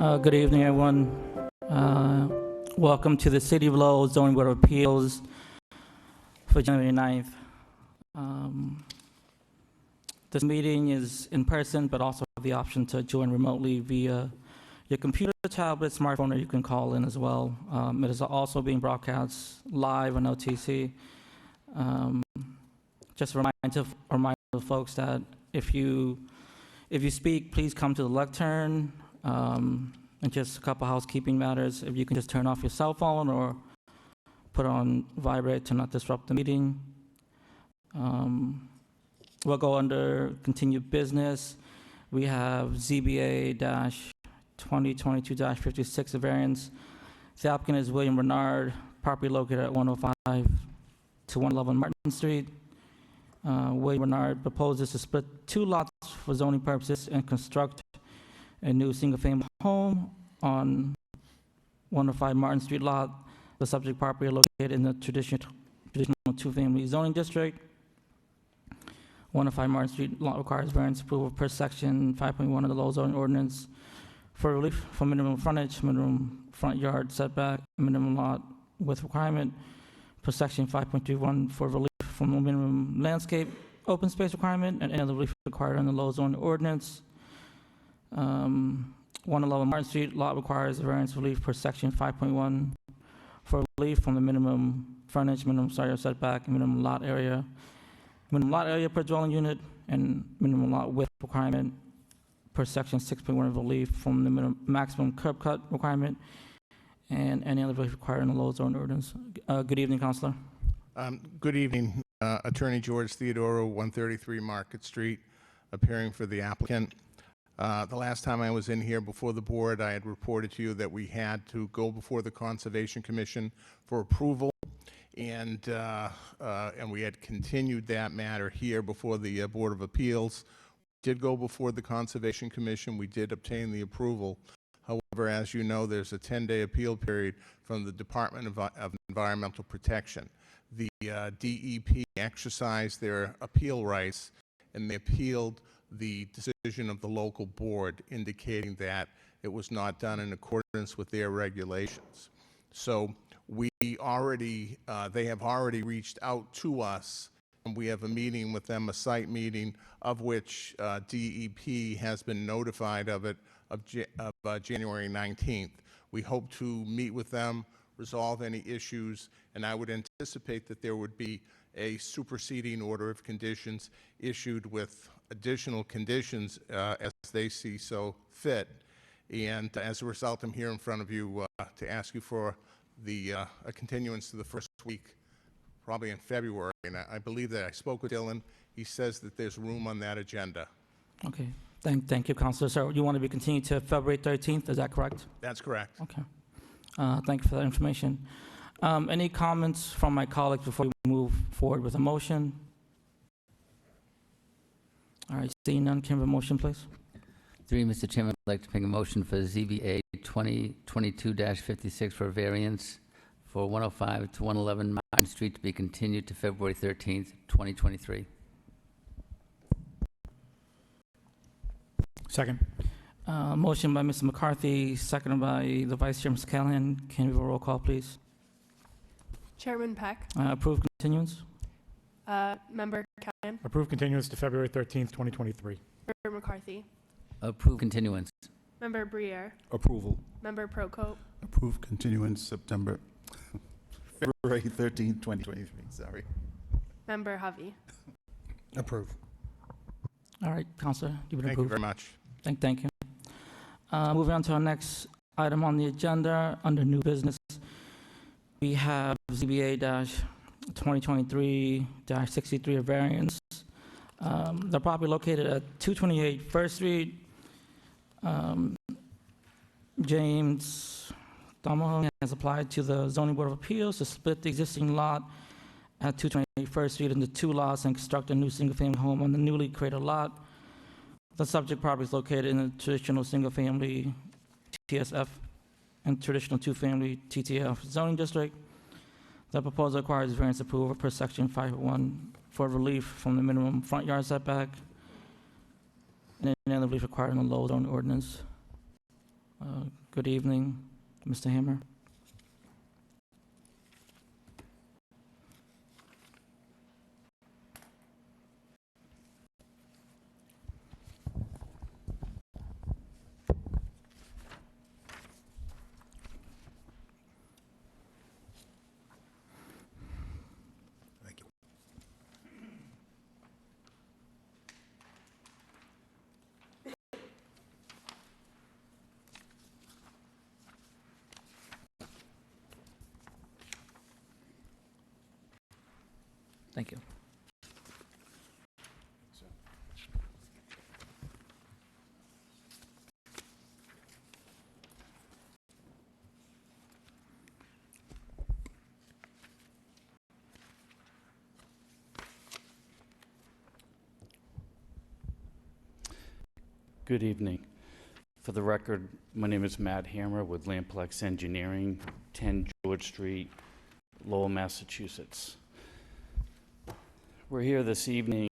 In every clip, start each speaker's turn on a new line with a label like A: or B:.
A: Good evening, everyone. Welcome to the City of Lowell Zoning Board of Appeals for January 9th. This meeting is in person, but also have the option to join remotely via your computer, tablet, smartphone, or you can call in as well. It is also being broadcast live on OTC. Just a reminder to folks that if you speak, please come to the lectern. And just a couple housekeeping matters. If you can just turn off your cell phone or put on vibrate to not disrupt the meeting. We'll go under continued business. We have ZBA-2022-56, a variance. The applicant is William Bernard, property located at 105 to 111 Martin Street. William Bernard proposes to split two lots for zoning purposes and construct a new single-family home on 105 Martin Street lot. The subject property located in the traditional two-family zoning district. 105 Martin Street lot requires variance approval per section 5.1 of the Lowell zoning ordinance for relief from minimum frontage, minimum front yard setback, minimum lot width requirement per section 5.31 for relief from the minimum landscape open space requirement and any other relief required in the Lowell zoning ordinance. 111 Martin Street lot requires variance relief per section 5.1 for relief from the minimum frontage, minimum side yard setback, minimum lot area per dwelling unit, and minimum lot width requirement per section 6.1 of relief from the maximum curb cut requirement, and any other relief required in the Lowell zoning ordinance. Good evening, Councilor.
B: Good evening, Attorney George Theodoro, 133 Market Street, appearing for the applicant. The last time I was in here before the board, I had reported to you that we had to go before the Conservation Commission for approval, and we had continued that matter here before the Board of Appeals. We did go before the Conservation Commission. We did obtain the approval. However, as you know, there's a 10-day appeal period from the Department of Environmental Protection. The DEP exercised their appeal rights, and they appealed the decision of the local board indicating that it was not done in accordance with their regulations. So we already, they have already reached out to us, and we have a meeting with them, a site meeting, of which DEP has been notified of it of January 19th. We hope to meet with them, resolve any issues, and I would anticipate that there would be a superseding order of conditions issued with additional conditions as they see so fit. And as a result, I'm here in front of you to ask you for a continuance to the first week, probably in February. And I believe that I spoke with Dylan. He says that there's room on that agenda.
A: Okay. Thank you, Councilor. So you want to be continued to February 13th, is that correct?
B: That's correct.
A: Okay. Thank you for that information. Any comments from my colleagues before we move forward with a motion? All right, seeing none, can we have a motion, please?
C: Mr. Chairman, I'd like to make a motion for ZBA 2022-56 for a variance for 105 to 111 Martin Street to be continued to February 13th, 2023.
D: Second.
A: Motion by Mr. McCarthy, seconded by the Vice Chair, Mr. Callahan. Can we have a roll call, please?
E: Chairman Peck.
A: Approve continuance.
E: Member Callahan.
D: Approve continuance to February 13th, 2023.
E: Member McCarthy.
C: Approve continuance.
E: Member Briere.
F: Approval.
E: Member Procope.
F: Approve continuance February 13th, 2023. Sorry.
E: Member Hovey.
F: Approve.
A: All right, Councilor, you would
B: Thank
A: approve.
B: you very much.
A: Thank you. Moving on to our next item on the agenda, under new business, we have ZBA-2023-63, a variance. The property located at 228 First Street. James Domoho has applied to the Zoning Board of Appeals to split the existing lot at 228 First Street into two lots and construct a new single-family home on the newly created lot. The subject property is located in the traditional single-family TSF and traditional two-family TTF zoning district. The proposal requires variance approval per section 5.1 for relief from the minimum front yard setback and any other relief required in the Lowell zoning ordinance. Good evening, Mr. Hammer.
F: Thank you.
A: Thank you.
G: Good evening. For the record, my name is Matt Hammer with Lamplex Engineering, 10 George Street, Lowell, Massachusetts. We're here this evening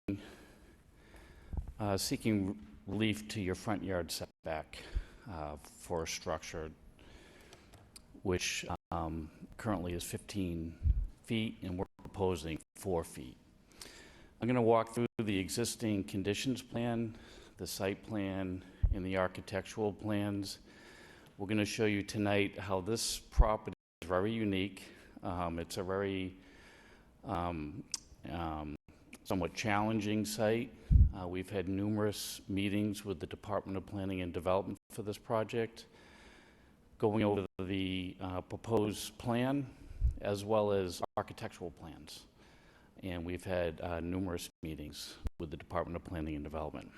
G: seeking relief to your front yard setback for a structure which currently is 15 feet, and we're proposing 4 feet. I'm going to walk through the existing conditions plan, the site plan, and the architectural plans. We're going to show you tonight how this property is very unique. It's a very somewhat challenging site. We've had numerous meetings with the Department of Planning and Development for this project, going over the proposed plan as well as architectural plans. And we've had numerous meetings with the Department of Planning and Development.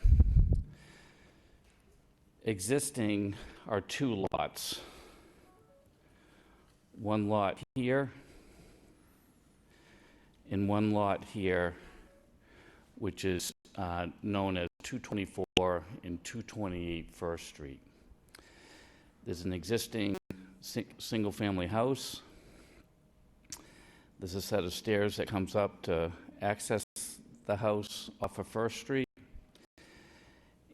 G: Existing are 2 lots. One lot here and one lot here, which is known as 224 and 228 First Street. There's an existing single-family house. There's a set of stairs that comes up to access the house off of First Street.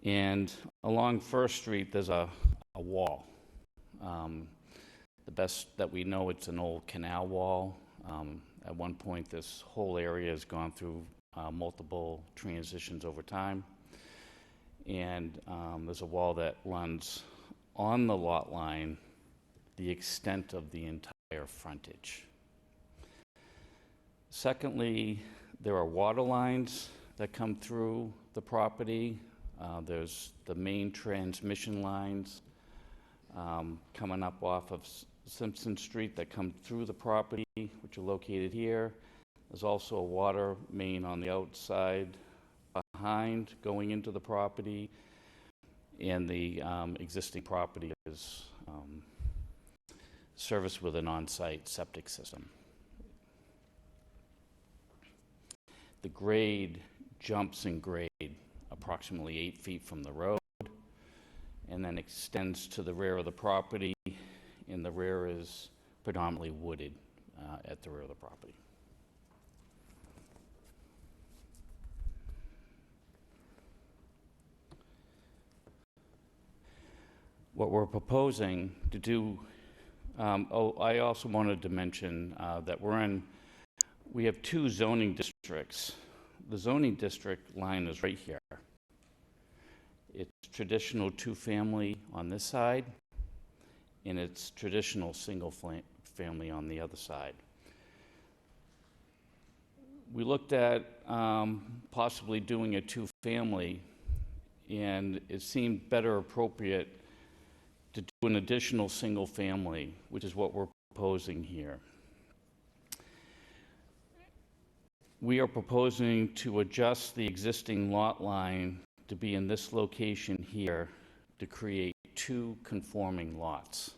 G: And along First Street, there's a wall. The best that we know, it's an old canal wall. At one point, this whole area has gone through multiple transitions over time. And there's a wall that runs on the lot line the extent of the entire frontage. Secondly, there are water lines that come through the property. There's the main transmission lines coming up off of Simpson Street that come through the property, which are located here. There's also a water main on the outside behind going into the property, and the existing property is serviced with an on-site septic system. The grade jumps in grade approximately 8 feet from the road, and then extends to the rear of the property, and the rear is predominantly wooded at the rear of the property. What we're proposing to do, I also wanted to mention that we have 2 zoning districts. The zoning district line is right here. It's traditional 2-family on this side, and it's traditional single-family on the other side. We looked at possibly doing a 2-family, and it seemed better appropriate to do an additional single-family, which is what we're proposing here. We are proposing to adjust the existing lot line to be in this location here to create 2 conforming lots.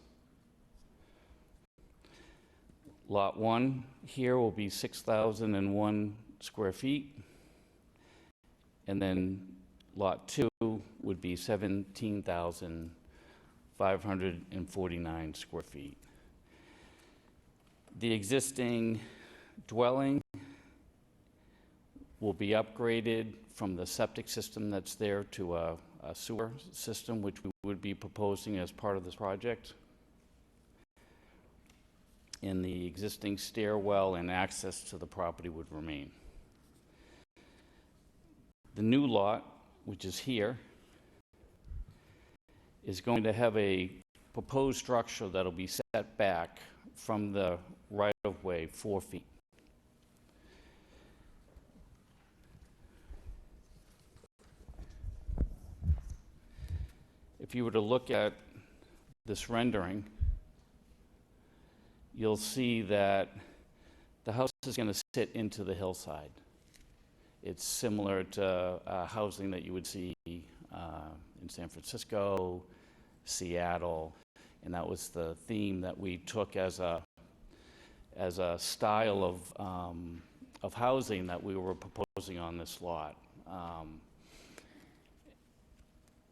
G: Lot 1 here will be 6,001 square feet, and then Lot 2 would be 17,549 square feet. The existing dwelling will be upgraded from the septic system that's there to a a sewer system, which we would be proposing as part of this project. And the existing stairwell and access to the property would remain. The new lot, which is here, is going to have a proposed structure that'll be set back from the right-of-way 4 feet. If you were to look at this rendering, you'll see that the house is going to sit into the hillside. It's similar to housing that you would see in San Francisco, Seattle, and that was the theme that we took as a style of housing that we were proposing on this lot.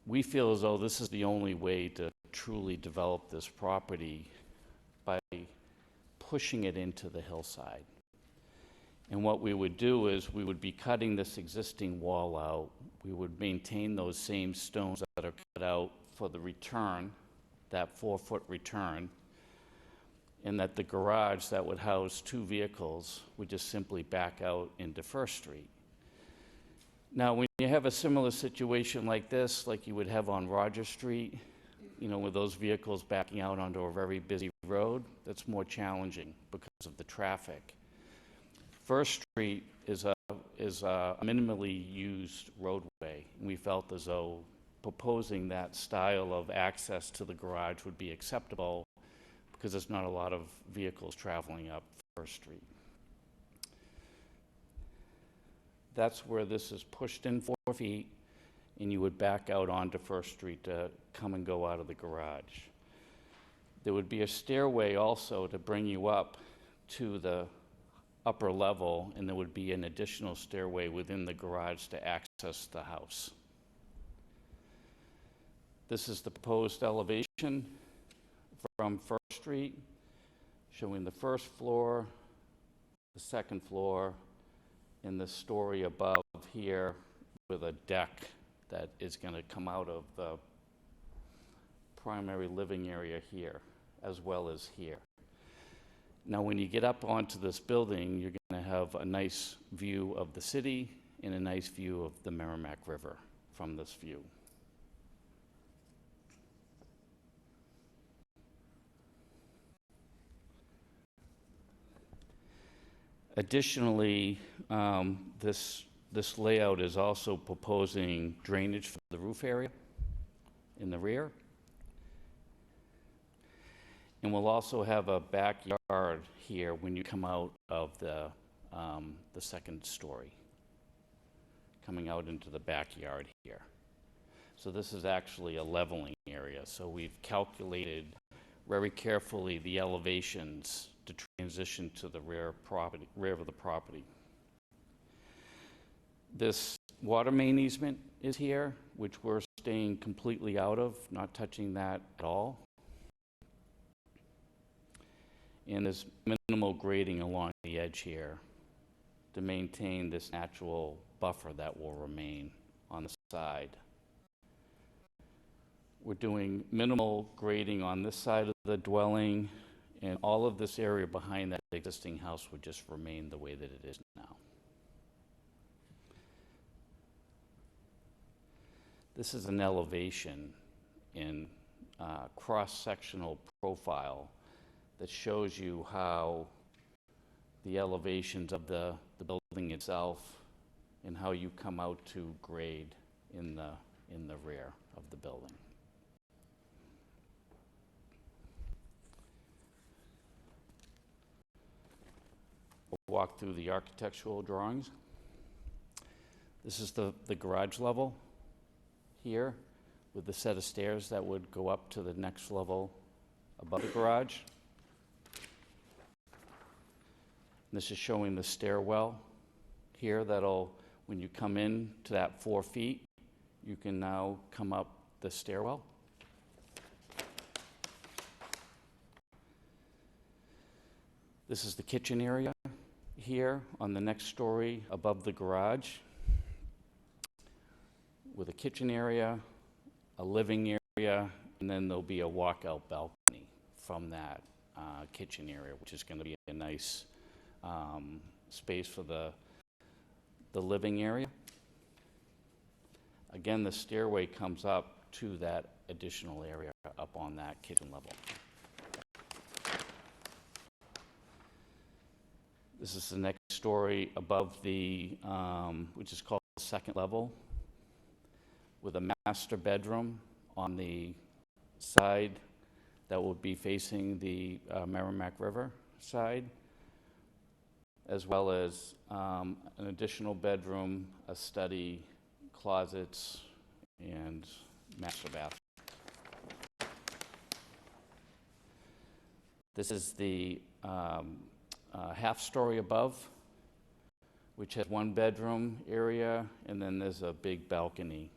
G: We feel as though this is the only way to truly develop this property by pushing it into the hillside. And what we would do is we would be cutting this existing wall out. We would maintain those same stones that are cut out for the return, that 4-foot return, and that the garage that would house 2 vehicles would just simply back out into First Street. Now, when you have a similar situation like this, like you would have on Roger Street, you know, with those vehicles backing out onto a very busy road, that's more challenging because of the traffic. First Street is a minimally used roadway, and we felt as though proposing that style of access to the garage would be acceptable because there's not a lot of vehicles traveling up First Street. That's where this is pushed in 4 feet, and you would back out onto First Street to come and go out of the garage. There would be a stairway also to bring you up to the upper level, and there would be an additional stairway within the garage to access the house. This is the proposed elevation from First Street, showing the first floor, the second floor, and the story above here with a deck that is going to come out of the primary living area here, as well as here. Now, when you get up onto this building, you're going to have a nice view of the city and a nice view of the Merrimack River from this view. Additionally, this layout is also proposing drainage for the roof area in the rear. And we'll also have a backyard here when you come out of the second story, coming out into the backyard here. So this is actually a leveling area. So we've calculated very carefully the elevations to transition to the rear of the property. This water main easement is here, which we're staying completely out of, not touching that at all. And there's minimal grading along the edge here to maintain this natural buffer that will remain on the side. We're doing minimal grading on this side of the dwelling, and all of this area behind that existing house would just remain the way that it is now. This is an elevation in cross-sectional profile that shows you how the elevations of the building itself and how you come out to grade in the rear of the building. We'll walk through the architectural drawings. This is the garage level here with the set of stairs that would go up to the next level above the garage. This is showing the stairwell here that'll, when you come in to that 4 feet, you can now come up the stairwell. This is the kitchen area here on the next story above the garage with a kitchen area, a living area, and then there'll be a walkout balcony from that kitchen area, which is going to be a nice space for the living area. Again, the stairway comes up to that additional area up on that kitchen level. This is the next story above the, which is called the second level, with a master bedroom on the side that will be facing the Merrimack River side, as well as an additional bedroom, a study, closets, and master bath. This is the half story above, which has one bedroom area, and then there's a big balcony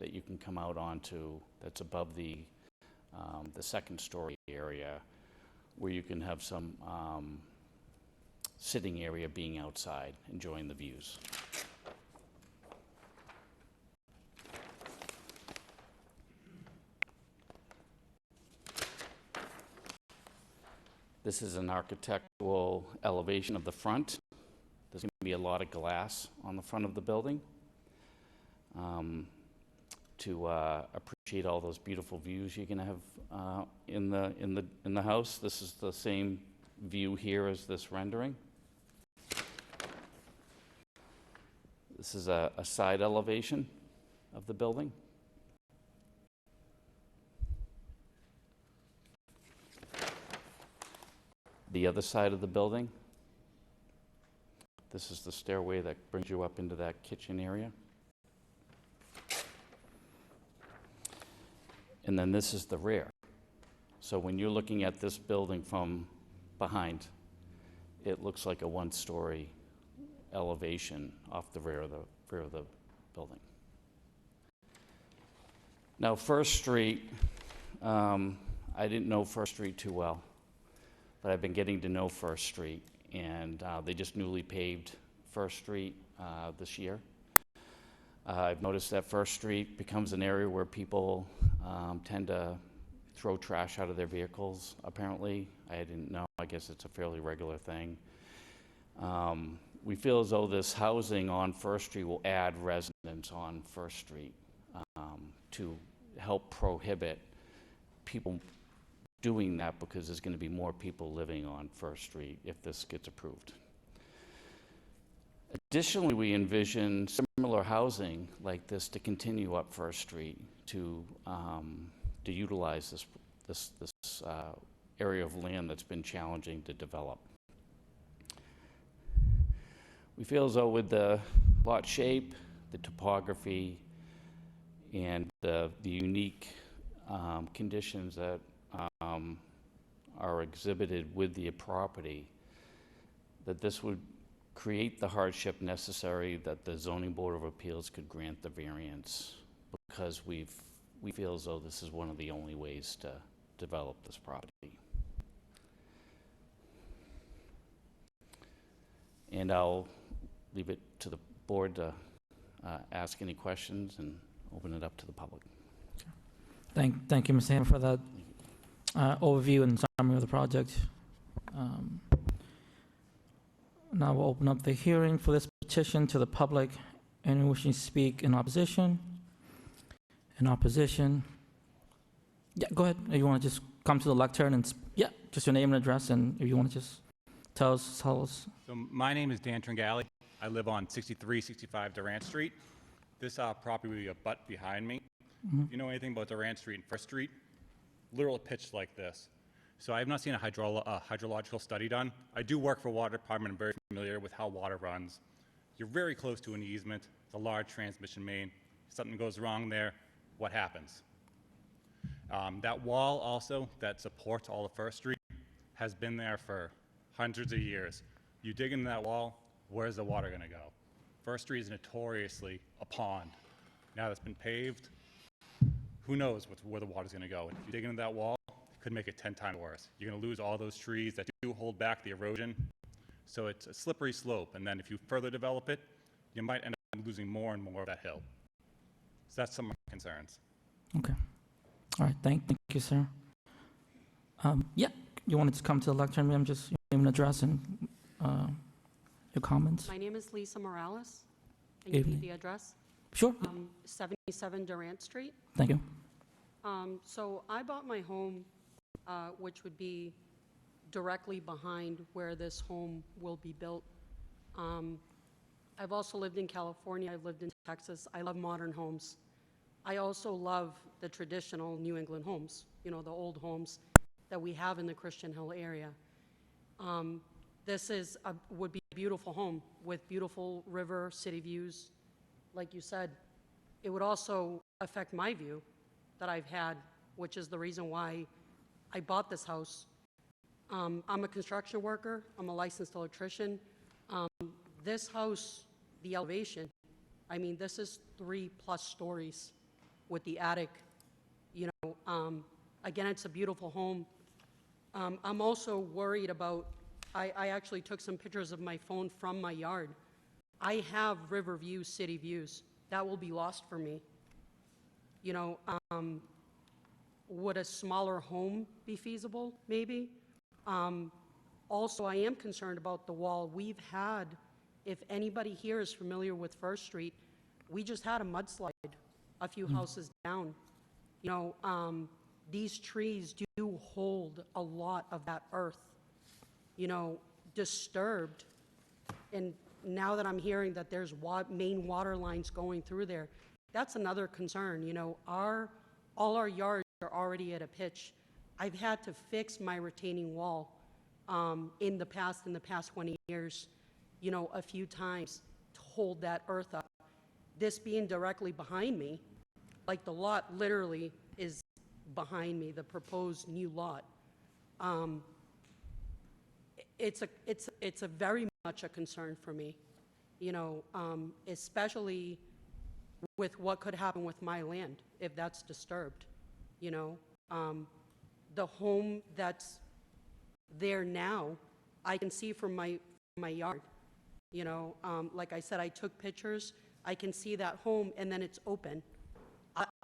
G: that you can come out onto that's above the second story area, where you can have some sitting area being outside, enjoying the views. This is an architectural elevation of the front. There's going to be a lot of glass on the front of the building to appreciate all those beautiful views you're going to have in the house. This is the same view here as this rendering. This is a side elevation of the building. The other side of the building. This is the stairway that brings you up into that kitchen area. And then this is the rear. So when you're looking at this building from behind, it looks like a one-story elevation off the rear of the building. Now, First Street, I didn't know First Street too well, but I've been getting to know First Street, and they just newly paved First Street this year. I've noticed that First Street becomes an area where people tend to throw trash out of their vehicles, apparently. I didn't know. I guess it's a fairly regular thing. We feel as though this housing on First Street will add residents on First Street to help prohibit people doing that, because there's going to be more people living on First Street if this gets approved. Additionally, we envision similar housing like this to continue up First Street to utilize this area of land that's been challenging to develop. We feel as though with the lot shape, the topography, and the unique conditions that are exhibited with the property, that this would create the hardship necessary that the Zoning Board of Appeals could grant the variance, because we feel as though this is one of the only ways to develop this property. And I'll leave it to the board to ask any questions and open it up to the public.
A: Thank you, Mr. Hammond, for that overview and summary of the project. Now we'll open up the hearing for this petition to the public. Anyone wishing to speak in opposition? In opposition? Yeah, go ahead. If you want to just come to the lectern and, yeah, just your name and address, and if you want to just tell us.
H: So my name is Dan Tringali. I live on 6365 Durant Street. This property will be a butt behind me. If you know anything about Durant Street and First Street, literal pitch like this. So I have not seen a hydrological study done. I do work for water department. I'm very familiar with how water runs. You're very close to an easement. It's a large transmission main. If something goes wrong there, what happens? That wall also that supports all of First Street has been there for hundreds of years. You dig into that wall, where's the water gonna go? First Street is notoriously a pond. Now that's been paved, who knows where the water's gonna go? And if you dig into that wall, it could make it 10 times worse. You're gonna lose all those trees that do hold back the erosion. So it's a slippery slope, and then if you further develop it, you might end up losing more and more of that hill. So that's some of my concerns.
A: Okay. All right, thank you, sir. Yeah, you wanted to come to the lectern, ma'am, just your name and address and your comments?
I: My name is Lisa Morales, and you
A: Evening.
I: need the address?
A: Sure,
I: 77 Durant Street.
A: thank you.
I: So I bought my home, which would be directly behind where this home will be built. I've also lived in California, I've lived in Texas. I love modern homes. I also love the traditional New England homes, you know, the old homes that we have in the Christian Hill area. This would be a beautiful home with beautiful river, city views. Like you said, it would also affect my view that I've had, which is the reason why I bought this house. I'm a construction worker. I'm a licensed electrician. This house, the elevation, I mean, this is 3+ stories with the attic. You know, again, it's a beautiful home. I'm also worried about, I actually took some pictures of my phone from my yard. I have river views, city views. That will be lost for me. You know, would a smaller home be feasible? Maybe. Also, I am concerned about the wall. We've had, if anybody here is familiar with First Street, we just had a mudslide a few houses down. You know, these trees do hold a lot of that earth, you know, disturbed. And now that I'm hearing that there's main water lines going through there, that's another concern. You know, all our yards are already at a pitch. I've had to fix my retaining wall in the past 20 years, you know, a few times to hold that earth up. This being directly behind me, like the lot literally is behind me, the proposed new lot. It's a very much a concern for me, you know, especially with what could happen with my land if that's disturbed, you know. The home that's there now, I can see from my yard, you know. Like I said, I took pictures. I can see that home, and then it's open.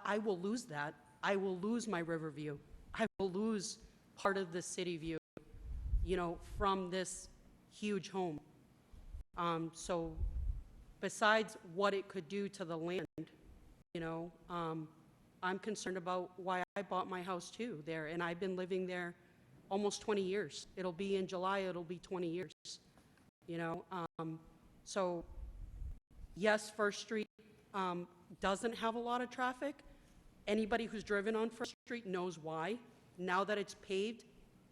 I: I will lose that. I will lose my river view. I will lose part of the city view, you know, from this huge home. So besides what it could do to the land, you know, I'm concerned about why I bought my house too there, and I've been living there almost 20 years. It'll be in July, it'll be 20 years, you know. So yes, First Street doesn't have a lot of traffic. Anybody who's driven on First Street knows why. Now that it's paved,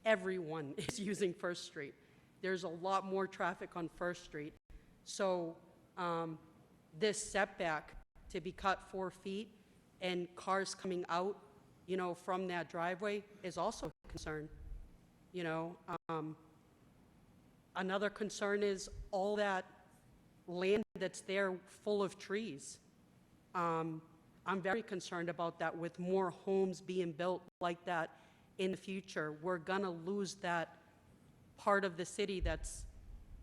I: everyone is using First Street. There's a lot more traffic on First Street. So this setback to be cut 4 feet and cars coming out, you know, from that driveway is also a concern. You know, another concern is all that land that's there full of trees. I'm very concerned about that. With more homes being built like that in the future, we're gonna lose that part of the city that's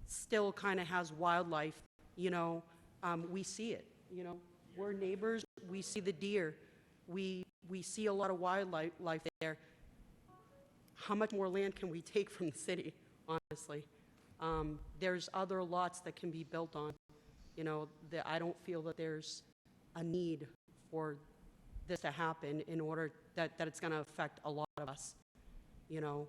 I: still kind of has wildlife. You know, we see it, you know, we're neighbors, we see the deer, we see a lot of wildlife there. How much more land can we take from the city, honestly? There's other lots that can be built on, you know, that I don't feel that there's a need for this to happen in order that it's going to affect a lot of us, you know.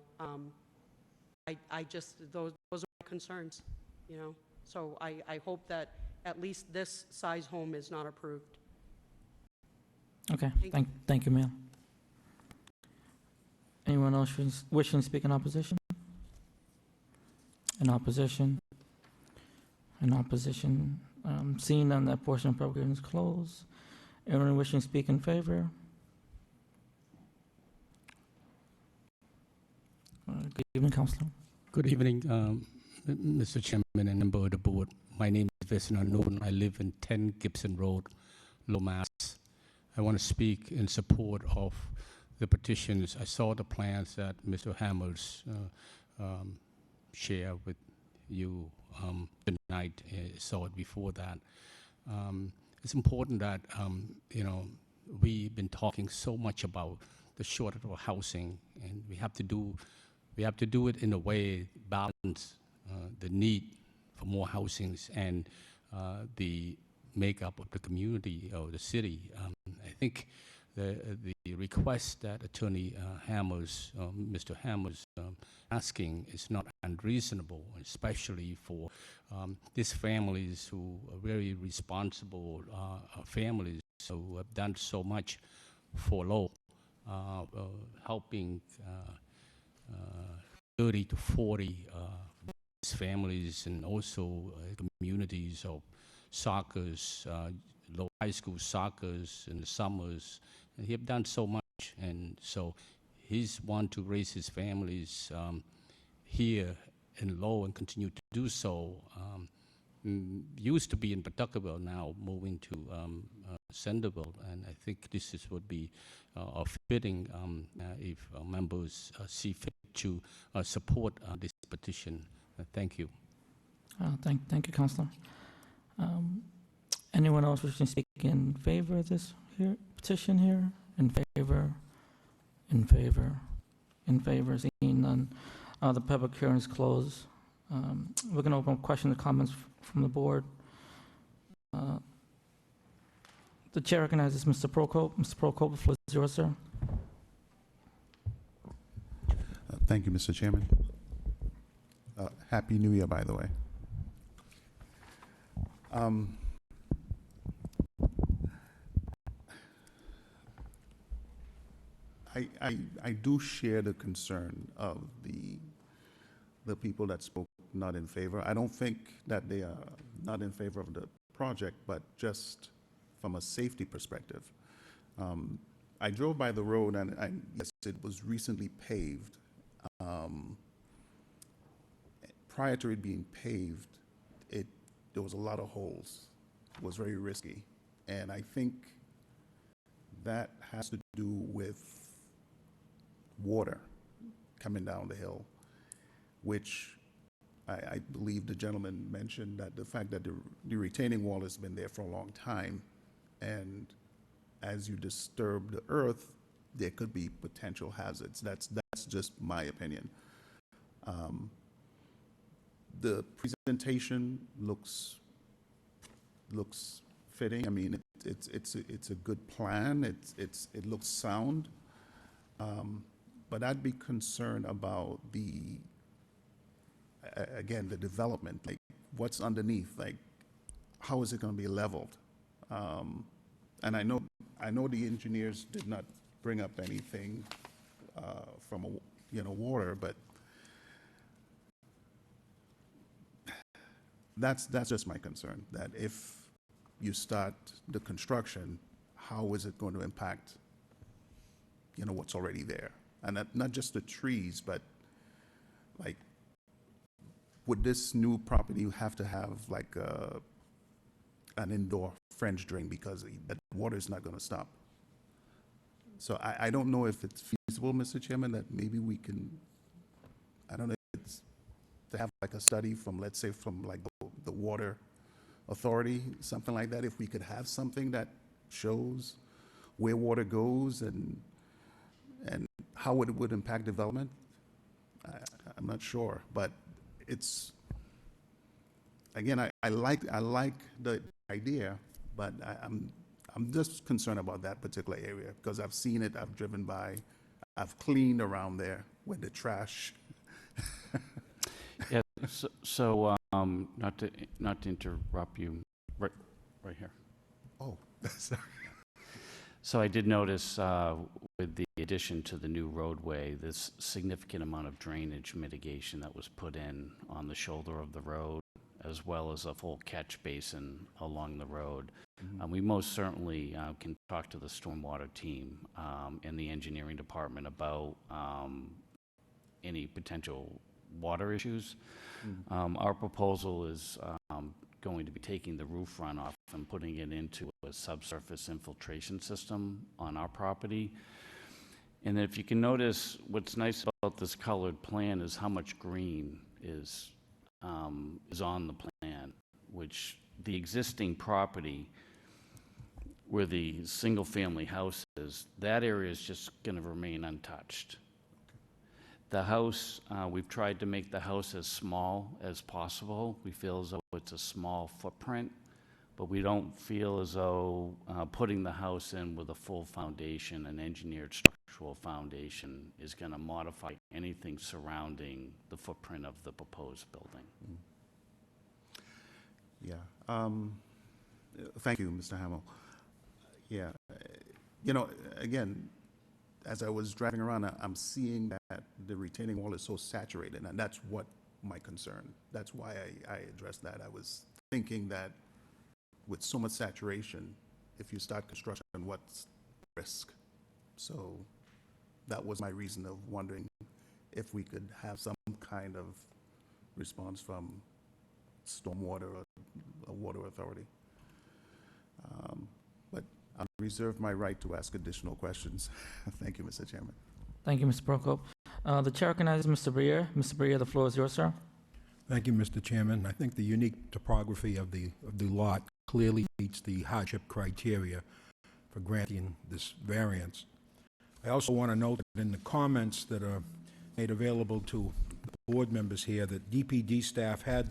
I: I just, those are my concerns, you know. So I hope that at least this size home is not approved.
A: Okay,
I: Thank
A: thank you, ma'am. Anyone else wishing to speak in opposition? In opposition? In opposition? Seeing none, that portion of public hearing is closed. Anyone wishing to speak in favor? Good evening, Councilor.
J: Good evening, Mr. Chairman and member of the board. My name is Vincent Norton. I live in 10 Gibson Road, Low Mass. I want to speak in support of the petitions. I saw the plans that Mr. Hammers shared with you tonight. Saw it before that. It's important that, you know, we've been talking so much about the shortage of housing, and we have to do it in a way balance the need for more housings and the makeup of the community or the city. I think the request that Attorney Mr. Hammers asking is not unreasonable, especially for these families who are very responsible families who have done so much for Lowell, helping 30 to 40 families and also communities of soccer's, low high school soccer's in the summers. And he have done so much, and so he's want to raise his families here in Lowell and continue to do so. Used to be in Pawtuckaville, now moving to Centerville, and I think this would be fitting if members see fit to support this petition. Thank you.
A: Thank you, Councilor. Anyone else wishing to speak in favor of this petition here? In favor? In favor? In favor? Seeing none, the public hearing is closed. We're going to open up questions and comments from the board. The chair recognizes Mr. Prokop. Mr. Prokop, the floor is yours, sir.
F: Thank you, Mr. Chairman. Happy New Year, by the way. I do share the concern of the people that spoke not in favor. I don't think that they are not in favor of the project, but just from a safety perspective. I drove by the road, and yes, it was recently paved. Prior to it being paved, there was a lot of holes. It was very risky. And I think that has to do with water coming down the hill, which I believe the gentleman mentioned that the fact that the retaining wall has been there for a long time, and as you disturb the earth, there could be potential hazards. That's just my opinion. The presentation looks fitting. I mean, it's a good plan. It looks sound. But I'd be concerned about again, the development, like what's underneath, like how is it going to be leveled? And I know the engineers did not bring up anything from water, but that's just my concern. That if you start the construction, how is it going to impact what's already there? And not just the trees, but like, would this new property have to have like an indoor French drain because that water is not going to stop? So I don't know if it's feasible, Mr. Chairman, that maybe we can, I don't know if it's to have like a study from, let's say, from like the water authority, something like that, if we could have something that shows where water goes and how it would impact development. I'm not sure, but it's, again, I like the idea, but I'm just concerned about that particular area because I've seen it, I've driven by, I've cleaned around there with the trash.
G: Yeah, so not to interrupt you, right here.
F: Oh, sorry.
G: So I did notice with the addition to the new roadway, this significant amount of drainage mitigation that was put in on the shoulder of the road, as well as a full catch basin along the road.
F: Mm-hmm.
G: We most certainly can talk to the stormwater team and the engineering department about any potential water issues.
F: Mm-hmm.
G: Our proposal is going to be taking the roof runoff and putting it into a subsurface infiltration system on our property. And if you can notice, what's nice about this colored plan is how much green is on the plan, which the existing property where the single-family house is, that area is just going to remain untouched. The house, we've tried to make the house as small as possible. We feel as though it's a small footprint, but we don't feel as though putting the house in with a full foundation, an engineered structural foundation, is going to modify anything surrounding the footprint of the proposed building.
F: Yeah. Thank you, Mr. Hamill. Yeah. You know, again, as I was driving around, I'm seeing that the retaining wall is so saturated, and that's what my concern. That's why I addressed that. I was thinking that with so much saturation, if you start construction, what's the risk? So that was my reason of wondering if we could have some kind of response from stormwater or a water authority. But I'll reserve my right to ask additional questions. Thank you, Mr. Chairman.
A: Thank you, Mr. Prokop. The chair recognizes Mr. Briere. Mr. Briere, the floor is yours, sir.
K: Thank you, Mr. Chairman. I think the unique topography of the lot clearly meets the hardship criteria for granting this variance. I also want to note that in the comments that are made available to the board members here, that DPD staff had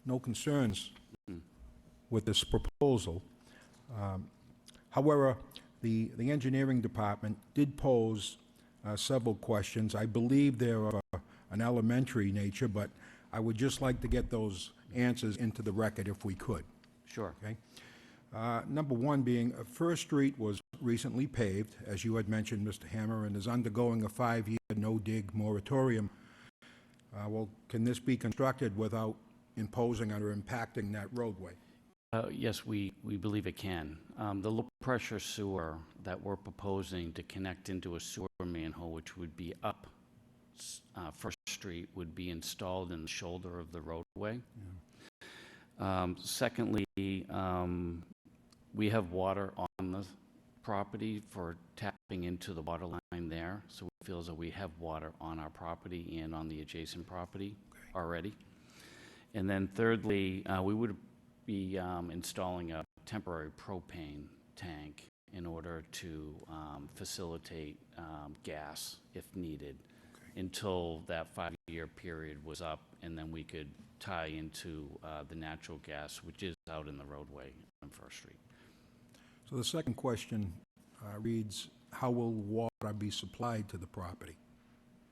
K: no concerns with this proposal. However, the engineering department did pose several questions. I believe they're of an elementary nature, but I would just like to get those answers into the record if we could.
G: Sure.
K: Okay? Number one being, First Street was recently paved, as you had mentioned, Mr. Hammer, and is undergoing a 5-year no-dig moratorium. Well, can this be constructed without imposing or impacting that roadway?
G: Yes, we believe it can. The low-pressure sewer that we're proposing to connect into a sewer manhole, which would be up First Street, would be installed in the shoulder of the roadway. Secondly, we have water on the property for tapping into the water line there, so we feel as though we have water on our property and on the adjacent property already. And then thirdly, we would be installing a temporary propane tank in order to facilitate gas if needed until that 5-year period was up, and then we could tie into the natural gas, which is out in the roadway on First Street.
K: So the second question reads, how will water be supplied to the property?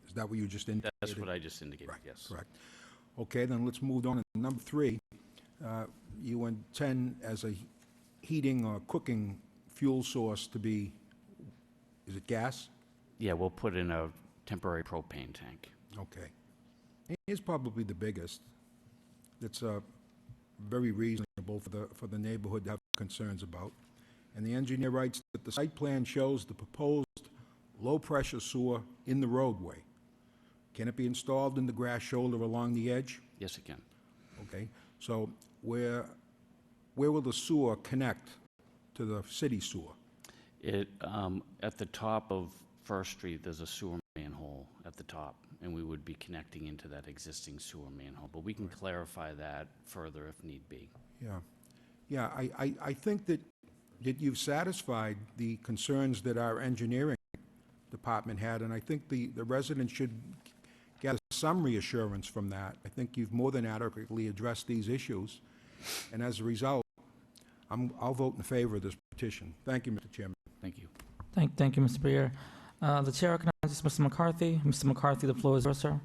K: Is that what you just indicated?
G: That's what I just indicated,
K: Right,
G: yes.
K: correct. Okay, then let's move on to number 3. You intend as a heating or cooking fuel source to be, is it gas?
G: Yeah, we'll put in a temporary propane tank.
K: Okay. Here's probably the biggest. It's very reasonable for the neighborhood to have concerns about. And the engineer writes that the site plan shows the proposed low-pressure sewer in the roadway. Can it be installed in the grass shoulder along the edge?
G: Yes, it can.
K: Okay, so where will the sewer connect to the city sewer?
G: It, at the top of First Street, there's a sewer manhole at the top, and we would be connecting into that existing sewer manhole, but we can clarify that further if need be.
K: Yeah, I think that you've satisfied the concerns that our engineering department had, and I think the residents should get some reassurance from that. I think you've more than adequately addressed these issues, and as a result, I'll vote in favor of this petition. Thank you, Mr. Chairman.
G: Thank you.
A: Thank you, Mr. Briere. The chair recognizes Mr. McCarthy. Mr. McCarthy, the floor is yours, sir.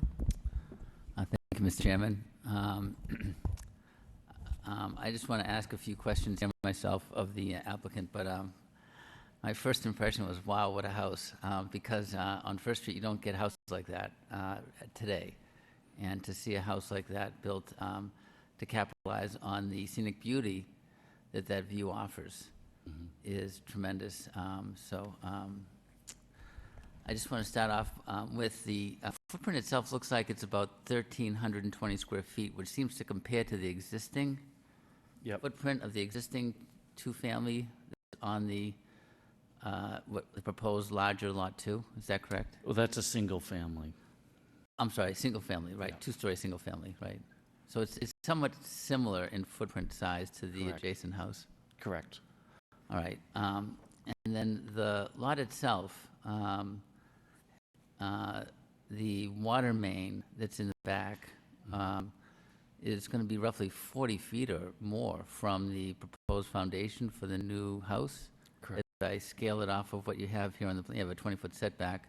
C: Thank you, Mr. Chairman. I just want to ask a few questions myself of the applicant, but my first impression was, wow, what a house, because on First Street, you don't get houses like that today. And to see a house like that built to capitalize on the scenic beauty that view offers is tremendous. I just want to start off with the footprint itself. Looks like it's about 1,320 square feet, which seems to compare to the existing footprint of the existing two-family on the the proposed larger Lot 2. Is that correct?
G: Well, that's a single family.
C: I'm sorry, single family, right?
G: Yeah.
C: Two-story single family, right? So it's somewhat similar in footprint size to the
G: Correct.
C: adjacent house.
G: Correct.
C: All right. And then the lot itself, the water main that's in the back is going to be roughly 40 feet or more from the proposed foundation for the new house.
G: Correct.
C: If I scale it off of what you have here on the plan, you have a 20-foot setback,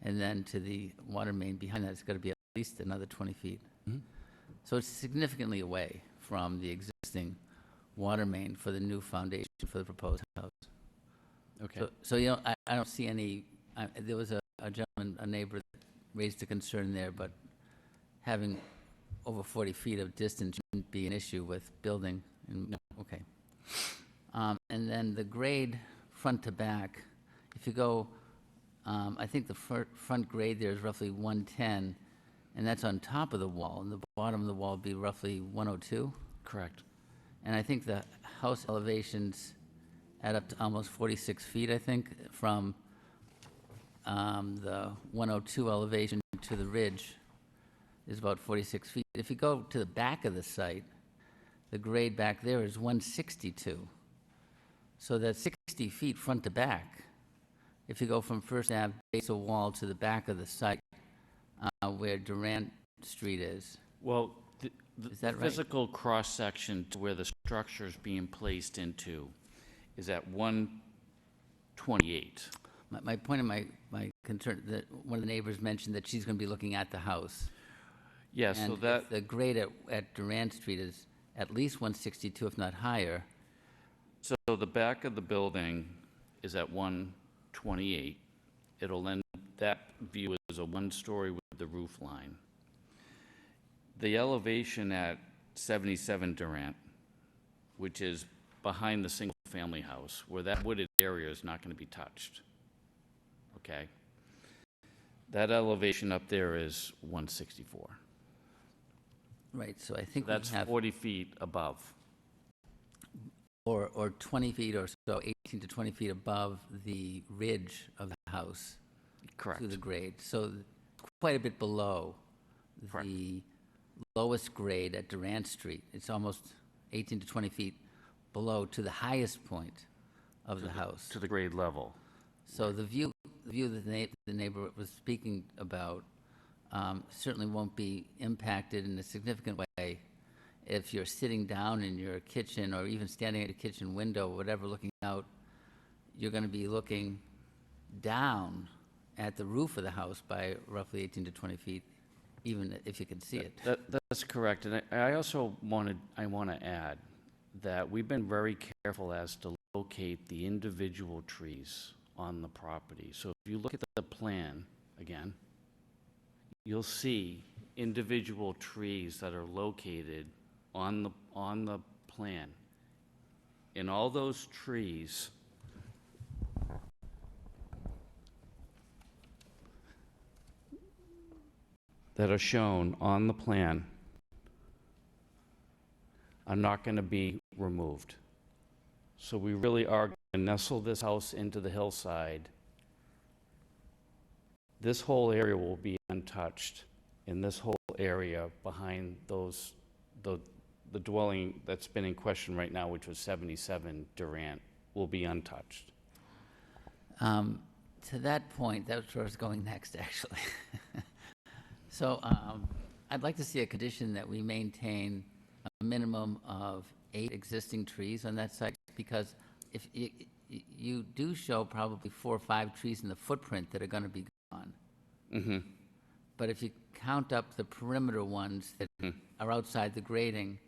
C: and then to the water main behind that, it's got to be at least another 20 feet.
G: Mhm.
C: So it's significantly away from the existing water main for the new foundation for the proposed house.
G: Okay.
C: So you know, I don't see any, there was a gentleman, a neighbor that raised a concern there, but having over 40 feet of distance shouldn't be an issue with building. Okay. And then the grade front to back, if you go, I think the front grade there is roughly 110, and that's on top of the wall, and the bottom of the wall would be roughly 102.
G: Correct.
C: And I think the house elevations add up to almost 46 feet, I think, from the 102 elevation to the ridge is about 46 feet. If you go to the back of the site, the grade back there is 162. So that's 60 feet front to back. If you go from First Ave base of wall to the back of the site, where Durant Street is.
G: Well,
C: Is that
G: the
C: right?
G: physical cross-section to where the structure is being placed into is at 128.
C: My point and my concern, that one of the neighbors mentioned that she's going to be looking at the house.
G: Yeah, so
C: And if
G: that,
C: the grade at Durant Street is at least 162, if not higher.
G: so the back of the building is at 128. It'll end, that view is a one-story with the roof line. The elevation at 77 Durant, which is behind the single-family house, where that wooded area is not going to be touched, okay? That elevation up there is 164.
C: Right, so I think we
G: That's
C: have,
G: 40 feet above.
C: or 20 feet or so, 18 to 20 feet above the ridge of the house
G: Correct.
C: to the grade. So quite a bit below
G: Correct.
C: the lowest grade at Durant Street. It's almost 18 to 20 feet below to the highest point of the house.
G: To the grade level.
C: So the view that the neighbor was speaking about certainly won't be impacted in a significant way if you're sitting down in your kitchen or even standing at your kitchen window, whatever, looking out. You're going to be looking down at the roof of the house by roughly 18 to 20 feet, even if you can see it.
G: That's correct. And I also want to add that we've been very careful as to locate the individual trees on the property. So if you look at the plan, again, you'll see individual trees that are located on the plan. And all those trees that are shown on the plan are not going to be removed. So we really are going to nestle this house into the hillside. This whole area will be untouched, and this whole area behind those, the dwelling that's been in question right now, which was 77 Durant, will be untouched.
C: To that point, that's where I was going next, actually. So I'd like to see a condition that we maintain a minimum of 8 existing trees on that site, because if you do show probably 4 or 5 trees in the footprint that are going to be gone.
G: Mm-hmm.
C: But if you count up the perimeter ones that are outside the grading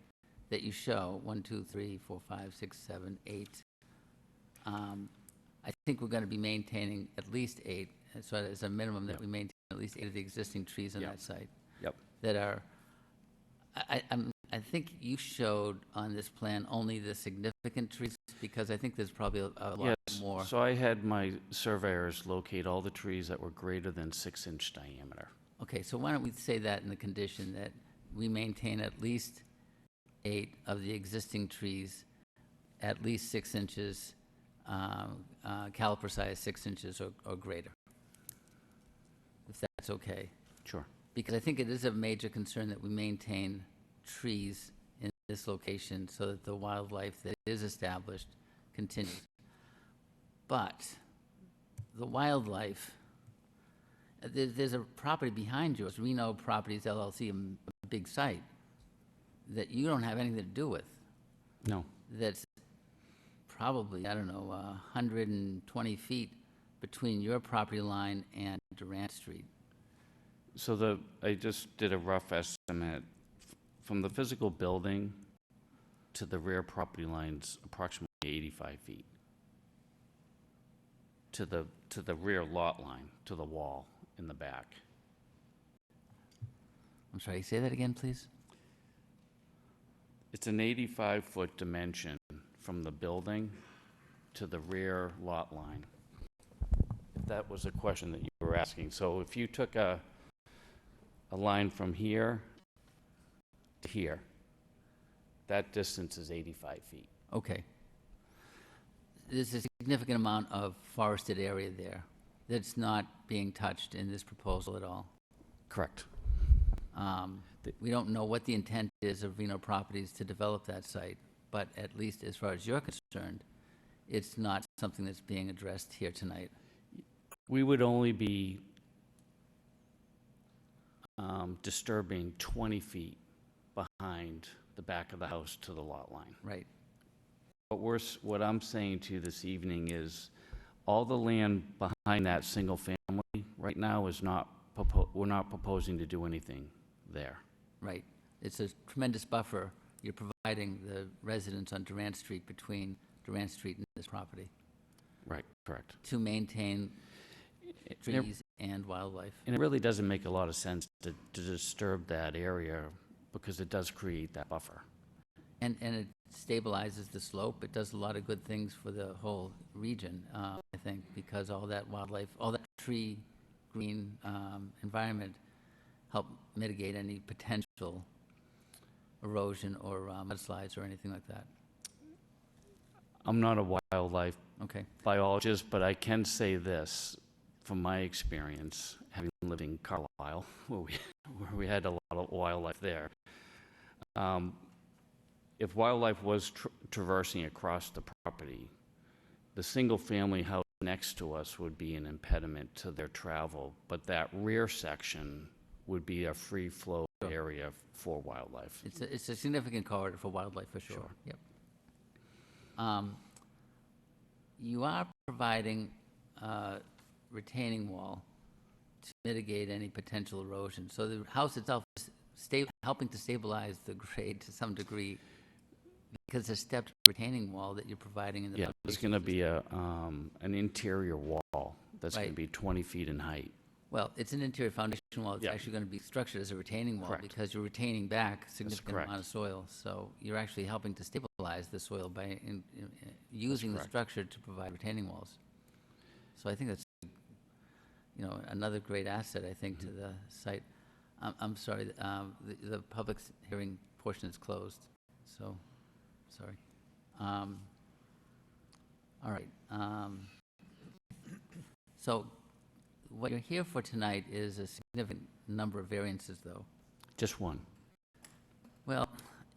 C: that you show, 1, 2, 3, 4, 5, 6, 7, 8, I think we're going to be maintaining at least 8. So as a minimum that we maintain at least 8 of the existing trees on
G: Yep.
C: that site.
G: Yep.
C: That are, I think you showed on this plan only the significant trees, because I think there's probably a lot
G: Yes,
C: more.
G: so I had my surveyors locate all the trees that were greater than 6-inch diameter.
C: Okay, so why don't we say that in the condition that we maintain at least 8 of the existing trees, at least 6 inches, caliper size 6 inches or greater, if that's okay.
G: Sure.
C: Because I think it is a major concern that we maintain trees in this location so that the wildlife that is established continues. But the wildlife, there's a property behind yours, Reno Properties LLC, a big site, that you don't have anything to do with,
G: No.
C: that's probably, I don't know, 120 feet between your property line and Durant Street.
G: So I just did a rough estimate. From the physical building to the rear property lines, approximately 85 feet. To the rear lot line, to the wall in the back.
C: I'm sorry, say that again, please?
G: It's an 85-foot dimension from the building to the rear lot line. If that was a question that you were asking. So if you took a line from here to here, that distance is 85 feet.
C: Okay. There's a significant amount of forested area there that's not being touched in this proposal at all.
G: Correct.
C: We don't know what the intent is of Reno Properties to develop that site, but at least as far as you're concerned, it's not something that's being addressed here tonight.
G: We would only be disturbing 20 feet behind the back of the house to the lot line.
C: Right.
G: What I'm saying to you this evening is, all the land behind that single family right now is not, we're not proposing to do anything there.
C: Right. It's a tremendous buffer you're providing the residents on Durant Street between Durant Street and this property
G: Right, correct.
C: to maintain trees and wildlife.
G: And it really doesn't make a lot of sense to disturb that area because it does create that buffer.
C: And it stabilizes the slope. It does a lot of good things for the whole region, I think, because all that wildlife, all that tree, green environment help mitigate any potential erosion or mudslides or anything like that.
G: I'm not a wildlife
C: Okay.
G: biologist, but I can say this from my experience, having lived in Carlisle, where we had a lot of wildlife there. If wildlife was traversing across the property, the single-family house next to us would be an impediment to their travel, but that rear section would be a free-flow area for wildlife.
C: It's a significant corridor for wildlife, for sure.
G: Sure.
C: Yep. You are providing a retaining wall to mitigate any potential erosion. So the house itself is helping to stabilize the grade to some degree because a stepped retaining wall that you're providing in the
G: Yeah, there's going to be an interior wall that's going to
C: Right.
G: be 20 feet in height.
C: Well, it's an interior foundation wall. It's
G: Yeah.
C: actually going to be structured as a retaining wall
G: Correct.
C: because you're retaining back a significant
G: correct.
C: amount of soil. So you're actually helping to stabilize the soil by using the
G: correct.
C: structure to provide retaining walls. So I think that's, another great asset, I think, to the site. I'm sorry, the public hearing portion is closed, so, sorry. All right. So what you're here for tonight is a significant number of variances, though.
G: Just one.
C: Well,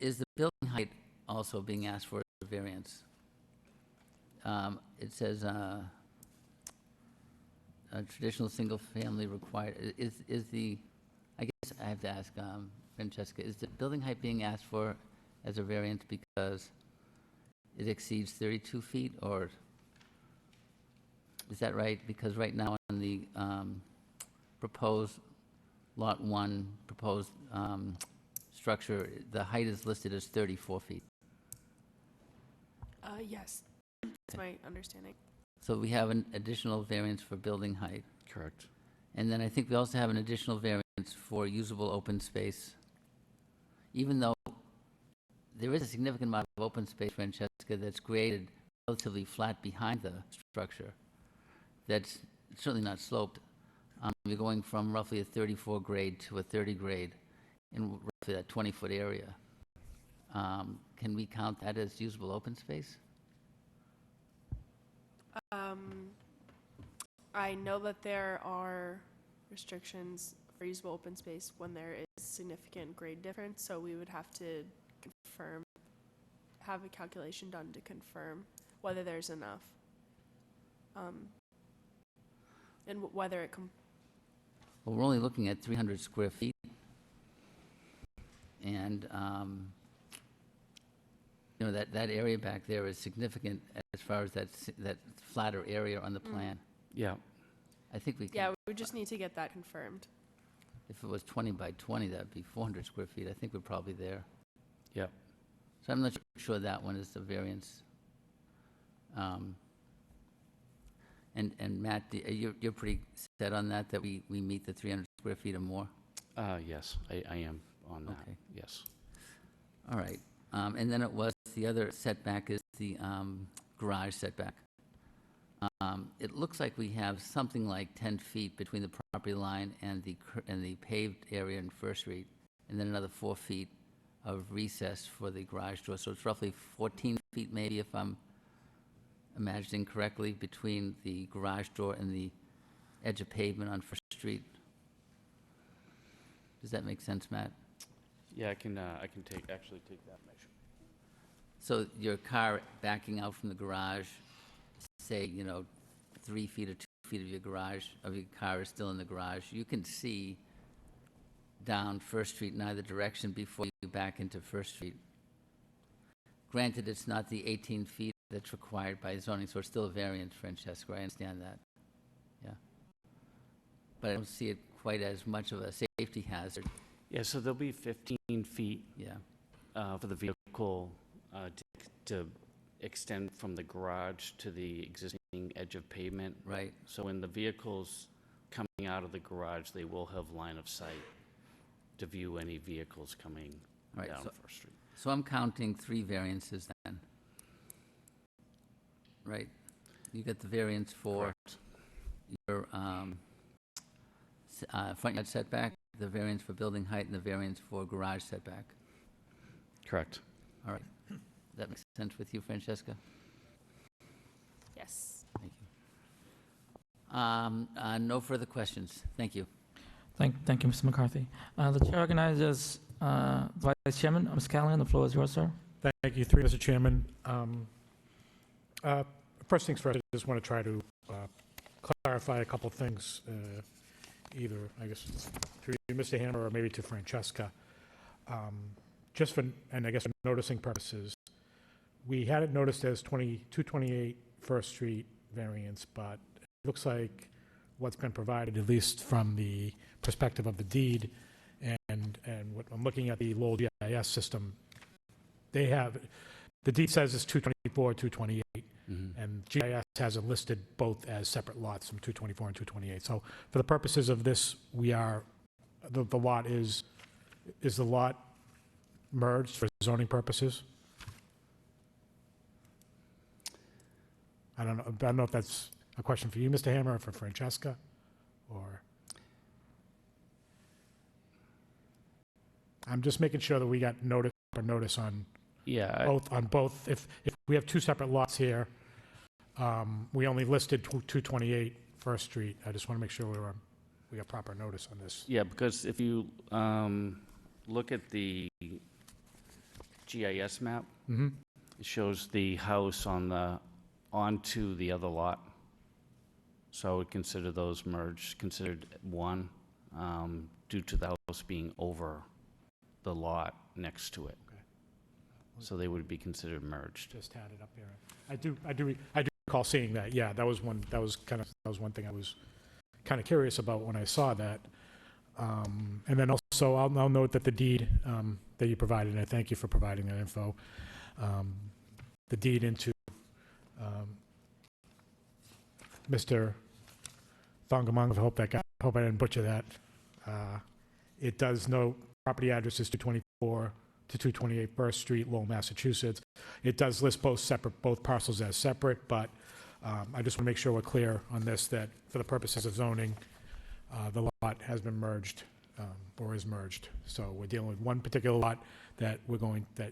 C: is the building height also being asked for as a variance? It says, a traditional single-family required, is the, I guess I have to ask Francesca, is the building height being asked for as a variance because it exceeds 32 feet, or is that right? Because right now on the proposed Lot 1, proposed structure, the height is listed as 34 feet.
E: Yes, that's my understanding.
C: So we have an additional variance for building height.
G: Correct.
C: And then I think we also have an additional variance for usable open space. Even though there is a significant amount of open space, Francesca, that's created relatively flat behind the structure, that's certainly not sloped. You're going from roughly a 34 grade to a 30 grade in roughly that 20-foot area. Can we count that as usable open space?
E: I know that there are restrictions for usable open space when there is significant grade difference, so we would have to have a calculation done to confirm whether there's enough. And whether it
C: Well, we're only looking at 300 square feet. And, you know, that area back there is significant as far as that flatter area on the plan.
G: Yeah,
C: I think we can.
E: yeah, we just need to get that confirmed.
C: If it was 20 by 20, that'd be 400 square feet. I think we're probably there.
G: yeah.
C: So I'm not sure that one is the variance. And Matt, you're pretty set on that we meet the 300 square feet or more?
G: Yes, I am on that,
C: Okay.
G: yes.
C: All right. And then the other setback is the garage setback. It looks like we have something like 10 feet between the property line and the paved area in First Street, and then another 4 feet of recess for the garage door. So it's roughly 14 feet maybe, if I'm imagining correctly, between the garage door and the edge of pavement on First Street. Does that make sense, Matt?
G: Yeah, I can actually take that measure.
C: So your car backing out from the garage, say, 3 feet or 2 feet of your car is still in the garage, you can see down First Street in either direction before you back into First Street. Granted, it's not the 18 feet that's required by zoning, so it's still a variance, Francesca, I understand that. Yeah. But I don't see it quite as much of a safety hazard.
G: Yeah, so there'll be 15 feet
C: Yeah.
G: for the vehicle to extend from the garage to the existing edge of pavement.
C: Right.
G: So when the vehicle's coming out of the garage, they will have line of sight to view any vehicles coming
C: Right,
G: down
C: so-
G: First Street.
C: So I'm counting 3 variances then. Right? You get the variance for
G: Correct.
C: your front yard setback, the variance for building height, and the variance for garage setback.
G: Correct.
C: All right. Does that make sense with you, Francesca?
E: Yes.
C: Thank you. No further questions. Thank you.
A: Thank you, Mr. McCarthy. The chair organizes Vice Chairman, Ms. Callahan. The floor is yours, sir.
D: Thank you, through Mr. Chairman. First things first, I just want to try to clarify a couple things, either, I guess, to Mr. Hammer or maybe to Francesca. Just for, and I guess for noticing purposes, we had it noticed as 228 First Street variance, but it looks like what's been provided, at least from the perspective of the deed, and what I'm looking at the Lowell GIS system, they have, the deed says it's 224, 228, and GIS has it listed both as separate lots from 224 and 228. So for the purposes of this, we are, the lot is the lot merged for zoning purposes? I don't know if that's a question for you, Mr. Hammer, or for Francesca, or? I'm just making sure that we got notice on
G: Yeah,
D: both. If we have 2 separate lots here, we only listed 228 First Street. I just want to make sure we got proper notice on this.
G: yeah, because if you look at the GIS map,
D: Mm-hmm.
G: it shows the house onto the other lot. So I would consider those merged, considered one, due to the house being over the lot next to it.
D: Okay.
G: So they would be considered merged.
D: Just had it up here. I do recall seeing that. Yeah, that was one thing I was kind of curious about when I saw that. And then also, I'll note that the deed that you provided, and I thank you for providing that info, the deed into Mr. Thongamong, I hope I didn't butcher that. It does note property address is 224 to 228 First Street, Lowell, Massachusetts. It does list both parcels as separate, but I just want to make sure we're clear on this, that for the purposes of zoning, the lot has been merged, or is merged. So we're dealing with one particular lot that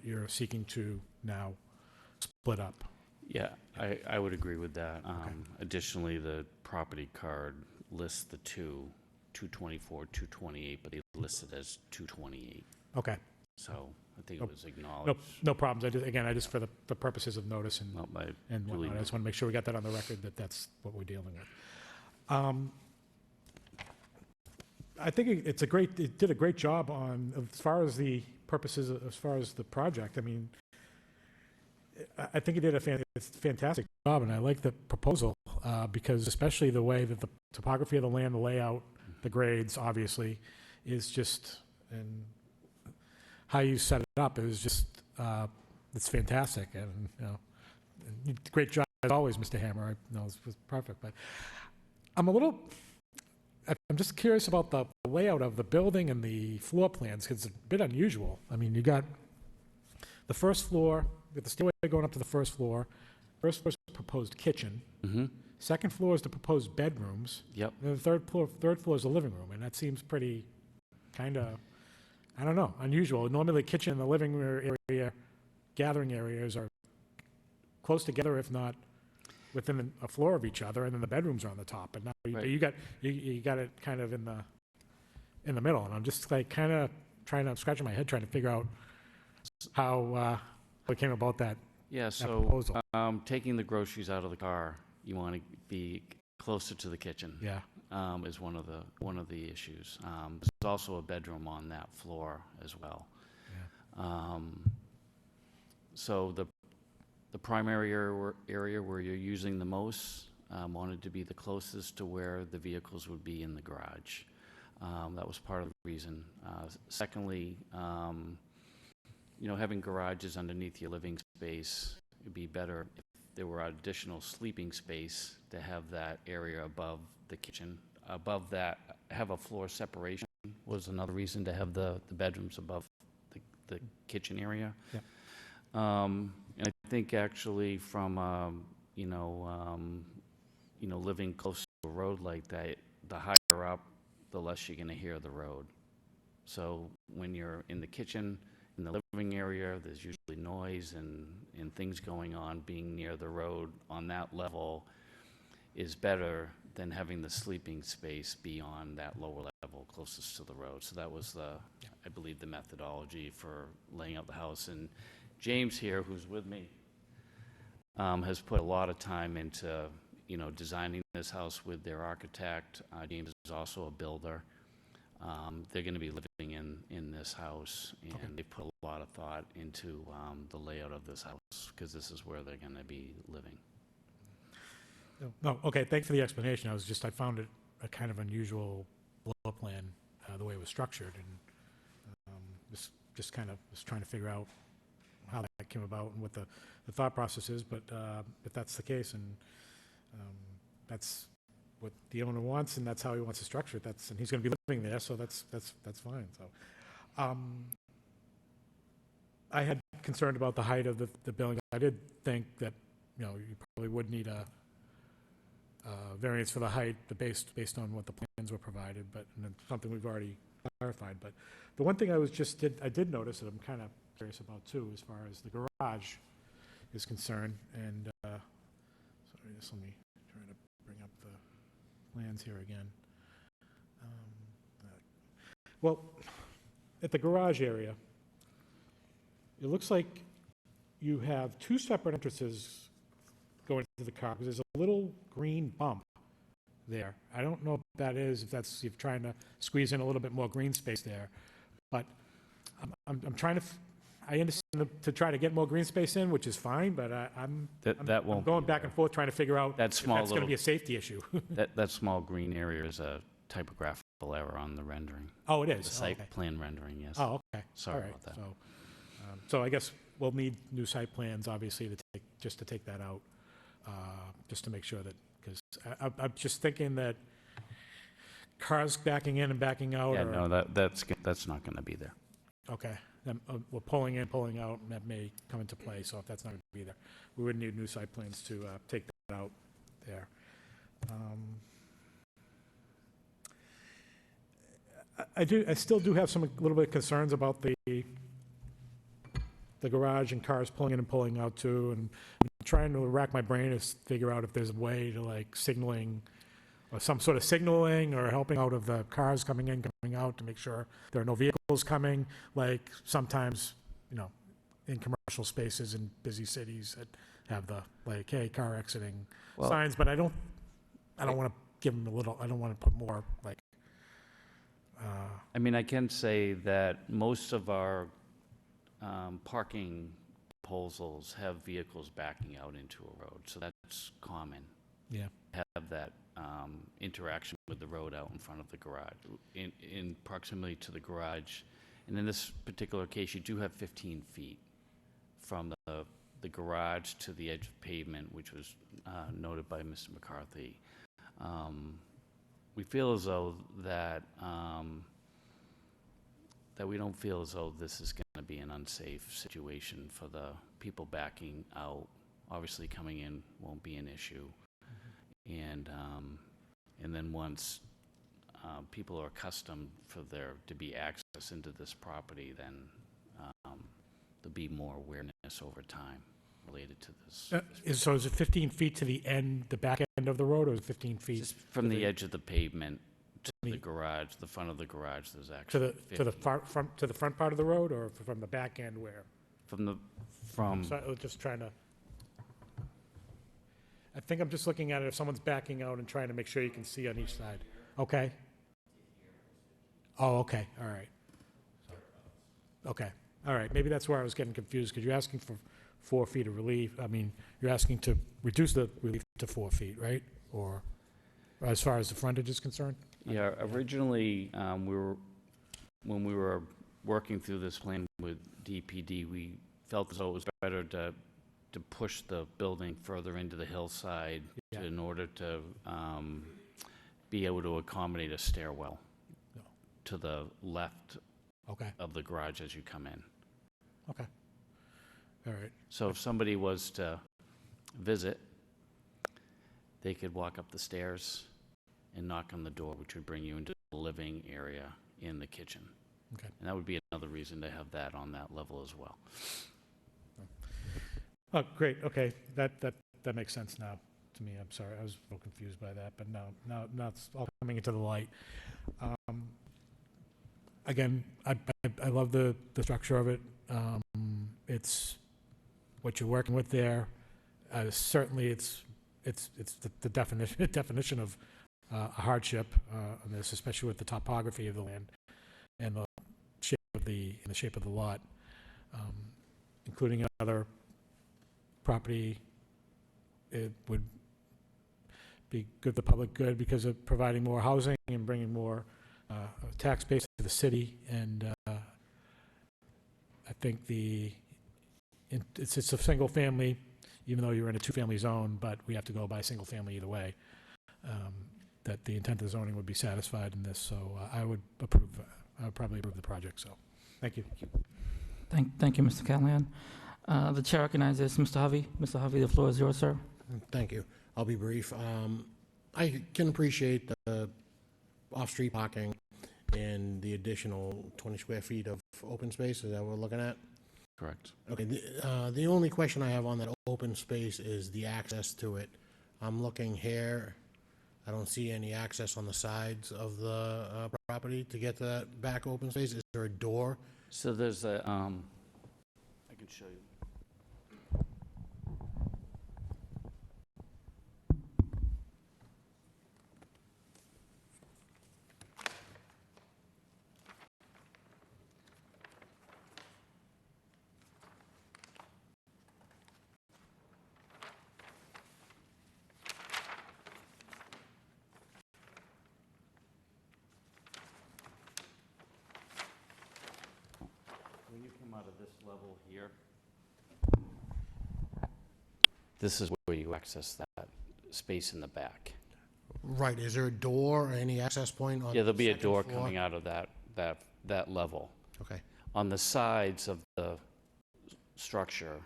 D: you're seeking to now split up.
G: Yeah, I would agree with that. Additionally, the property card lists the 224, 228, but they list it as 228.
D: Okay,
G: So I think
D: Nope.
G: it was acknowledged.
D: No problems. I just for the purposes of notice and
G: Not by
D: and
G: Julie.
D: whatnot. I just want to make sure we got that on the record, that that's what we're dealing with. I think it did a great job on, as far as the purposes, as far as the project. I mean, I think it did a fantastic job, and I like the proposal, because especially the way that the topography of the land, the layout, the grades, obviously, is just, and how you set it up, it was just, it's fantastic, and, you know, great job as always, Mr. Hammer. I know it was perfect, but I'm just curious about the layout of the building and the floor plans, because it's a bit unusual. I mean, you got the first floor, with the stairway going up to the first floor. First floor is the proposed kitchen.
G: Mm-hmm.
D: Second floor is the proposed bedrooms.
G: Yep.
D: And the third floor is the living room, and that seems pretty, kind of, I don't know, unusual. Normally, the kitchen and the living room area, gathering areas are close together, if not within a floor of each other, and then the bedrooms are on the top. But now
G: Right.
D: you got it kind of in the middle, and I'm just like kind of scratching my head trying to figure out how it came about that.
G: Yeah,
D: proposal.
G: so taking the groceries out of the car, you want to be closer to the kitchen.
D: Yeah.
G: Is one of the issues. There's also a bedroom on that floor as well. So the primary area where you're using the most wanted to be the closest to where the vehicles would be in the garage. That was part of the reason. Secondly, having garages underneath your living space, it'd be better if there were additional sleeping space to have that area above the kitchen. Above that, have a floor separation was another reason to have the bedrooms above the kitchen area.
D: Yeah.
G: And I think actually from, living close to a road like that, the higher up, the less you're going to hear the road. So when you're in the kitchen, in the living area, there's usually noise and things going on. Being near the road on that level is better than having the sleeping space be on that lower level closest to the road. So that was I believe, the methodology for laying out the house. And James here, who's with me, has put a lot of time into, designing this house with their architect. James is also a builder. They're going to be living in this house, and they put a lot of thought into the layout of this house, because this is where they're going to be living.
D: No, okay, thanks for the explanation. I found it a kind of unusual floor plan, the way it was structured, and just kind of was trying to figure out how that came about and what the thought process is, but if that's the case, and that's what the owner wants, and that's how he wants to structure it, and he's going to be living there, so that's fine. So, I had concerned about the height of the building. I did think that, you probably would need a variance for the height, based on what the plans were provided, but and it's something we've already clarified. But the one thing I did notice that I'm kind of curious about too, as far as the garage is concerned, and sorry, just let me try to bring up the plans here again. Well, at the garage area, it looks like you have two separate entrances going to the car, because there's a little green bump there. I don't know if that's if trying to squeeze in a little bit more green space there, but I'm trying to, I understand to try to get more green space in, which is fine, but I'm going back and forth trying to figure out
G: That
D: if
G: small
D: that's going to
G: little-
D: be a safety issue.
G: That small green area is a typographical error on the rendering.
D: Oh, it
G: The
D: is?
G: site
D: Okay.
G: plan rendering, yes.
D: Oh, okay.
G: Sorry
D: All right.
G: about that.
D: So I guess we'll need new site plans, obviously, to take that out, just to make sure that, because I'm just thinking that cars backing in and backing out
G: Yeah,
D: are,
G: no, that's not going to be there.
D: okay, then, we're pulling in, pulling out, and that may come into play, so if that's not going to be there, we would need new site plans to take that out there. I still do have a little bit of concerns about the garage and cars pulling in and pulling out too, and I'm trying to rack my brain to figure out if there's a way to signaling, or some sort of signaling, or helping out of the cars coming in, coming out, to make sure there are no vehicles coming. Like sometimes in commercial spaces in busy cities that have the, like, hey, car exiting
A: Well-
D: signs, but I don't want to give them I don't want to put more, like,
G: I mean, I can say that most of our parking proposals have vehicles backing out into a road, so that's common.
D: yeah.
G: Have that interaction with the road out in front of the garage, in proximity to the garage. And in this particular case, you do have 15 feet from the garage to the edge of pavement, which was noted by Mr. McCarthy. We feel as though that we don't feel as though this is going to be an unsafe situation for the people backing out. Obviously, coming in won't be an issue. And then once people are accustomed for there to be access into this property, then there'll be more awareness over time related to this.
D: So is it 15 feet to the back end of the road, or is it 15 feet
G: Just from the edge of the pavement to
D: the-
G: the garage, the front of the garage, there's
D: to
G: actually
D: the
G: 50.
D: front part of the road, or from the back end where?
G: From,
D: So I was just trying to, I think I'm just looking at it, if someone's backing out and trying to make sure you can see on each side. Okay? Oh, okay, all right. Okay, all right, maybe that's where I was getting confused, because you're asking for 4 feet of relief. I mean, you're asking to reduce the relief to 4 feet, right? Or as far as the frontage is concerned?
G: yeah, originally, when we were working through this plan with DPD, we felt as though it was better to push the building further into the hillside
D: Yeah.
G: in order to be able to accommodate a stairwell
D: No.
G: to the left
D: Okay,
G: of the garage as you come in.
D: okay. All right,
G: So if somebody was to visit, they could walk up the stairs and knock on the door, which would bring you into the living area in the kitchen.
D: okay.
G: And that would be another reason to have that on that level as well.
D: Oh, great, okay, that makes sense now to me. I'm sorry, I was a little confused by that, but now it's all coming into the light. Again, I love the structure of it. It's what you're working with there. Certainly, it's the definition of a hardship on this, especially with the topography of the land and the shape of the lot, including another property. It would be good for the public good because of providing more housing and bringing more tax base to the city. And I think it's a single family, even though you're in a two-family zone, but we have to go by single family either way. That the intent of zoning would be satisfied in this, so I would probably approve the project, so, thank you.
A: Thank you, Mr. Callahan. The chair recognizes Mr. Hovey. Mr. Hovey, the floor is yours, sir.
L: Thank you. I'll be brief. I can appreciate the off-street parking and the additional 20 square feet of open space. Is that what we're looking at?
G: Correct.
L: Okay, the only question I have on that open space is the access to it. I'm looking here, I don't see any access on the sides of the property to get to that back open space. Is there a door?
G: So there's a, I can show you. When you come out of this level here, this is where you access that space in the back.
L: Right, is there a door or any access point on the
G: Yeah, there'll be a
L: second
G: door
L: floor?
G: coming out of that level.
L: Okay,
G: On the sides of the structure,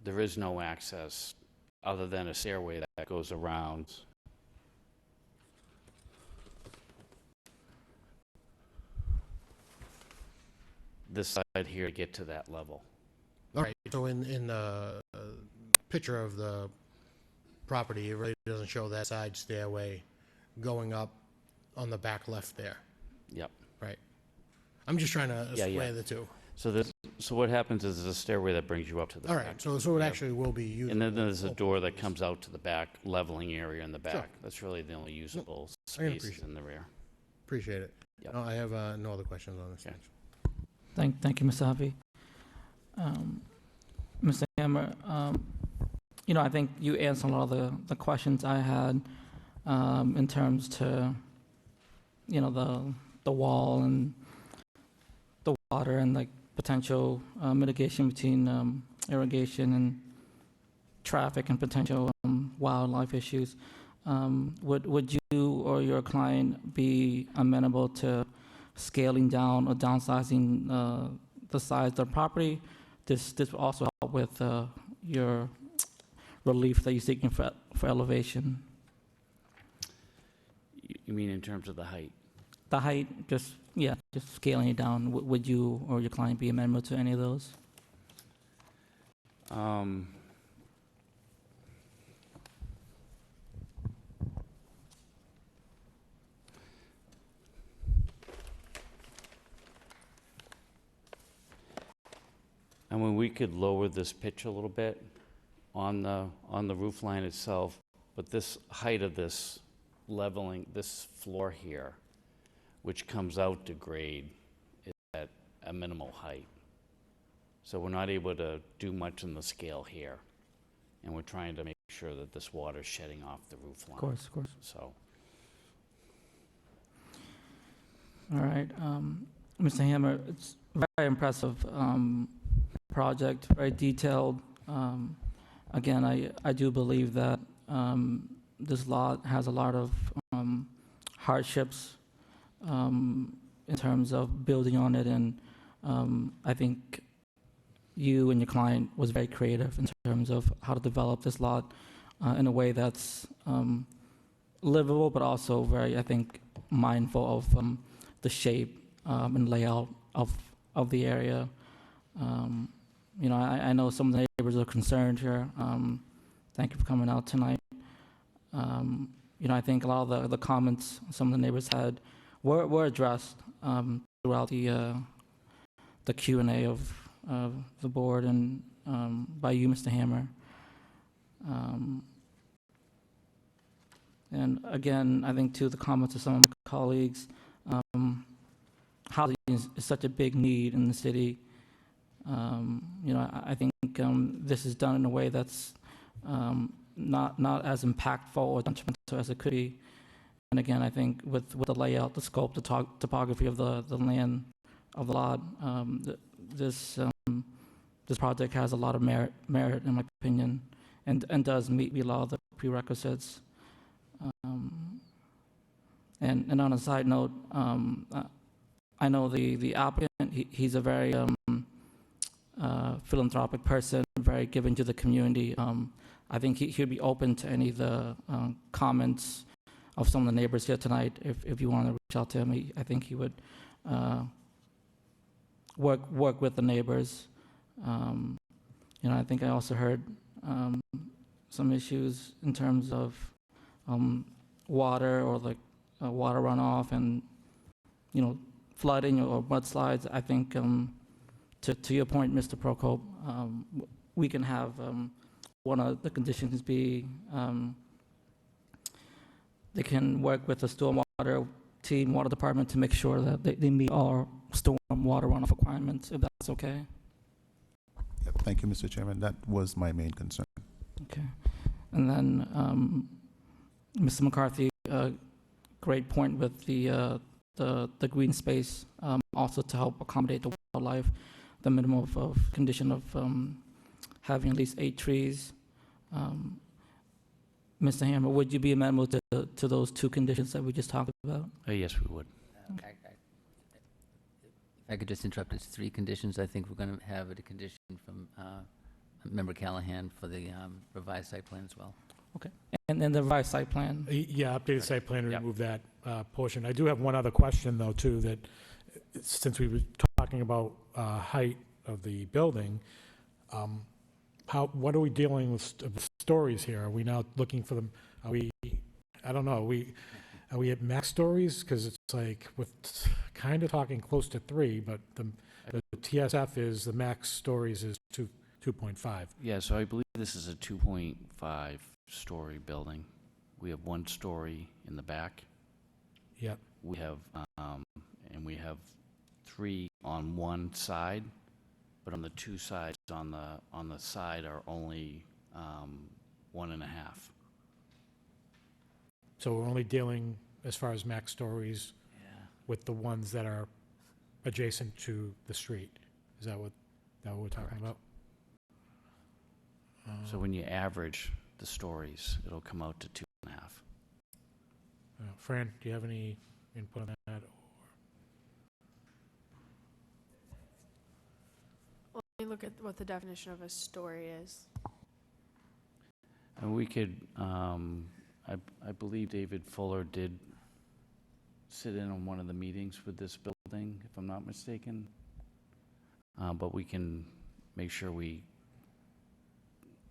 G: there is no access other than a stairway that goes around. This side here to get to that level.
L: all right, so in the picture of the property, it really doesn't show that side stairway going up on the back left there.
G: Yep.
L: Right. I'm just trying to
G: Yeah, yeah.
L: square the two.
G: So what happens is there's a stairway that brings you up to the
L: All
G: back.
L: right, so it actually will be usable.
G: And then there's a door that comes out to the back, leveling area in the back. That's really the only usable
L: I can
G: space
L: appreciate
G: in the rear.
L: Appreciate it.
G: Yep.
L: No, I have no other questions on this.
G: Okay.
L: Thanks.
A: Thank you, Mr. Harvey. Mr. Hammer, you know, I think you answered a lot of the questions I had in terms to, you know, the wall and the water and like potential mitigation between irrigation and traffic and potential wildlife issues. Would you or your client be amenable to scaling down or downsizing the size of the property? This will also help with your relief that you're seeking for elevation.
G: You mean in terms of the height?
A: The height, just scaling it down. Would you or your client be amenable to any of those?
G: I mean, we could lower this pitch a little bit on the roof line itself, but this height of this leveling, this floor here, which comes out to grade, is at a minimal height. So we're not able to do much in the scale here. And we're trying to make sure that this water's shedding off the roof line.
A: Of course.
G: So,
A: All right, Mr. Hammer, it's very impressive project, very detailed. Again, I do believe that this lot has a lot of hardships in terms of building on it, and I think you and your client was very creative in terms of how to develop this lot in a way that's livable, but also very, I think, mindful of the shape and layout of the area. You know, I know some of the neighbors are concerned here. Thank you for coming out tonight. You know, I think a lot of the comments some of the neighbors had were addressed throughout the Q&A of the board and by you, Mr. Hammer. And again, I think too, the comments of some of my colleagues, housing is such a big need in the city. You know, I think this is done in a way that's not as impactful or detrimental as it could be. And again, I think with the layout, the scope, the topography of the land of the lot, this project has a lot of merit in my opinion, and does meet a lot of the prerequisites. And on a side note, I know the applicant. He's a very philanthropic person, very giving to the community. I think he'd be open to any of the comments of some of the neighbors here tonight. If you want to reach out to him, I think he would work with the neighbors. You know, I think I also heard some issues in terms of water or like water runoff and, you know, flooding or mudslides. I think to your point, Mr. Prokop, we can have one of the conditions be they can work with the stormwater team, water department, to make sure that they meet our stormwater runoff requirements, if that's okay.
F: Yeah, thank you, Mr. Chairman. That was my main concern.
A: Okay. And then, Mr. McCarthy, great point with the green space, also to help accommodate the wildlife, the minimum of condition of having at least 8 trees. Mr. Hammer, would you be amenable to those 2 conditions that we just talked about?
G: yes, we would.
C: If I could just interrupt, it's 3 conditions. I think we're going to have a condition from Member Callahan for the revised site plan as well.
A: Okay. And then the revised site plan?
D: Yeah, updated site plan to
G: Yep.
D: remove that portion. I do have one other question, though, too, that since we were talking about height of the building, what are we dealing with stories here? Are we now looking for them, I don't know, are we at max stories? Because it's like, with kind of talking close to 3, but The TSF is, the max stories is 2.5.
G: Yeah, so I believe this is a 2.5-story building. We have 1 story in the back.
D: Yep.
G: We have, and we have 3 on one side, but on the 2 sides on the side are only 1.5.
D: So we're only dealing, as far as max stories, with the ones that are adjacent to the street. Is that what we're talking
G: Correct.
D: about?
G: So when you average the stories, it'll come out to 2.5.
D: Fran, do you have any input on that?
E: Let me look at what the definition of a story is.
G: And we could, I believe David Fuller did sit in on one of the meetings with this building, if I'm not mistaken. But we can make sure we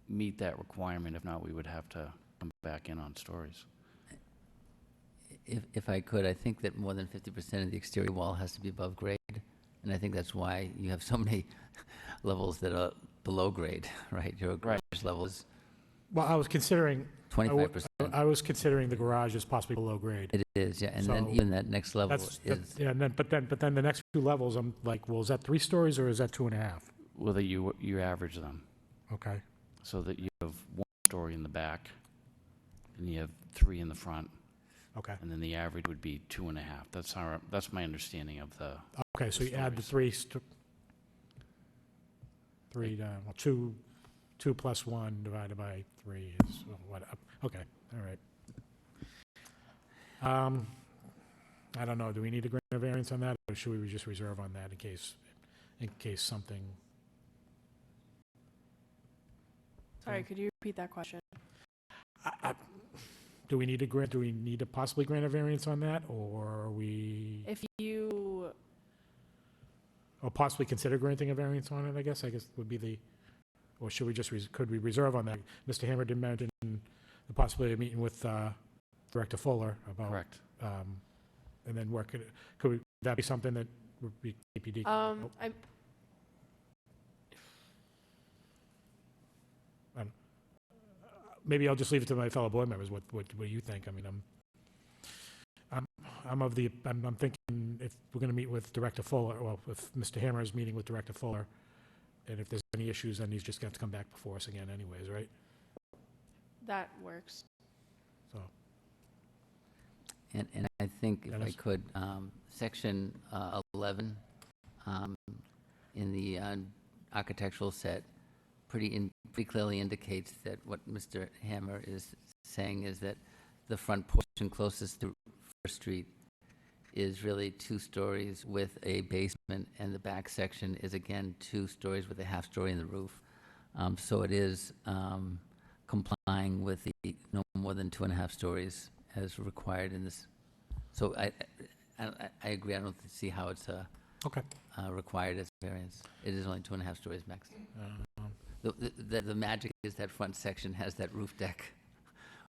G: meet that requirement. If not, we would have to come back in on stories.
C: If I could, I think that more than 50% of the exterior wall has to be above grade, and I think that's why you have so many levels that are below grade, right? Your garage level is
D: Well, I was considering,
C: 25%.
D: I was considering the garage as possibly below grade.
C: It is, yeah, and then
D: So
C: even that next level
D: That's,
C: is,
D: yeah, and then, but then the next 2 levels, I'm like, well, is that 3 stories or is that 2.5?
G: Well, that you average them
D: Okay,
G: so that you have 1 story in the back, and you have 3 in the front,
D: okay.
G: and then the average would be 2.5. That's my understanding of the.
D: Okay, so you add the
G: stories.
D: 3, well, 2 plus 1 divided by 3 is, what, okay, all right. I don't know, do we need to grant a variance on that, or should we just reserve on that in case something?
E: Sorry, could you repeat that question?
D: Do we need to possibly grant a variance on that, or are we,
E: If you,
D: or possibly consider granting a variance on it, I guess would be the, or should we just, could we reserve on that? Mr. Hammer did mention the possibility of meeting with Director Fuller about.
G: Correct.
D: And then could that be something that would be KPD? Maybe I'll just leave it to my fellow board members, what do you think? I mean, I'm thinking if we're going to meet with Director Fuller, well, if Mr. Hammer is meeting with Director Fuller, and if there's any issues, then he's just got to come back before us again anyways, right?
E: that works.
D: So,
C: and I think if I
D: Dennis?
C: could, section 11 in the architectural set pretty clearly indicates that what Mr. Hammer is saying is that the front portion closest to First Street is really 2 stories with a basement, and the back section is again 2 stories with a half story in the roof. So it is complying with the no more than 2.5 stories as required in this. So I agree. I don't see how it's
D: okay.
C: required as a variance. It is only 2.5 stories max. The magic is that front section has that roof deck,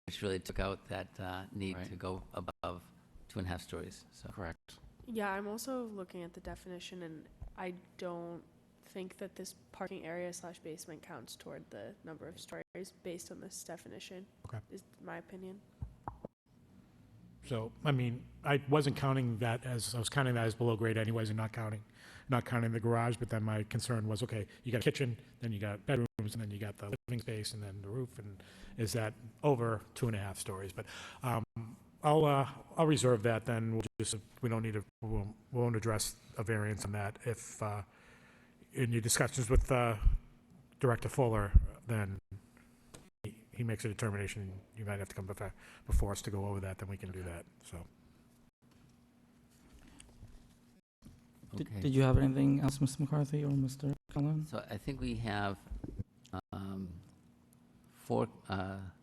C: which really took out that need
G: Right.
C: to go above 2.5 stories. So
G: Correct.
E: Yeah, I'm also looking at the definition, and I don't think that this parking area / basement counts toward the number of stories based on this definition.
D: Okay.
E: Is my opinion.
D: So, I mean, I was counting that as below grade anyways, and not counting the garage, but then my concern was, okay, you got a kitchen, then you got bedrooms, and then you got the living space, and then the roof, and is that over 2.5 stories? But I'll reserve that then. We won't address a variance on that. If, in your discussions with Director Fuller, then he makes a determination, you might have to come before us to go over that, then we can do that, so.
C: okay.
A: Did you have anything else, Mr. McCarthy or Mr. Cullen?
C: So I think we have 4.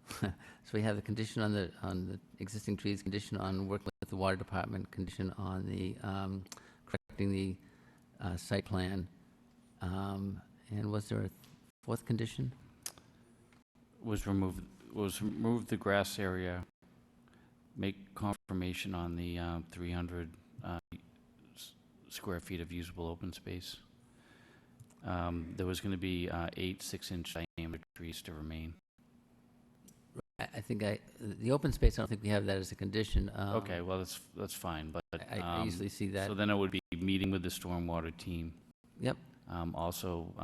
C: So we have the condition on the existing trees, condition on working with the water department, condition on the correcting the site plan, and was there a 4th condition?
G: Was remove the grass area, make confirmation on the 300 square feet of usable open space. There was going to be 8 6-inch diameter trees to remain.
C: I think the open space, I don't think we have that as a condition.
G: Okay, well, that's fine, but.
C: I usually see that.
G: So then it would be meeting with the stormwater team.
C: Yep.
G: Also,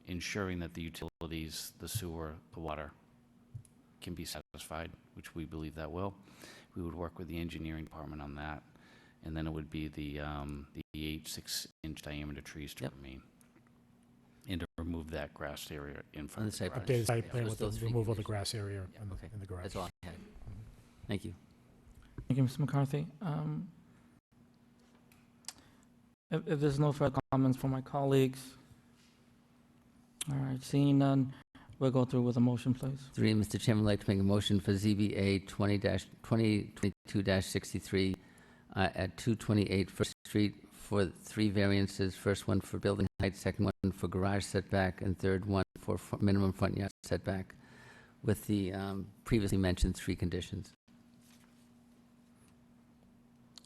G: ensuring that the utilities, the sewer, the water can be satisfied, which we believe that will. We would work with the engineering department on that. And then it would be the 8 6-inch diameter trees to
C: Yep.
G: remain. And to remove that grass area in
C: On
G: front
C: the
G: of the
C: site
G: garage.
D: Updated site
C: Yeah,
D: plan
C: just
D: with the
C: those three
D: removal of the
C: conditions.
D: grass area
C: Yeah,
D: in
C: okay.
D: the garage.
C: That's all I had. Thank you.
A: Thank you, Mr. McCarthy. If there's no further comments from my colleagues, all right, seeing none, we'll go through with a motion, please.
C: 3, Mr. Chairman, I'd like to make a motion for ZBA 2022-63 at 228 First Street for 3 variances. First one for building height, second one for garage setback, and third one for minimum front yard setback, with the previously mentioned 3 conditions.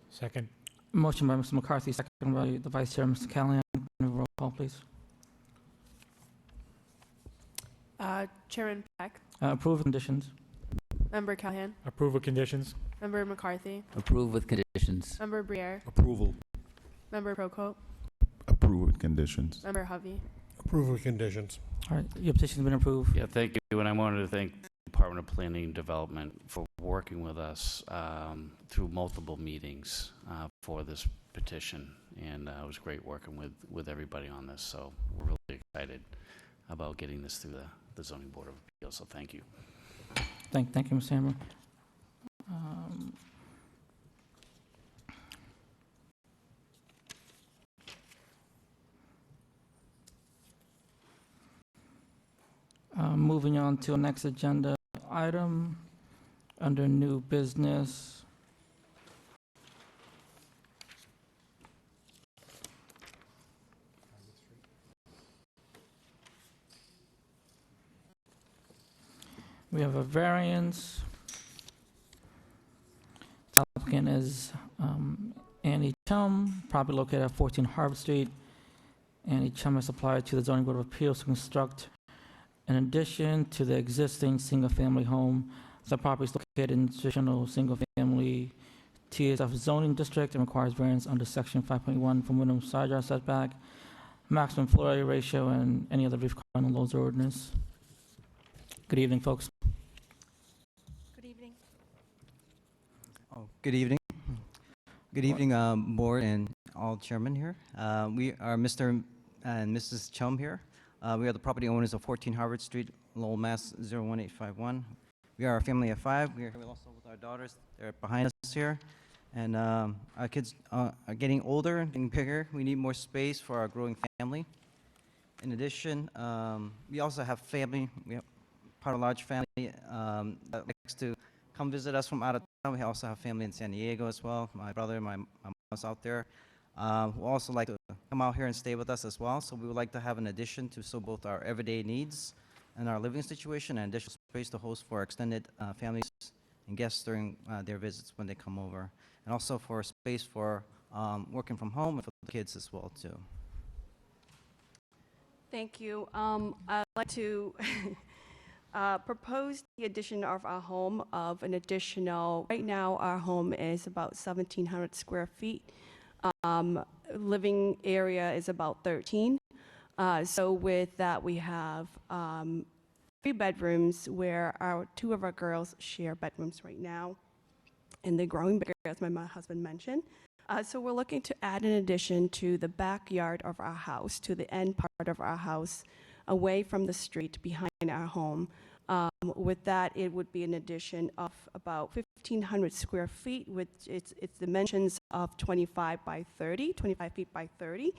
D: Second.
A: Motion by Mr. McCarthy, second by the Vice Chair, Mr. Callahan. Roll call, please.
E: Chairman Peck,
A: Approve conditions.
E: Member Callahan,
D: Approve of conditions.
E: Member McCarthy,
C: Approve with conditions.
E: Member Briere,
K: Approval.
E: Member Procope,
F: Approve with conditions.
E: Member Hovey.
L: Approve with conditions.
A: All right, your petition's been approved.
G: Yeah, thank you, and I wanted to thank the Department of Planning and Development for working with us through multiple meetings for this petition, and it was great working with everybody on this, so we're really excited about getting this through the Zoning Board of Appeals, so thank you.
A: Thank you, Mr. Hammer. Moving on to the next agenda item, under new business. We have a variance. The applicant is Annie Chum, property located at 14 Harvard Street. Annie Chum has applied to the Zoning Board of Appeals to construct an addition to the existing single-family home. The property is located in traditional single-family TSF zoning district and requires variance under section 5.1 from minimum side yard setback, maximum floor area ratio, and any other relief required in the laws or ordinance. Good evening, folks.
M: Good evening. Oh, good evening. Good evening, board and all chairmen here. We are Mr. and Mrs. Chum here. We are the property owners of 14 Harvard Street, Lowell, Mass. 01851. We are a family of 5. We are here also with our daughters. They're behind us here. And our kids are getting older and getting bigger. We need more space for our growing family. In addition, we also have family. We have part of a large family that likes to come visit us from out of town. We also have family in San Diego as well. My brother and my mom's out there. Who also like to come out here and stay with us as well. So we would like to have an addition to so both our everyday needs and our living situation, and additional space to host for extended families and guests during their visits when they come over, and also for space for working from home and for the kids as well too.
N: Thank you. I'd like to propose the addition of our home of an additional, right now our home is about 1,700 square feet. Living area is about 13. So with that, we have 3 bedrooms where 2 of our girls share bedrooms right now. And they're growing bigger, as my husband mentioned. So we're looking to add an addition to the backyard of our house, to the end part of our house, away from the street behind our home. With that, it would be an addition of about 1,500 square feet with its dimensions of 25 feet by 30.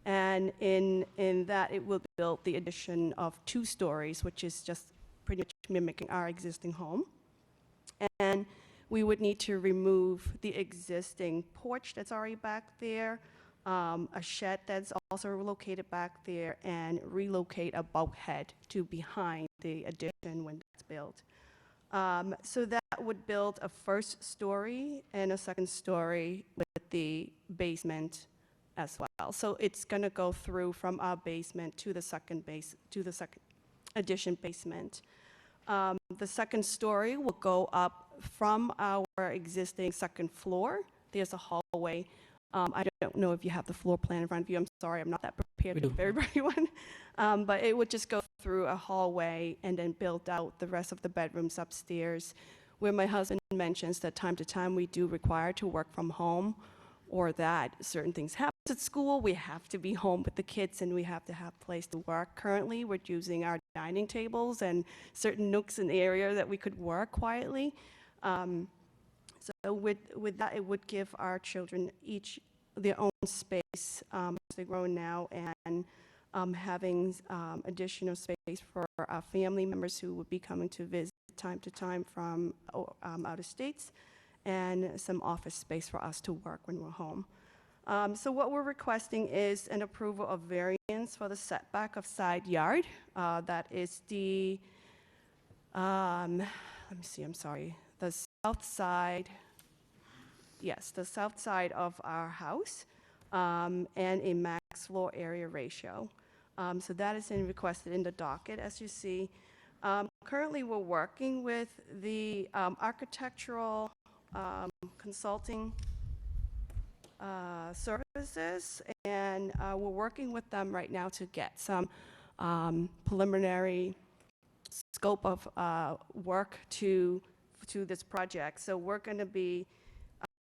N: And in that, it will build the addition of 2 stories, which is just pretty much mimicking our existing home. And we would need to remove the existing porch that's already back there, a shed that's also located back there, and relocate a bulkhead to behind the addition when that's built. So that would build a first story and a second story with the basement as well. So it's going to go through from our basement to the second addition basement. The second story will go up from our existing second floor. There's a hallway. I don't know if you have the floor plan in front of you. I'm sorry, I'm not that prepared
A: We
N: to
A: do.
N: give everyone. But it would just go through a hallway and then build out the rest of the bedrooms upstairs, where my husband mentions that time to time we do require to work from home, or that certain things happen at school. We have to be home with the kids and we have to have a place to work. Currently, we're using our dining tables and certain nooks and areas that we could work quietly. So with that, it would give our children each their own space as they grow now, and having additional space for our family members who would be coming to visit time to time from out of states, and some office space for us to work when we're home. So what we're requesting is an approval of variance for the setback of side yard. That is the, let me see, I'm sorry, the south side, yes, the south side of our house, and a max floor area ratio. So that is requested in the docket, as you see. Currently, we're working with the architectural consulting services, and we're working with them right now to get some preliminary scope of work to this project. So we're going to be,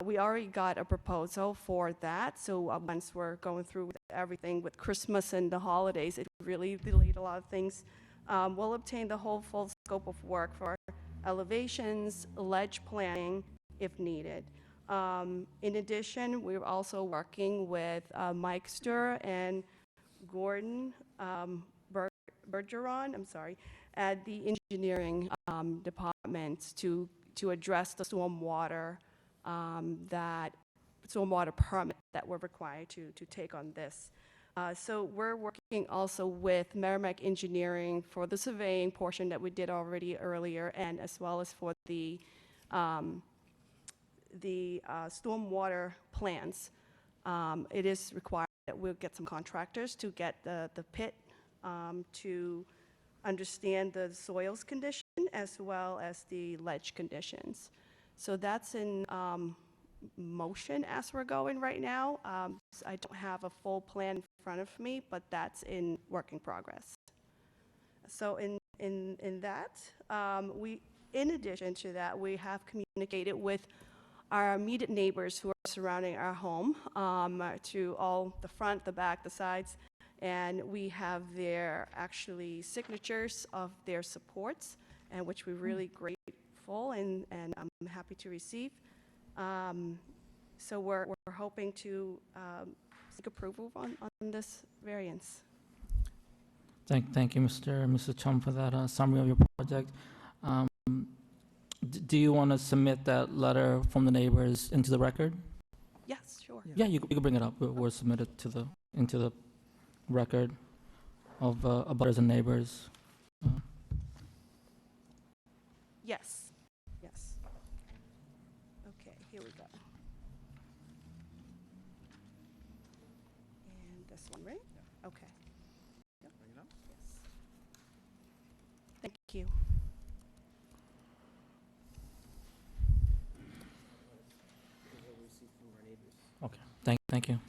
N: we already got a proposal for that. So once we're going through with everything with Christmas and the holidays, it really delayed a lot of things. We'll obtain the whole full scope of work for elevations, ledge planning, if needed. In addition, we're also working with Mike Stur and Gordon Bergeron, I'm sorry, at the engineering department to address the stormwater permit that we're required to take on this. So we're working also with Merrimack Engineering for the surveying portion that we did already earlier, and as well as for the stormwater plans. It is required that we'll get some contractors to get the pit to understand the soils condition as well as the ledge conditions. So that's in motion as we're going right now. I don't have a full plan in front of me, but that's in work in progress. So in that, in addition to that, we have communicated with our immediate neighbors who are surrounding our home, to all the front, the back, the sides, and we have their actually signatures of their supports, and which we're really grateful and I'm happy to receive. So we're hoping to seek approval on this variance.
A: Thank you, Mr. Chum, for that summary of your project. Do you want to submit that letter from the neighbors into the record?
N: Yes, sure.
A: Yeah, you can bring it up. We'll submit it into the record of abutters and neighbors.
N: Yes, yes. Okay, here we go. And this one, right? Okay. Yep. Yes. Thank you.
A: Okay, thank you.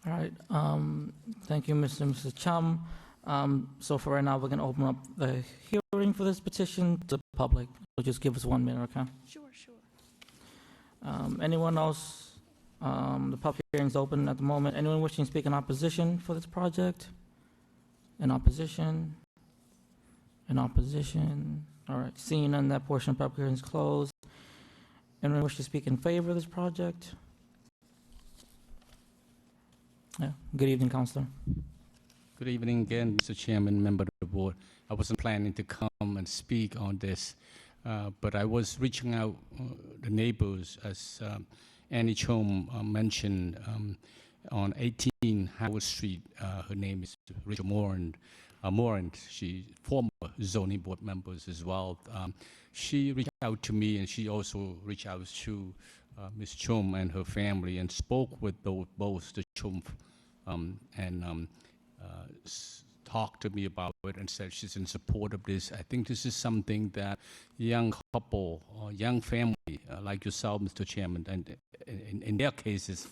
A: All right, thank you, Mr. Chum. So for right now, we're gonna open up the hearing for this petition to the public. So just give us 1 minute, okay?
N: Sure, sure.
A: Anyone else? The public hearing's open at the moment. Anyone wishing to speak in opposition for this project? In opposition? In opposition? All right, seeing none, that portion of the public hearing is closed. Anyone wish to speak in favor of this project? Yeah, good evening, Councilor.
J: Good evening again, Mr. Chairman, member of the board. I wasn't planning to come and speak on this, but I was reaching out the neighbors, as Annie Chom mentioned, on 18 Howard Street. Her name is Rachel Moore, and Moran, she former zoning board members as well. She reached out to me, and she also reached out to Ms. Chum and her family, and spoke with both the Chum talked to me about it and said she's in support of this. I think this is something that young couple or young family like yourself, Mr. Chairman, and in their cases,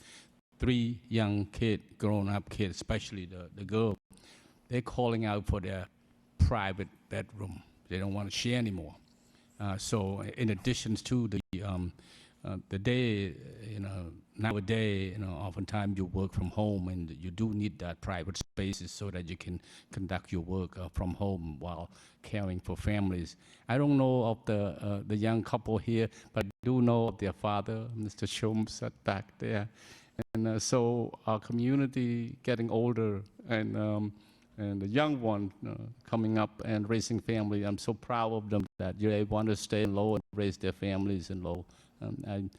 J: 3 young kids, grown-up kids, especially the girl, they're calling out for their private bedroom. They don't want to share anymore. So in addition to the day, nowadays, oftentimes you work from home, and you do need that private spaces so that you can conduct your work from home while caring for families. I don't know of the young couple here, but I do know of their father, Mr. Chum, sat back there. And so our community getting older, and the young one coming up and raising family, I'm so proud of them that they want to stay low and raise their families in low. I'm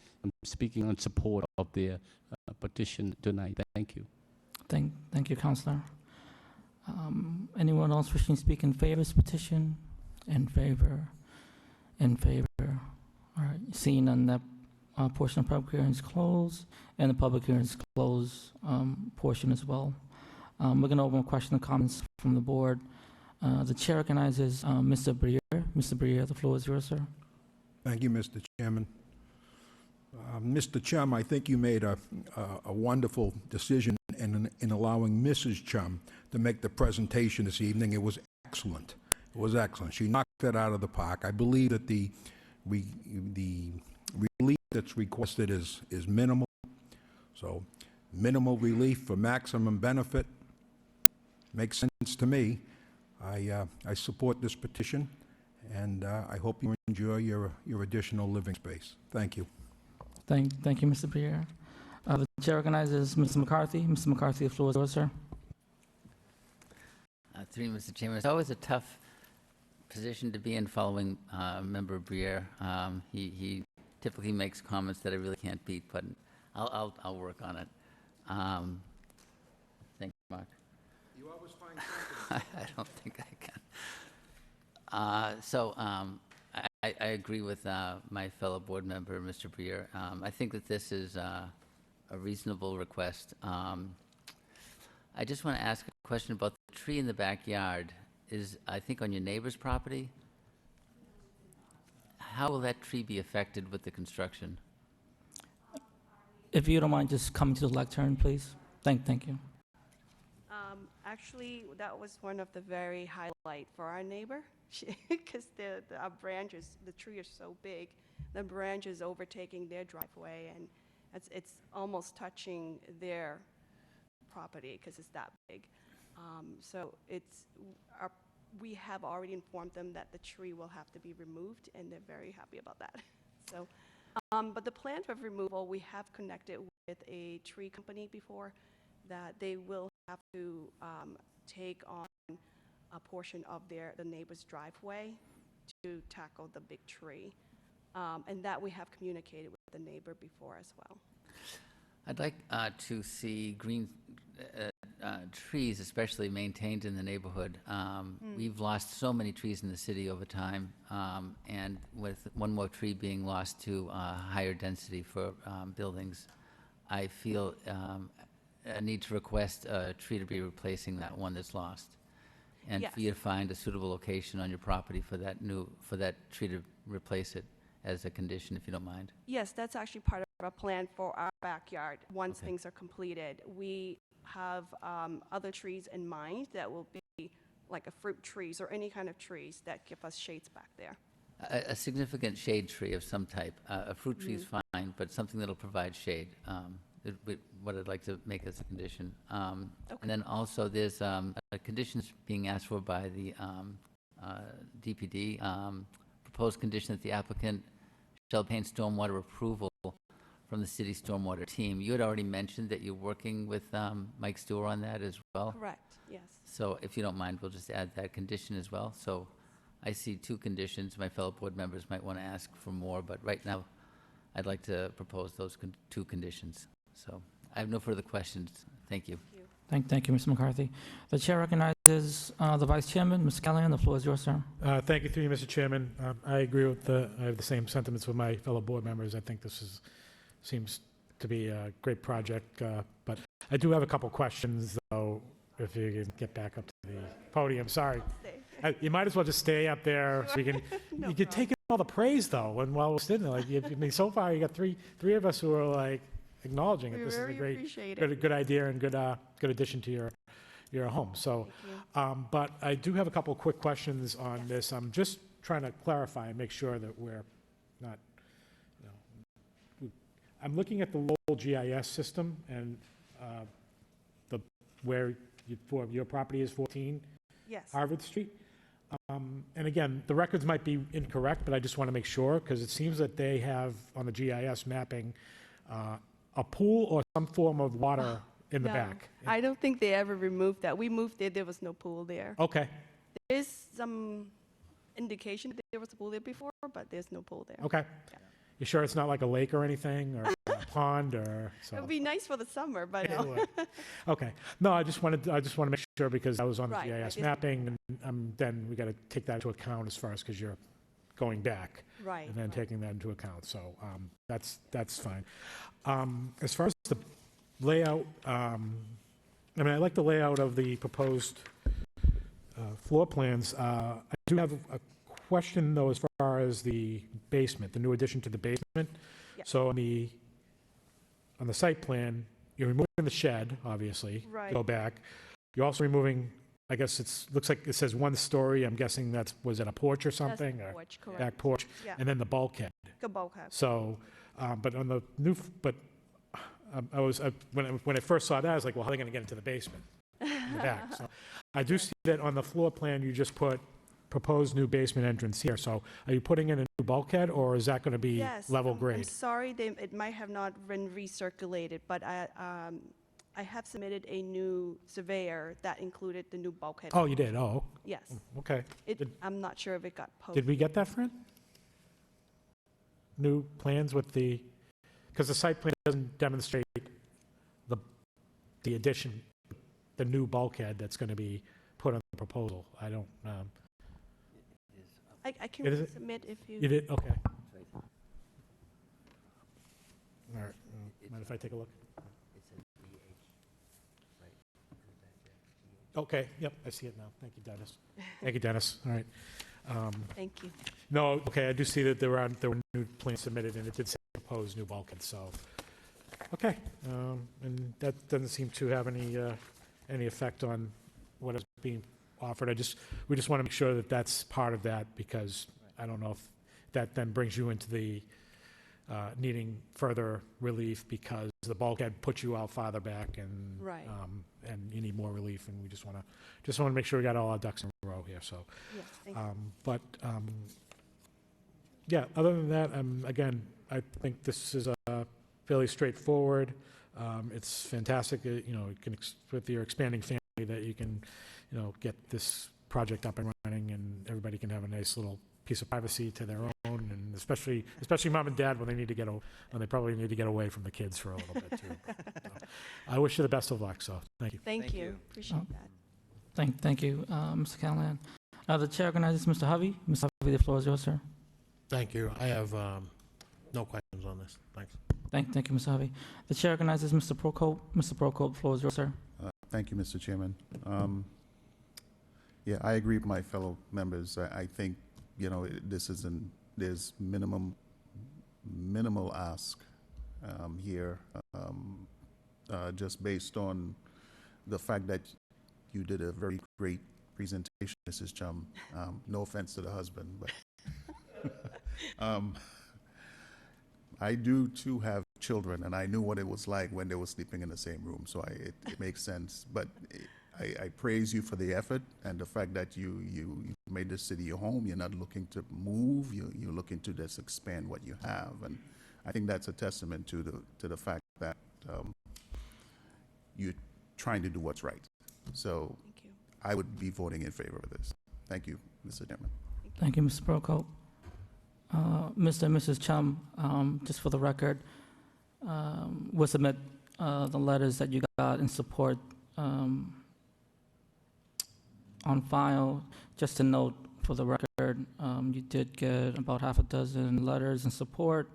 J: speaking in support of their petition tonight. Thank you.
A: Thank you, Councilor. Anyone else wishing to speak in favor of this petition? In favor? In favor? All right, seeing none, that portion of public hearing is closed, and the public hearing is closed portion as well. We're going to open question and comments from the board. The chair recognizes Mr. Brier. Mr. Brier, the floor is yours, sir.
K: Thank you, Mr. Chairman. Mr. Chum, I think you made a wonderful decision in allowing Mrs. Chum to make the presentation this evening. It was excellent. It was excellent. She knocked that out of the park. I believe that the relief that's requested is minimal. So minimal relief for maximum benefit makes sense to me. I support this petition, and I hope you enjoy your additional living space. Thank you.
A: Thank you, Mr. Brier. The chair recognizes Mr. McCarthy. Mr. McCarthy, the floor is yours, sir.
C: Through you, Mr. Chairman, it's always a tough position to be in following Member Brier. He typically makes comments that I really can't beat, but I'll work on it. Thank you, Mark.
K: You always find something.
C: I don't think I can. I agree with my fellow board member, Mr. Brier. I think that this is a reasonable request. I just want to ask a question about the tree in the backyard. Is, I think, on your neighbor's property? How will that tree be affected with the construction?
A: If you don't mind just coming to the lectern, please. Thank you.
N: Actually, that was one of the very highlight for our neighbor, because our branches, the tree is so big, the branch is overtaking their driveway, and it's almost touching their property because it's that big. So we have already informed them that the tree will have to be removed, and they're very happy about that. So, but the plans of removal, we have connected with a tree company before, that they will have to take on a portion of the neighbor's driveway to tackle the big tree. And that we have communicated with the neighbor before as well.
C: I'd like to see green trees, especially maintained in the neighborhood. We've lost so many trees in the city over time, and with one more tree being lost to higher density for buildings, I feel a need to request a tree to be replacing that one that's lost, and
N: Yes.
C: for you to find a suitable location on your property for that tree to replace it as a condition, if you don't mind.
N: Yes, that's actually part of our plan for our backyard. Once things are completed, we have other trees in mind that will be like a fruit trees or any kind of trees that give us shades back there.
C: A significant shade tree of some type. A fruit tree is fine, but something that'll provide shade. What I'd like to make as a condition. And then also there's a conditions being asked for by the DPD. Proposed condition that the applicant shall obtain stormwater approval from the city stormwater team. You had already mentioned that you're working with Mike Stewart on that as well.
N: Correct, yes.
C: So if you don't mind, we'll just add that condition as well. So I see 2 conditions. My fellow board members might want to ask for more, but right now I'd like to propose those 2 conditions. So I have no further questions. Thank you.
N: Thank you.
A: Thank you, Mr. McCarthy. The chair recognizes the vice chairman, Mr. Callahan. The floor is yours, sir.
D: Thank you, through you, Mr. Chairman. I agree with I have the same sentiments with my fellow board members. I think this seems to be a great project, but I do have a couple questions, though, if you can get back up to the podium. Sorry. You might as well just stay up there so you can take all the praise, though, and while we're sitting there. Like, I mean, so far you got three of us who are like acknowledging it.
N: We
D: This is a
N: very
D: great,
N: appreciate it.
D: good idea and good addition to your home. So, but I do have a couple of quick questions on this. I'm just trying to clarify and make sure that we're not, I'm looking at the Lowell GIS system and where your property is 14
N: Yes.
D: Harvard Street. And again, the records might be incorrect, but I just want to make sure, because it seems that they have on the GIS mapping a pool or some form of water in the
N: No,
D: back.
N: I don't think they ever removed that. We moved there was no pool there.
D: Okay,
N: There is some indication that there was a pool there before, but there's no pool there.
D: okay. You sure it's not like a lake or anything, or a pond, or
N: It
D: so?
N: would be nice for the summer, but
D: It
N: no.
D: would. Okay. No, I just want to make sure, because I was on the
N: Right, right,
D: GIS
N: there's-
D: mapping, and then we got to take that into account as far as, because you're going back.
N: Right.
D: And then
N: right.
D: taking that into account, so that's fine. As far as the layout, I mean, I like the layout of the proposed floor plans. I do have a question, though, as far as the basement, the new addition to the basement.
N: Yeah.
D: So on the site plan, you're removing the shed, obviously.
N: Right.
D: Go back. You're also removing, I guess looks like it says 1 story. I'm guessing was it a porch or
N: That's the
D: something? Or
N: porch, correct.
D: back porch?
N: Yeah.
D: And then the bulkhead.
N: The bulkhead.
D: So, but on the new, I was, when I first saw that, I was like, well, how are they going to get into the basement in the back? So I do see that on the floor plan, you just put proposed new basement entrance here. So are you putting in a new bulkhead, or is that going to be
N: Yes.
D: level
N: I'm
D: grade?
N: sorry, it might have not been recirculated, but I have submitted a new surveyor that included the new bulkhead.
D: Oh, you did? Oh,
N: Yes.
D: okay.
N: I'm not sure if it got posted.
D: Did we get that, Fran? New plans with because the site plan doesn't demonstrate the addition, the new bulkhead that's going to be put on the proposal. I don't,
N: I can
D: It is-
N: submit if you.
D: you did, okay. All right, mind if I take a look? Okay, yep, I see it now. Thank you, Dennis. Thank you, Dennis. All right.
N: Thank you.
D: No, okay, I do see that there were new plans submitted, and it did say proposed new bulkhead, so, okay. And that doesn't seem to have any effect on what is being offered. We just want to make sure that that's part of that, because I don't know if that then brings you into the needing further relief, because the bulkhead puts you out farther back, and
N: Right.
D: And you need more relief, and we just want to make sure we got all our ducks in a row here, so.
N: Yes, thank you.
D: But, yeah, other than that, again, I think this is fairly straightforward. It's fantastic, with your expanding family, that you can, get this project up and running, and everybody can have a nice little piece of privacy to their own, and especially mom and dad when they probably need to get away from the kids for a little bit, too. So, I wish you the best of luck, so, thank you.
N: Thank you. Appreciate that.
A: Thank you, Mr. Callahan. The chair recognizes Mr. Hovey. Mr. Hovey, the floor is yours, sir.
L: Thank you. I have no questions on this. Thanks.
A: Thank you, Mr. Hovey. The chair recognizes Mr. Procope. Mr. Procope, the floor is yours, sir.
F: Thank you, Mr. Chairman. Yeah, I agree with my fellow members. I think, there's minimal ask here, just based on the fact that you did a very great presentation, Mrs. Chum. No offense to the husband, but I do too have children, and I knew what it was like when they were sleeping in the same room, so it makes sense. But I praise you for the effort and the fact that you made this city your home. You're not looking to move. You're looking to just expand what you have, and I think that's a testament to the fact that you're trying to do what's right. So
N: Thank you.
F: I would be voting in favor of this. Thank you, Mr. Chairman.
A: Thank you, Mr. Procope. Mr. and Mrs. Chum, just for the record, we'll submit the letters that you got in support on file, just to note for the record, you did get about half a dozen letters in support,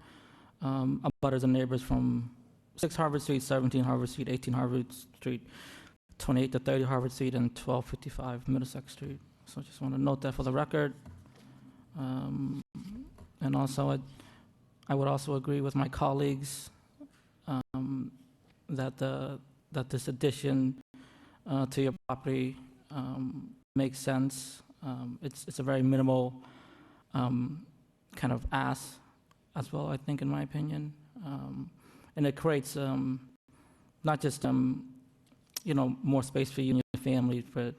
A: abutters and neighbors from 6 Harvard Street, 17 Harvard Street, 18 Harvard Street, 28 to 30 Harvard Street, and 1255 Middlesex Street. So I just want to note that for the record. And also, I would also agree with my colleagues that this addition to your property makes sense. It's a very minimal kind of ask as well, I think, in my opinion. And it creates not just more space for you and your family, but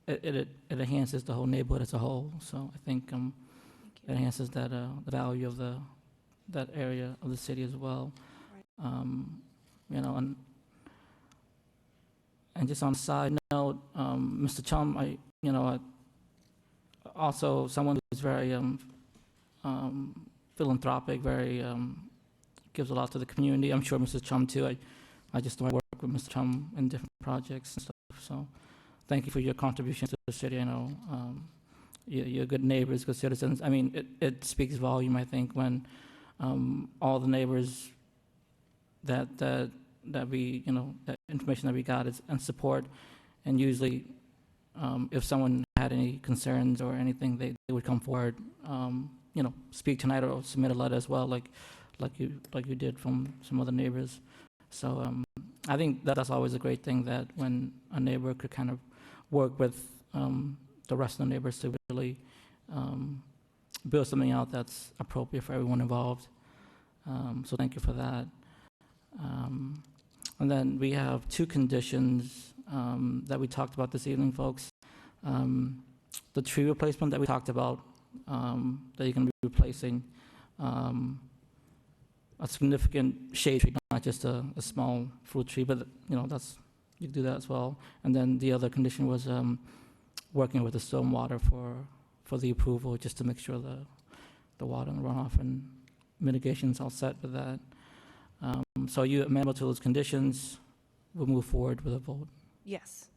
A: it enhances the whole neighborhood as a whole. So I think it enhances that the value of that area of the city as well. And just on a side note, Mr. Chum, also someone who's very philanthropic, very gives a lot to the community. I'm sure Mrs. Chum too. I just work with Mr. Chum in different projects and stuff. So thank you for your contribution to the city. I know you're good neighbors, good citizens. I mean, it speaks volume, I think, when all the neighbors that we, that information that we got is and support, and usually if someone had any concerns or anything, they would come forward, speak tonight or submit a letter as well, like you did from some other neighbors. So I think that's always a great thing, that when a neighbor could kind of work with the rest of the neighbors to really build something out that's appropriate for everyone involved. So thank you for that. And then we have 2 conditions that we talked about this evening, folks. The tree replacement that we talked about, that you're going to be replacing, a significant shade tree, not just a small fruit tree, but you can do that as well. And then the other condition was working with the stormwater for the approval, just to make sure the water and runoff and mitigation's all set with that. So you amenable to those conditions, we'll move forward with a vote.
N: Yes.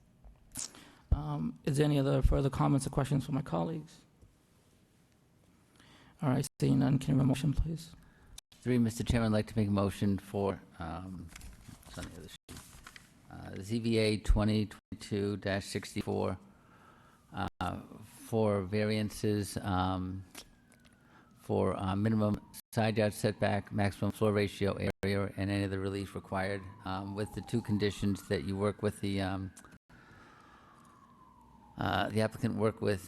A: Is there any other further comments or questions from my colleagues? All right, seeing none, can you have a motion, please?
C: Mr. Chairman, I'd like to make a motion for, it's on the other sheet, ZVA 2022-64 for variances for minimum side yard setback, maximum floor ratio area, and any other relief required, with the 2 conditions that you work with the applicant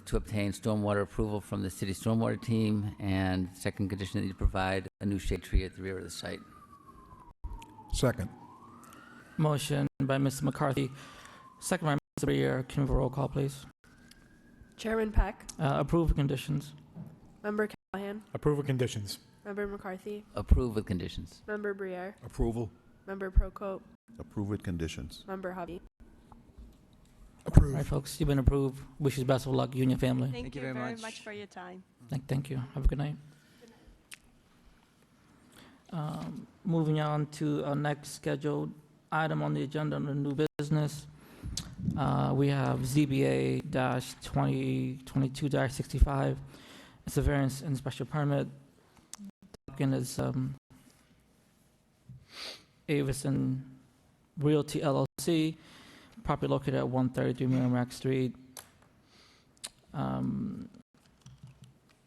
C: to obtain stormwater approval from the city stormwater team, and second condition that you provide a new shade tree at the rear of the site.
K: Second.
A: Motion by Mr. McCarthy, second by Mr. Briere. Can we have a roll call, please?
E: Chairman Peck,
A: Approve of conditions.
E: Member Callahan,
D: Approve of conditions.
E: Member McCarthy,
C: Approve with conditions.
E: Member Briere,
F: Approval.
E: Member Procope,
F: Approve with conditions.
E: Member Hovey.
A: All right, folks, you've been approved. Wish you best of luck, you and your family.
N: Thank you very much for your time.
A: Thank you. Have a good night. Moving on to our next scheduled item on the agenda under new business. We have ZBA-2022-65. It's a variance and special permit. Again, is Avison Realty LLC, property located at 133 Merrimack Street.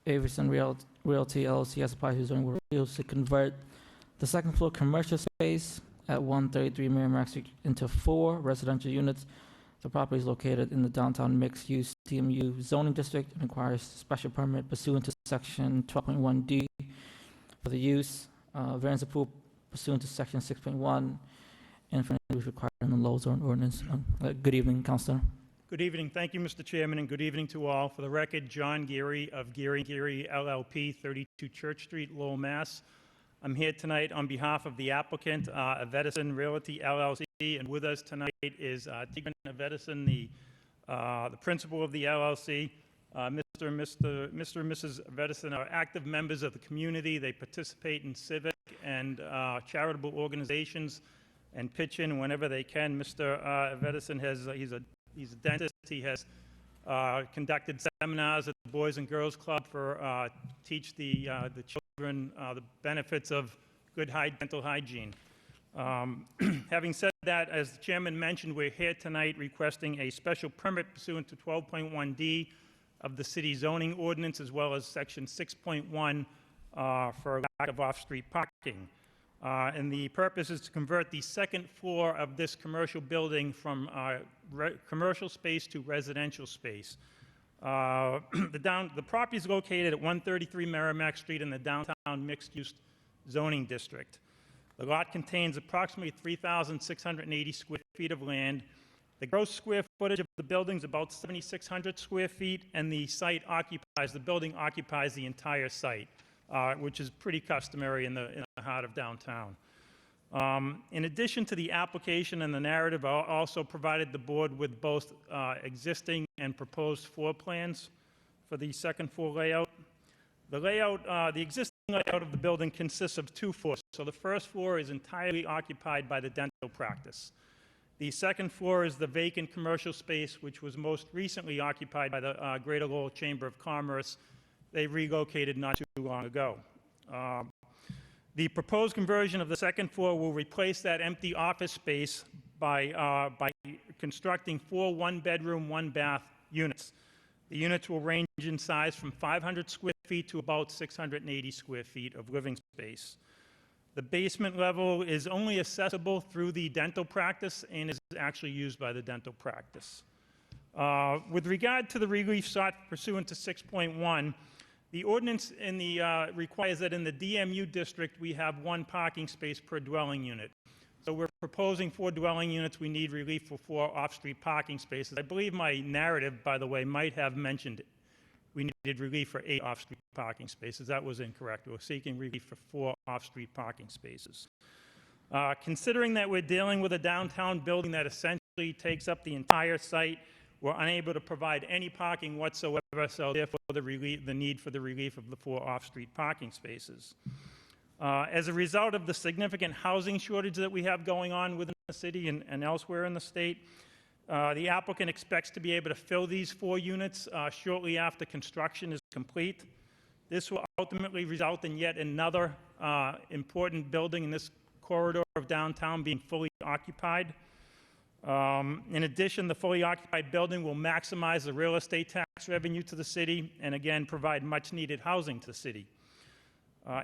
A: Avison Realty LLC has applied to zoning board of appeals to convert the second floor commercial space at 133 Merrimack Street into 4 residential units. The property is located in the downtown mixed-use DMU zoning district and requires special permit pursuant to section 12.1D for the use. Variance approved pursuant to section 6.1, and for any required in the low zone ordinance. Good evening, Councilor.
O: Good evening. Thank you, Mr. Chairman, and good evening to all. For the record, John Geary of Geary Geary LLP, 32 Church Street, Lowell, Mass. I'm here tonight on behalf of the applicant, Avedison Realty LLC, and with us tonight is Tigran Avedison, the principal of the LLC. Mr. and Mrs. Avedison are active members of the community. They participate in civic and charitable organizations, and pitch in whenever they can. Mr. Edison he's a dentist. He has conducted seminars at the Boys and Girls Club for teach the children the benefits of good dental hygiene. Having said that, as the chairman mentioned, we're here tonight requesting a special permit pursuant to 12.1D of the city zoning ordinance, as well as section 6.1 for lack of off-street parking. And the purpose is to convert the second floor of this commercial building from commercial space to residential space. The property is located at 133 Merrimack Street in the downtown mixed-use zoning district. The lot contains approximately 3,680 square feet of land. The gross square footage of the building is about 7,600 square feet, and the building occupies the entire site, which is pretty customary in the heart of downtown. In addition to the application and the narrative, I also provided the board with both existing and proposed floor plans for the second floor layout. The existing layout of the building consists of two floors. So the first floor is entirely occupied by the dental practice. The second floor is the vacant commercial space, which was most recently occupied by the Greater Lowell Chamber of Commerce. They relocated not too long ago. The proposed conversion of the second floor will replace that empty office space by constructing 4 one-bedroom, one-bath units. The units will range in size from 500 square feet to about 680 square feet of living space. The basement level is only accessible through the dental practice and is actually used by the dental practice. With regard to the relief sought pursuant to 6.1, the ordinance requires that in the DMU district we have 1 parking space per dwelling unit. So we're proposing 4 dwelling units. We need relief for 4 off-street parking spaces. I believe my narrative, by the way, might have mentioned we needed relief for 8 off-street parking spaces. That was incorrect. We're seeking relief for 4 off-street parking spaces. Considering that we're dealing with a downtown building that essentially takes up the entire site, we're unable to provide any parking whatsoever, so therefore the need for the relief of the 4 off-street parking spaces. As a result of the significant housing shortage that we have going on within the city and elsewhere in the state, the applicant expects to be able to fill these 4 units shortly after construction is complete. This will ultimately result in yet another important building in this corridor of downtown being fully occupied. In addition, the fully occupied building will maximize the real estate tax revenue to the city and again provide much needed housing to the city.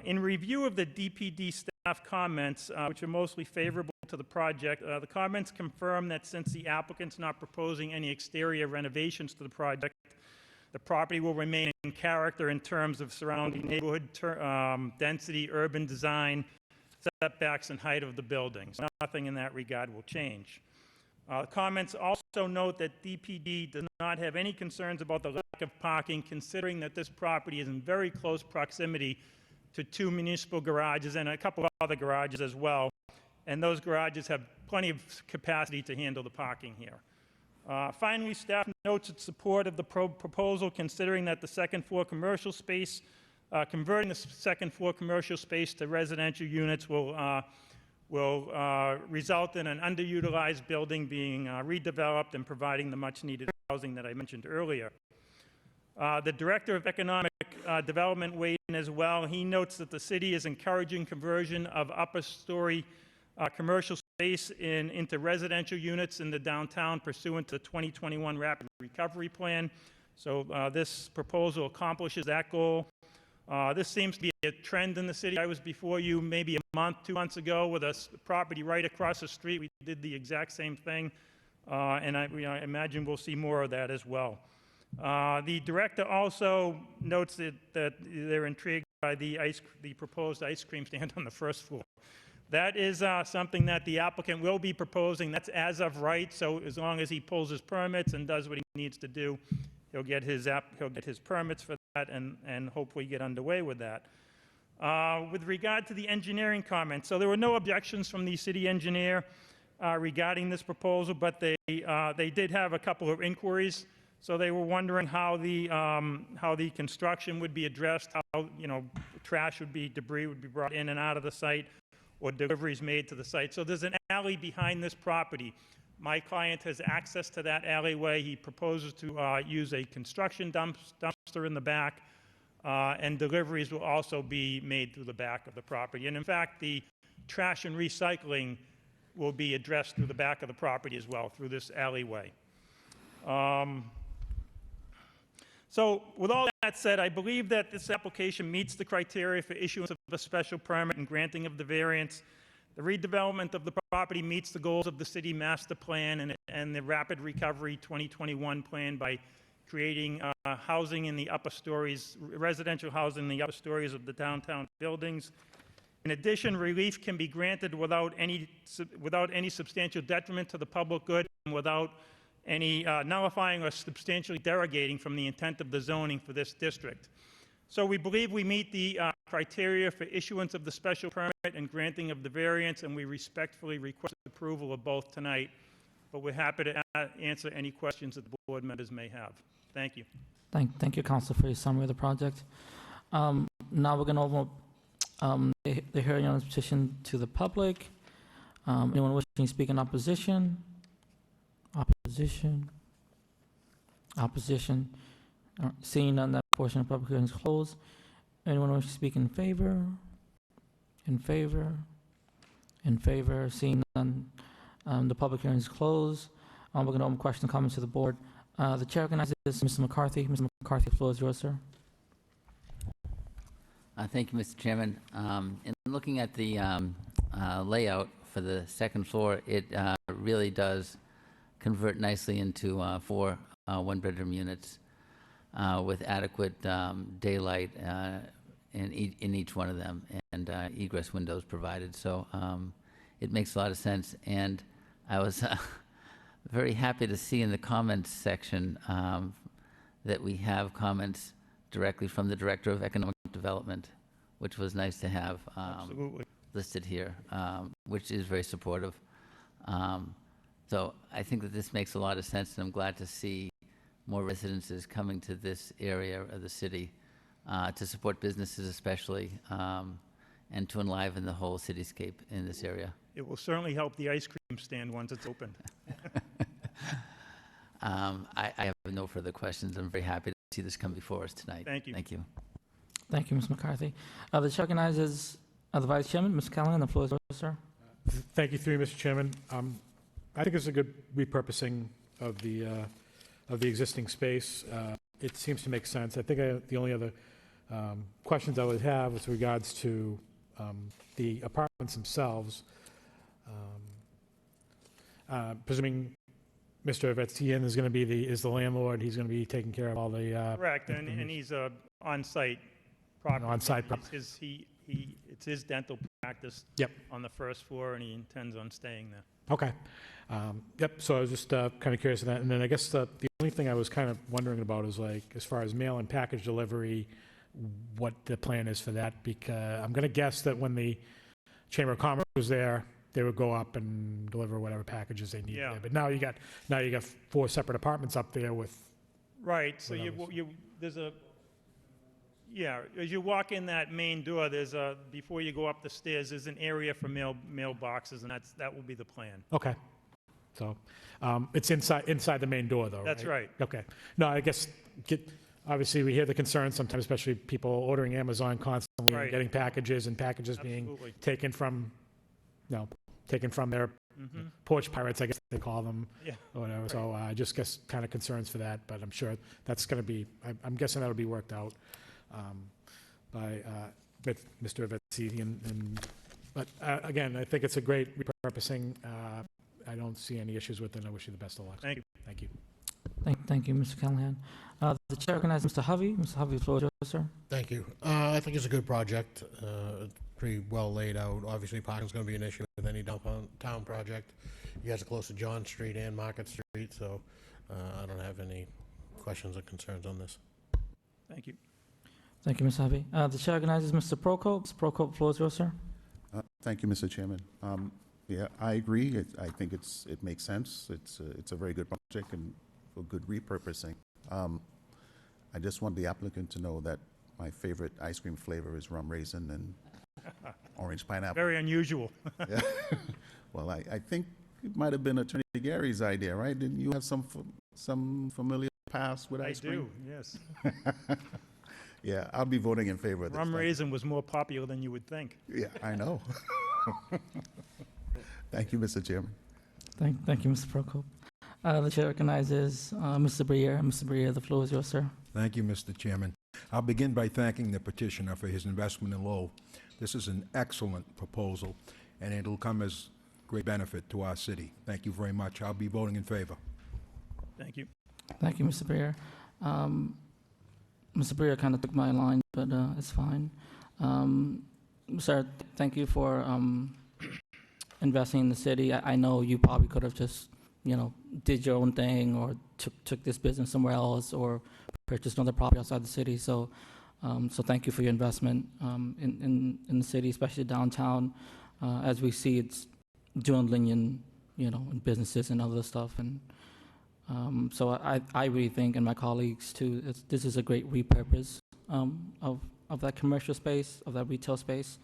O: In review of the DPD staff comments, which are mostly favorable to the project, the comments confirm that since the applicant's not proposing any exterior renovations to the project, the property will remain in character in terms of surrounding neighborhood density, urban design, setbacks, and height of the building. So nothing in that regard will change. Comments also note that DPD does not have any concerns about the lack of parking, considering that this property is in very close proximity to 2 municipal garages and a couple of other garages as well. And those garages have plenty of capacity to handle the parking here. Finally, staff notes its support of the proposal, considering that the second floor commercial space, converting the second floor commercial space to residential units will result in an underutilized building being redeveloped and providing the much needed housing that I mentioned earlier. The Director of Economic Development weighed in as well. He notes that the city is encouraging conversion of upper story commercial space into residential units in the downtown pursuant to the 2021 Rapid Recovery Plan. So this proposal accomplishes that goal. This seems to be a trend in the city. I was before you maybe a month, 2 months ago with a property right across the street. We did the exact same thing, and I imagine we'll see more of that as well. The director also notes that they're intrigued by the proposed ice cream stand on the first floor. That is something that the applicant will be proposing. That's as of right, so as long as he pulls his permits and does what he needs to do, he'll get his permits for that and hopefully get underway with that. With regard to the engineering comments, so there were no objections from the city engineer regarding this proposal, but they did have a couple of inquiries. So they were wondering how the construction would be addressed, how debris would be brought in and out of the site, or deliveries made to the site. So there's an alley behind this property. My client has access to that alleyway. He proposes to use a construction dumpster in the back, and deliveries will also be made through the back of the property. And in fact, the trash and recycling will be addressed through the back of the property as well, through this alleyway. So with all that said, I believe that this application meets the criteria for issuance of a special permit and granting of the variance. The redevelopment of the property meets the goals of the city master plan and the Rapid Recovery 2021 plan by creating housing in the upper stories, residential housing in the upper stories of the downtown buildings. In addition, relief can be granted without any substantial detriment to the public good and without any nullifying or substantially derogating from the intent of the zoning for this district. So we believe we meet the criteria for issuance of the special permit and granting of the variance, and we respectfully request approval of both tonight. But we're happy to answer any questions that the board members may have. Thank you.
A: Thank you, Council, for your summary of the project. Now we're going to open up the hearing on this petition to the public. Anyone wishing to speak in opposition? Opposition? Opposition? Seeing none, that portion of the public hearing is closed. Anyone wishing to speak in favor? In favor? In favor? Seeing none, the public hearing is closed. We're going to open questions and comments to the board. The chair recognizes Mr. McCarthy. Mr. McCarthy, the floor is yours, sir.
C: Thank you, Mr. Chairman. In looking at the layout for the second floor, it really does convert nicely into 4 one-bedroom units with adequate daylight in each one of them and egress windows provided. So it makes a lot of sense. And I was very happy to see in the comments section that we have comments directly from the Director of Economic Development, which was nice to have listed here, which is very supportive. So I think that this makes a lot of sense, and I'm glad to see more residences coming to this area of the city to support businesses especially, and to enliven the whole cityscape in this area.
O: It will certainly help the ice cream stand once it's opened.
C: I have no further questions. I'm very happy to see this come before us tonight.
O: Thank you.
C: Thank you.
A: Thank you, Mr. McCarthy. The chair recognizes the Vice Chairman, Mr. Callahan. The floor is yours, sir.
D: Thank you, through you, Mr. Chairman. I think it's a good repurposing of the existing space. It seems to make sense. I think the only other questions I would have with regards to the apartments themselves, presuming Mr. Vetsian is going to be the landlord, he's going to be taking care of all the...
O: Correct, and he's on-site property.
D: On-site
O: It's his dental practice on the first floor, and he intends on staying there.
D: Okay. Yep, so I was just kind of curious of that. And then I guess the only thing I was kind of wondering about is, like, as far as mail and package delivery, what the plan is for that, because I'm going to guess that when the Chamber of Commerce was there, they would go up and deliver whatever packages they need there. But now you got 4 separate apartments up there with...
O: Right, so there's a... Yeah, as you walk in that main door, before you go up the stairs, there's an area for mailboxes, and that will be the plan.
D: Okay. So it's inside the main door, though,
O: That's right.
D: Okay. No, I guess, obviously, we hear the concerns sometimes, especially people ordering Amazon constantly and getting packages and packages being taken from their porch pirates, I guess they call them, or whatever. So I just guess kind of concerns for that, but I'm sure that's going to be, I'm guessing that'll be worked out by Mr. Vetsian. But again, I think it's a great repurposing. I don't see any issues with it. I wish you the best of luck.
O: Thank you.
D: Thank you.
A: Thank you, Mr. Callahan. The chair recognizes Mr. Hovey. Mr. Hovey, the floor is yours, sir.
L: Thank you. I think it's a good project. It's pretty well laid out. Obviously, parking's going to be an issue with any downtown project. You guys are close to John Street and Market Street, so I don't have any questions or concerns on this.
O: Thank you.
A: Thank you, Mr. Hovey. The chair recognizes Mr. Prokop. Mr. Prokop, the floor is yours, sir.
F: Thank you, Mr. Chairman. Yeah, I agree. I think it makes sense. It's a very good project and for good repurposing. I just want the applicant to know that my favorite ice cream flavor is rum raisin, and orange pineapple.
O: Very unusual.
F: Yeah. Well, I think it might have been Attorney Gary's idea, right? Didn't you have some familiar past with
O: I
F: ice cream?
O: do, yes.
F: Yeah, I'll be voting in favor of this.
O: Rum
F: Thank you.
O: raisin was more popular than you would think.
F: Yeah, I know. Thank you, Mr. Chairman.
A: Thank you, Mr. Prokop. The chair recognizes Mr. Briere. Mr. Briere, the floor is yours, sir.
K: Thank you, Mr. Chairman. I'll begin by thanking the petitioner for his investment in Lowell. This is an excellent proposal, and it'll come as great benefit to our city. Thank you very much. I'll be voting in favor.
O: Thank you.
A: Thank you, Mr. Briere. Mr. Briere kind of took my line, but it's fine. Sir, thank you for investing in the city. I know you probably could have just, did your own thing or took this business somewhere else or purchased another property outside the city. So thank you for your investment in the city, especially downtown. As we see, it's dwindling in businesses and other stuff. And so I really think, and my colleagues too, this is a great repurpose of that commercial space, of that retail space.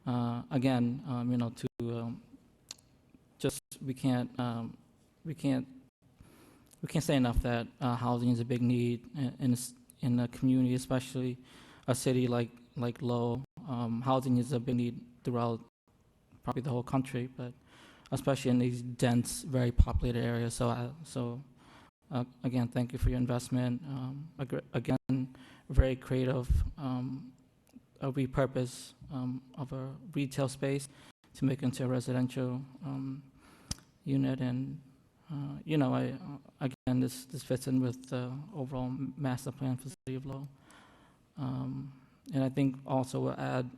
A: Again, we can't say enough that housing is a big need in a community, especially a city like Lowell. Housing is a big need throughout probably the whole country, but especially in these dense, very populated areas. So again, thank you for your investment. Again, very creative, a repurpose of a retail space to make into a residential unit. And again, this fits in with the overall master plan for the city of Lowell. And I think also will add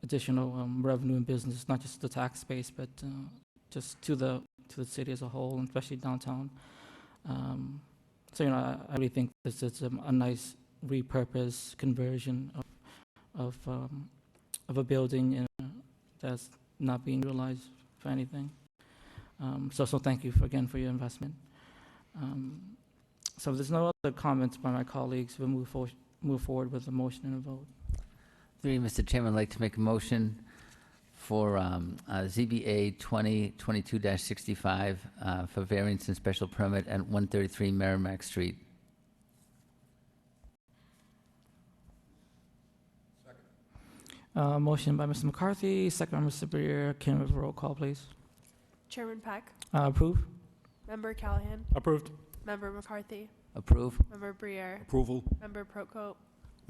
A: additional revenue and business, not just the tax base, but just to the city as a whole, and especially downtown. So I really think this is a nice repurpose conversion of a building that's not being utilized for anything. So thank you again for your investment. So if there's no other comments by my colleagues, we'll move forward with a motion and a vote.
C: Mr. Chairman, I'd like to make a motion for ZBA 2022-65 for variance and special permit at 133 Merrimack Street.
A: Motion by Mr. McCarthy, second by Mr. Briere. Can we have a roll call, please?
E: Chairman Peck,
A: Approve?
E: Member Callahan,
O: Approved.
E: Member McCarthy,
C: Approve.
E: Member Briere,
K: Approval?
E: Member Prokop,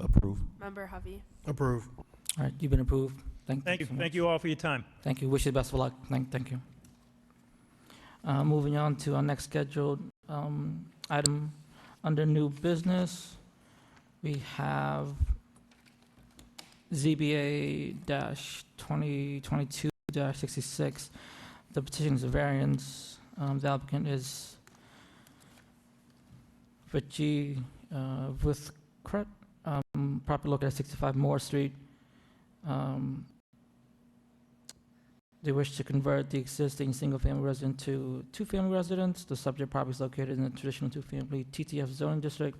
F: Approve.
E: Member Hovey.
L: Approve.
A: All right, you've been approved.
O: Thank you.
A: so much.
O: Thank you all for your time.
A: Thank you. Wish you the best of luck. Thank you. Moving on to our next scheduled item under new business, we have ZBA-2022-66. The petition is a variance. The applicant is Richie Vithkret, property located at 65 Moore Street. They wish to convert the existing single-family residence to two-family residence. The subject property is located in the traditional two-family TTF zoning district.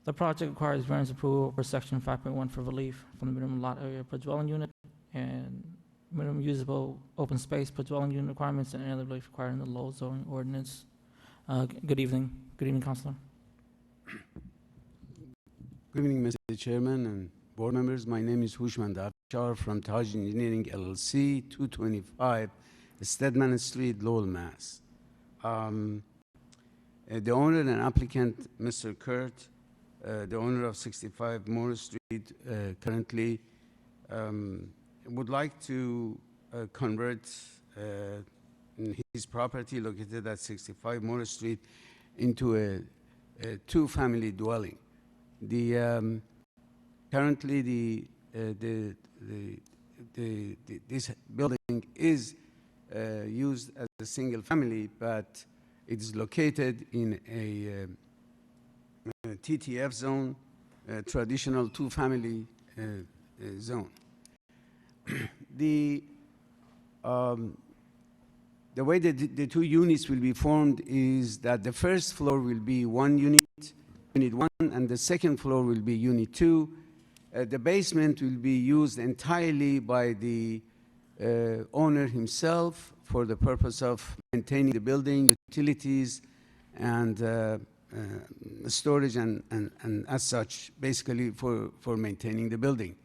A: The project requires variance approval per section 5.1 for relief from the minimum lot area per dwelling unit and minimum usable open space per dwelling unit requirements and any other relief required in the Lowell zoning ordinance. Good evening. Good evening, Councilor.
P: Good evening, Mr. Chairman and board members. My name is Hushman Dafshar from Taj Engineering LLC, 225 Stedman Street, Lowell, Mass. The owner and applicant, Mr. Kurt, the owner of 65 Moore Street, currently would like to convert his property located at 65 Moore Street into a two-family dwelling. Currently, this building is used as a single family, but it is located in a TTF zone, traditional two-family zone. The way that the two units will be formed is that the first floor will be one unit, Unit 1, and the second floor will be Unit 2. The basement will be used entirely by the owner himself for the purpose of maintaining the building, utilities, and storage, and as such, basically for maintaining the building.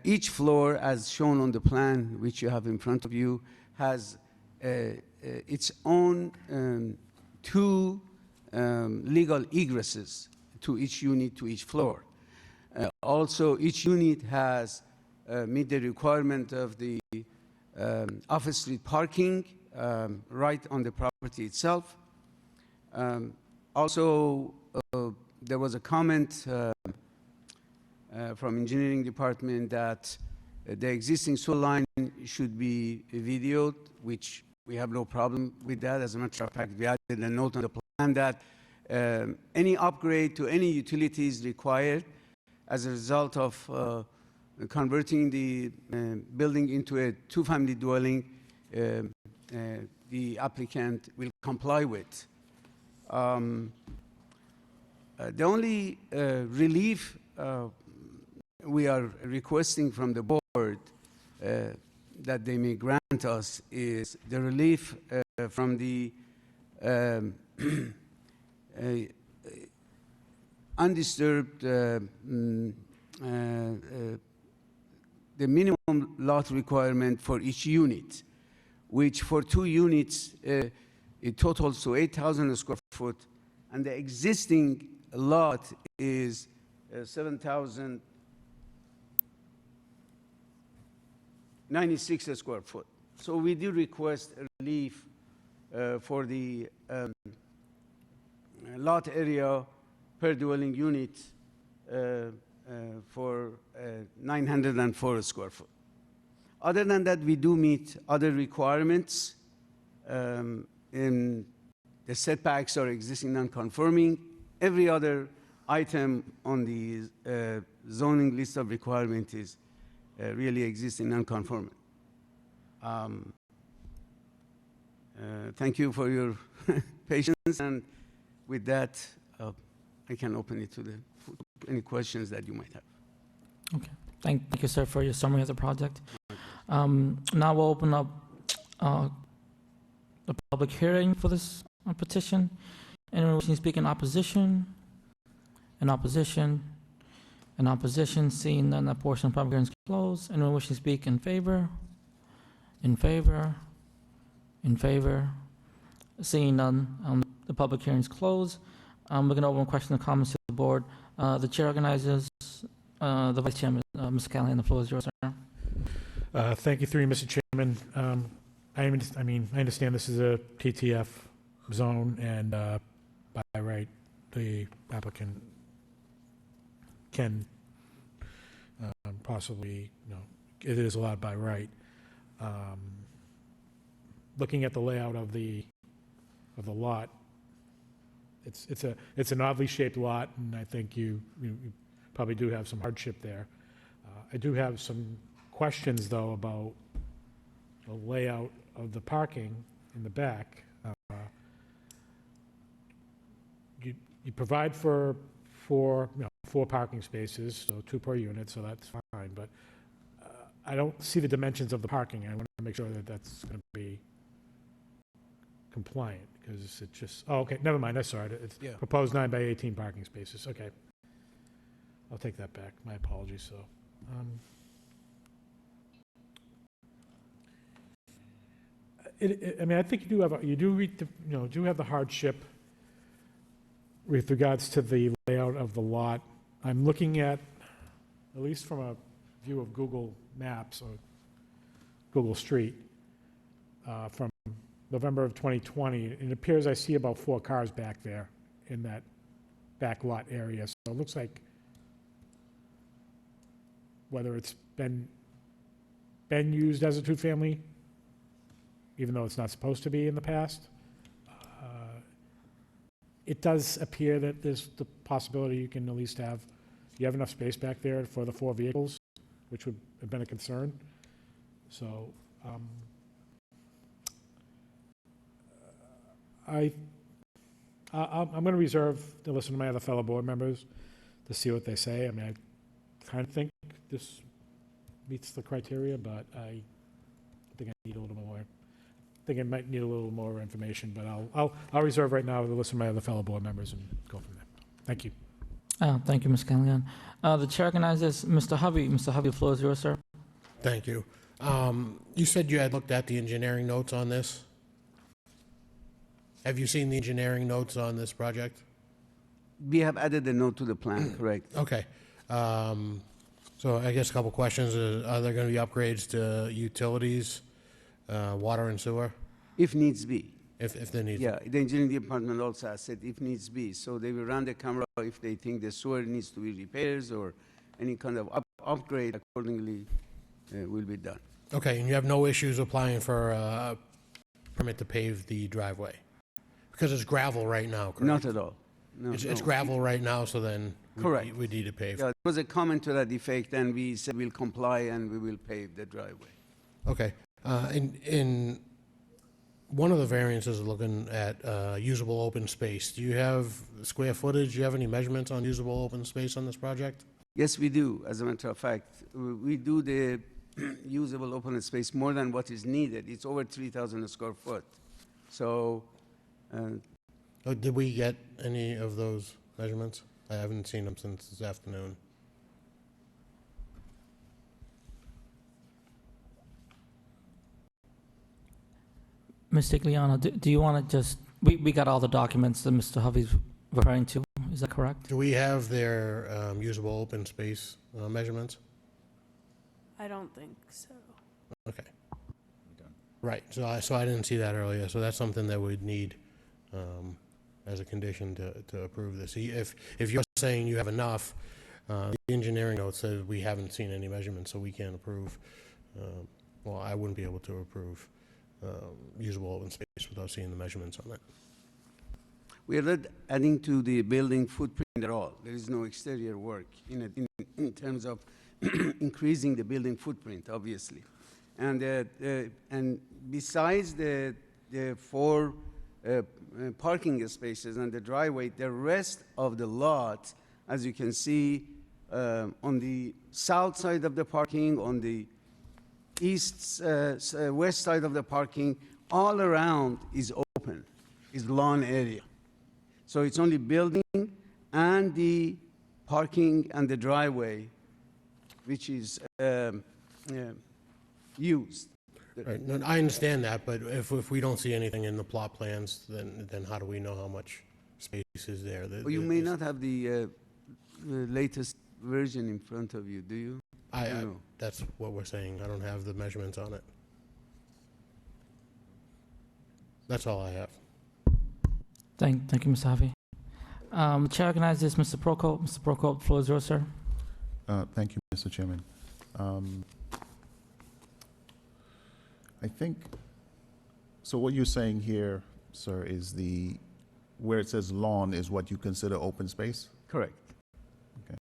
P: Each floor, as shown on the plan which you have in front of you, has its own two legal egresses to each unit, to each floor. Also, each unit has meet the requirement of the off street parking right on the property itself. Also, there was a comment from engineering department that the existing sewer line should be videoed, which we have no problem with that. As a matter of fact, we added a note on the plan that any upgrade to any utilities required as a result of converting the building into a two-family dwelling, the applicant will comply with. The only relief we are requesting from the board that they may grant us is the relief from the undisturbed, the minimum lot requirement for each unit, which for 2 units, it totals to 8,000 square foot, and the existing lot is 7,096 square foot. So we do request a relief for the lot area per dwelling unit for 904 square foot. Other than that, we do meet other requirements. In the setbacks are existing non-conforming. Every other item on the zoning list of requirements is really existing non-conforming. Thank you for your patience, and with that, I can open it to any questions that you might have.
A: Okay. Thank you, sir, for your summary of the project. Now we'll open up the public hearing for this petition. Anyone wishing to speak in opposition? In opposition? In opposition? Seeing none, that portion of the public hearing is closed. Anyone wishing to speak in favor? In favor? In favor? Seeing none, the public hearing is closed. We're going to open questions and comments to the board. The chair organizes, the vice chairman, Mr. Callahan, the floor is yours, sir.
D: Thank you, through you, Mr. Chairman. I understand this is a TTF zone, and by right, the applicant can possibly, it is allowed by right. Looking at the layout of the lot, it's an oddly shaped lot, and I think you probably do have some hardship there. I do have some questions, though, about the layout of the parking in the back. You provide for 4 parking spaces, so 2 per unit, so that's fine, but I don't see the dimensions of the parking. I want to make sure that that's going to be compliant, because it's just, oh, okay, never mind, I saw it. It's proposed 9 by 18 parking spaces. Okay. I'll take that back. My apologies. So, I think you do have the hardship with regards to the layout of the lot. I'm looking at least from a view of Google Maps or Google Street, from November of 2020, it appears I see about 4 cars back there in that back lot area. So it looks like whether it's been used as a 2-family, even though it's not supposed to be in the past, it does appear that there's the possibility you can at least have enough space back there for the 4 vehicles, which would have been a concern. So I'm going to reserve to listen to my other fellow board members to see what they say. I kind of think this meets the criteria, but I think I need a little more. I think I might need a little more information, but I'll reserve right now to listen to my other fellow board members and go from there. Thank you.
A: Thank you, Ms. Callahan. The chair recognizes Mr. Hovey. Mr. Hovey, the floor is yours, sir.
L: Thank you. You said you had looked at the engineering notes on this? Have you seen the engineering notes on this project?
P: We have added a note to the plan, correct?
L: Okay. So I guess a couple questions. Are there going to be upgrades to utilities, water and sewer?
P: If needs be.
L: If there needs.
P: Yeah, the engineering department also has said if needs be. So they will run the camera if they think the sewer needs to be repairs or any kind of upgrade accordingly will be done.
L: Okay, and you have no issues applying for a permit to pave the driveway? Because it's gravel right now, correct?
P: Not at all. No,
L: It's
P: no.
L: gravel right now, so then
P: Correct.
L: we need to pave.
P: Yeah, there was a comment to that effect, and we said we'll comply and we will pave the driveway.
L: Okay. In one of the variances is looking at usable open space. Do you have square footage? Do you have any measurements on usable open space on this project?
P: Yes, we do. As a matter of fact, we do the usable open space more than what is needed. It's over 3,000 square foot. So,
L: Did we get any of those measurements? I haven't seen them since this afternoon.
A: Ms. Tigliano, do you want to just, we got all the documents that Mr. Hovey's referring to. Is that correct?
L: Do we have their usable open space measurements?
E: I don't think so.
L: Okay. Right, so I didn't see that earlier, so that's something that we'd need as a condition to approve this. If you're saying you have enough, the engineering note says we haven't seen any measurements, so we can't approve, well, I wouldn't be able to approve usable open space without seeing the measurements on it.
P: we are not adding to the building footprint at all. There is no exterior work in terms of increasing the building footprint, obviously. And besides the four parking spaces and the driveway, the rest of the lot, as you can see, on the south side of the parking, on the west side of the parking, all around is open, is lawn area. So it's only building and the parking and the driveway, which is used.
L: Right, no, I understand that, but if we don't see anything in the plot plans, then how do we know how much space is there?
P: Well, you may not have the latest version in front of you, do you? No.
L: That's what we're saying. I don't have the measurements on it. That's all I have.
A: Thank you, Mr. Hovey. Chair recognizes Mr. Prokop. Mr. Prokop, floor is yours, sir.
F: Thank you, Mr. Chairman. I think, so what you're saying here, sir, is where it says lawn is what you consider open space?
P: Correct.
F: Okay.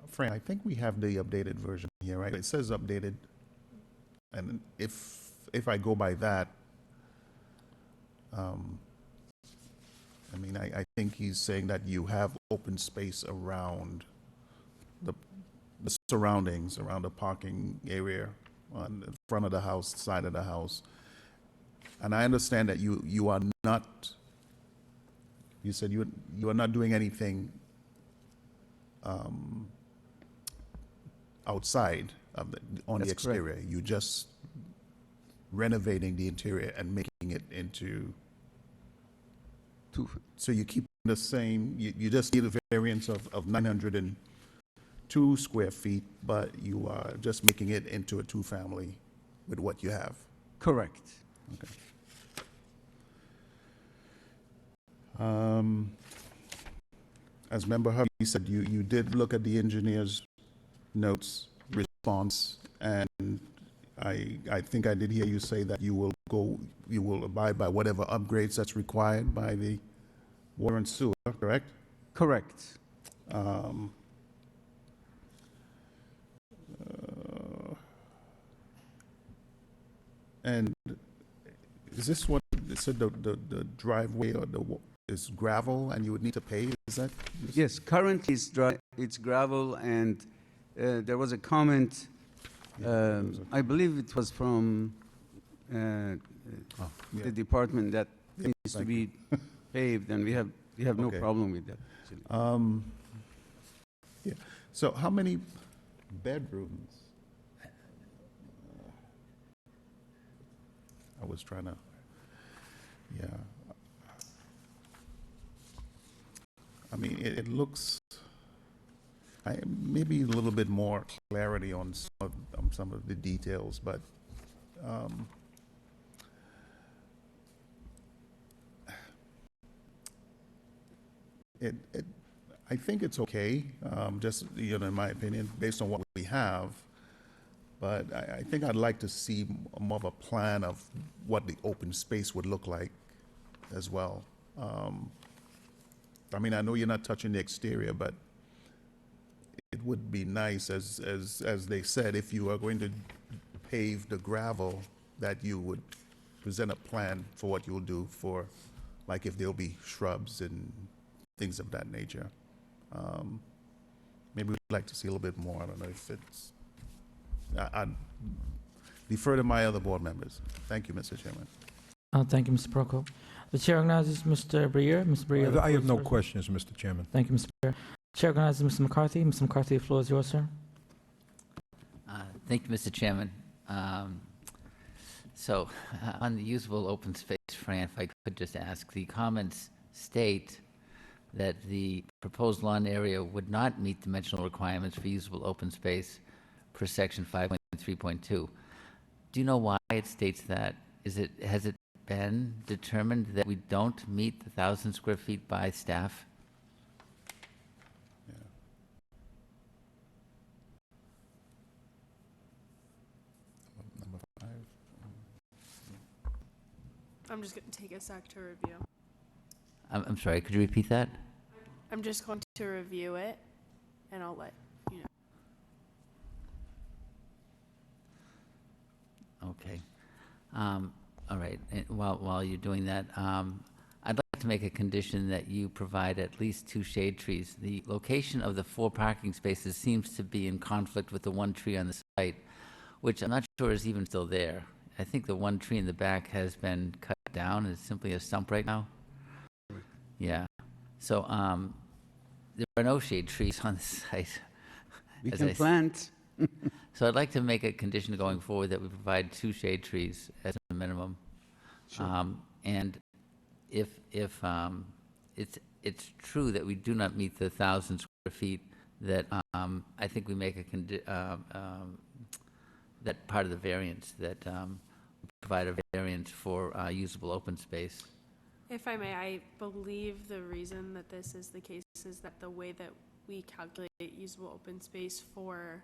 F: Fran, I think we have the updated version here, right? It says updated, and if I go by that, I mean, I think he's saying that you have open space around the surroundings, around the parking area, on the front of the house, side of the house. And I understand that you are not, you said you are not doing anything outside of on the
P: That's
F: exterior.
P: correct.
F: You're just renovating the interior and making it into so you keep the same, you just need a variance of 902 square feet, but you are just making it into a two-family with what you have.
P: Correct.
F: Okay. As Member Hovey said, you did look at the engineer's notes, response, and I think I did hear you say that you will abide by whatever upgrades that's required by the water and sewer, correct?
P: Correct.
F: And is this what, so the driveway or is gravel and you would need to pave, is that?
P: Yes, currently it's gravel, and there was a comment, I believe it was from
F: Yeah.
P: the department that it needs to
F: Thank
P: be paved, and we have no
F: Okay.
P: problem with that.
F: Yeah, so how many bedrooms? I was trying to, yeah. I mean, it looks, maybe a little bit more clarity on some of the details, but I think it's okay, just, in my opinion, based on what we have. But I think I'd like to see more of a plan of what the open space would look like as well. I mean, I know you're not touching the exterior, but it would be nice, as they said, if you are going to pave the gravel, that you would present a plan for what you'll do for, like if there'll be shrubs and things of that nature. Maybe we'd like to see a little bit more. I don't know if it's, I'd defer to my other board members. Thank you, Mr. Chairman.
A: Thank you, Mr. Prokop. The chair recognizes Mr. Brier. Mr. Brier. the
K: I have
A: floor
K: no
A: is yours.
K: questions, Mr. Chairman.
A: Thank you, Mr. Brier. Chair recognizes Mr. McCarthy. Mr. McCarthy, the floor is yours, sir.
C: Thank you, Mr. Chairman. So, on the usable open space, Fran, if I could just ask, the comments state that the proposed lawn area would not meet dimensional requirements for usable open space per section 5.3.2. Do you know why it states that? Has it been determined that we don't meet the 1,000 square feet by staff?
F: Number 5.
E: I'm just going to take a sec to review.
C: I'm sorry, could you repeat that?
E: I'm just going to review it, and I'll let you know.
C: Okay. All right. And while you're doing that, I'd like to make a condition that you provide at least 2 shade trees. The location of the 4 parking spaces seems to be in conflict with the 1 tree on the site, which I'm not sure is even still there. I think the 1 tree in the back has been cut down. It's simply a stump right now. Yeah. So there are no shade trees on the site.
P: We
C: as
P: can
C: I s-
P: plant.
C: So I'd like to make a condition going forward that we provide 2 shade trees as a minimum. And if it's true that we do not meet the 1,000 square feet, that I think we make that part of the variance, that we provide a variance for usable open space.
E: If I may, I believe the reason that this is the case is that the way that we calculate usable open space for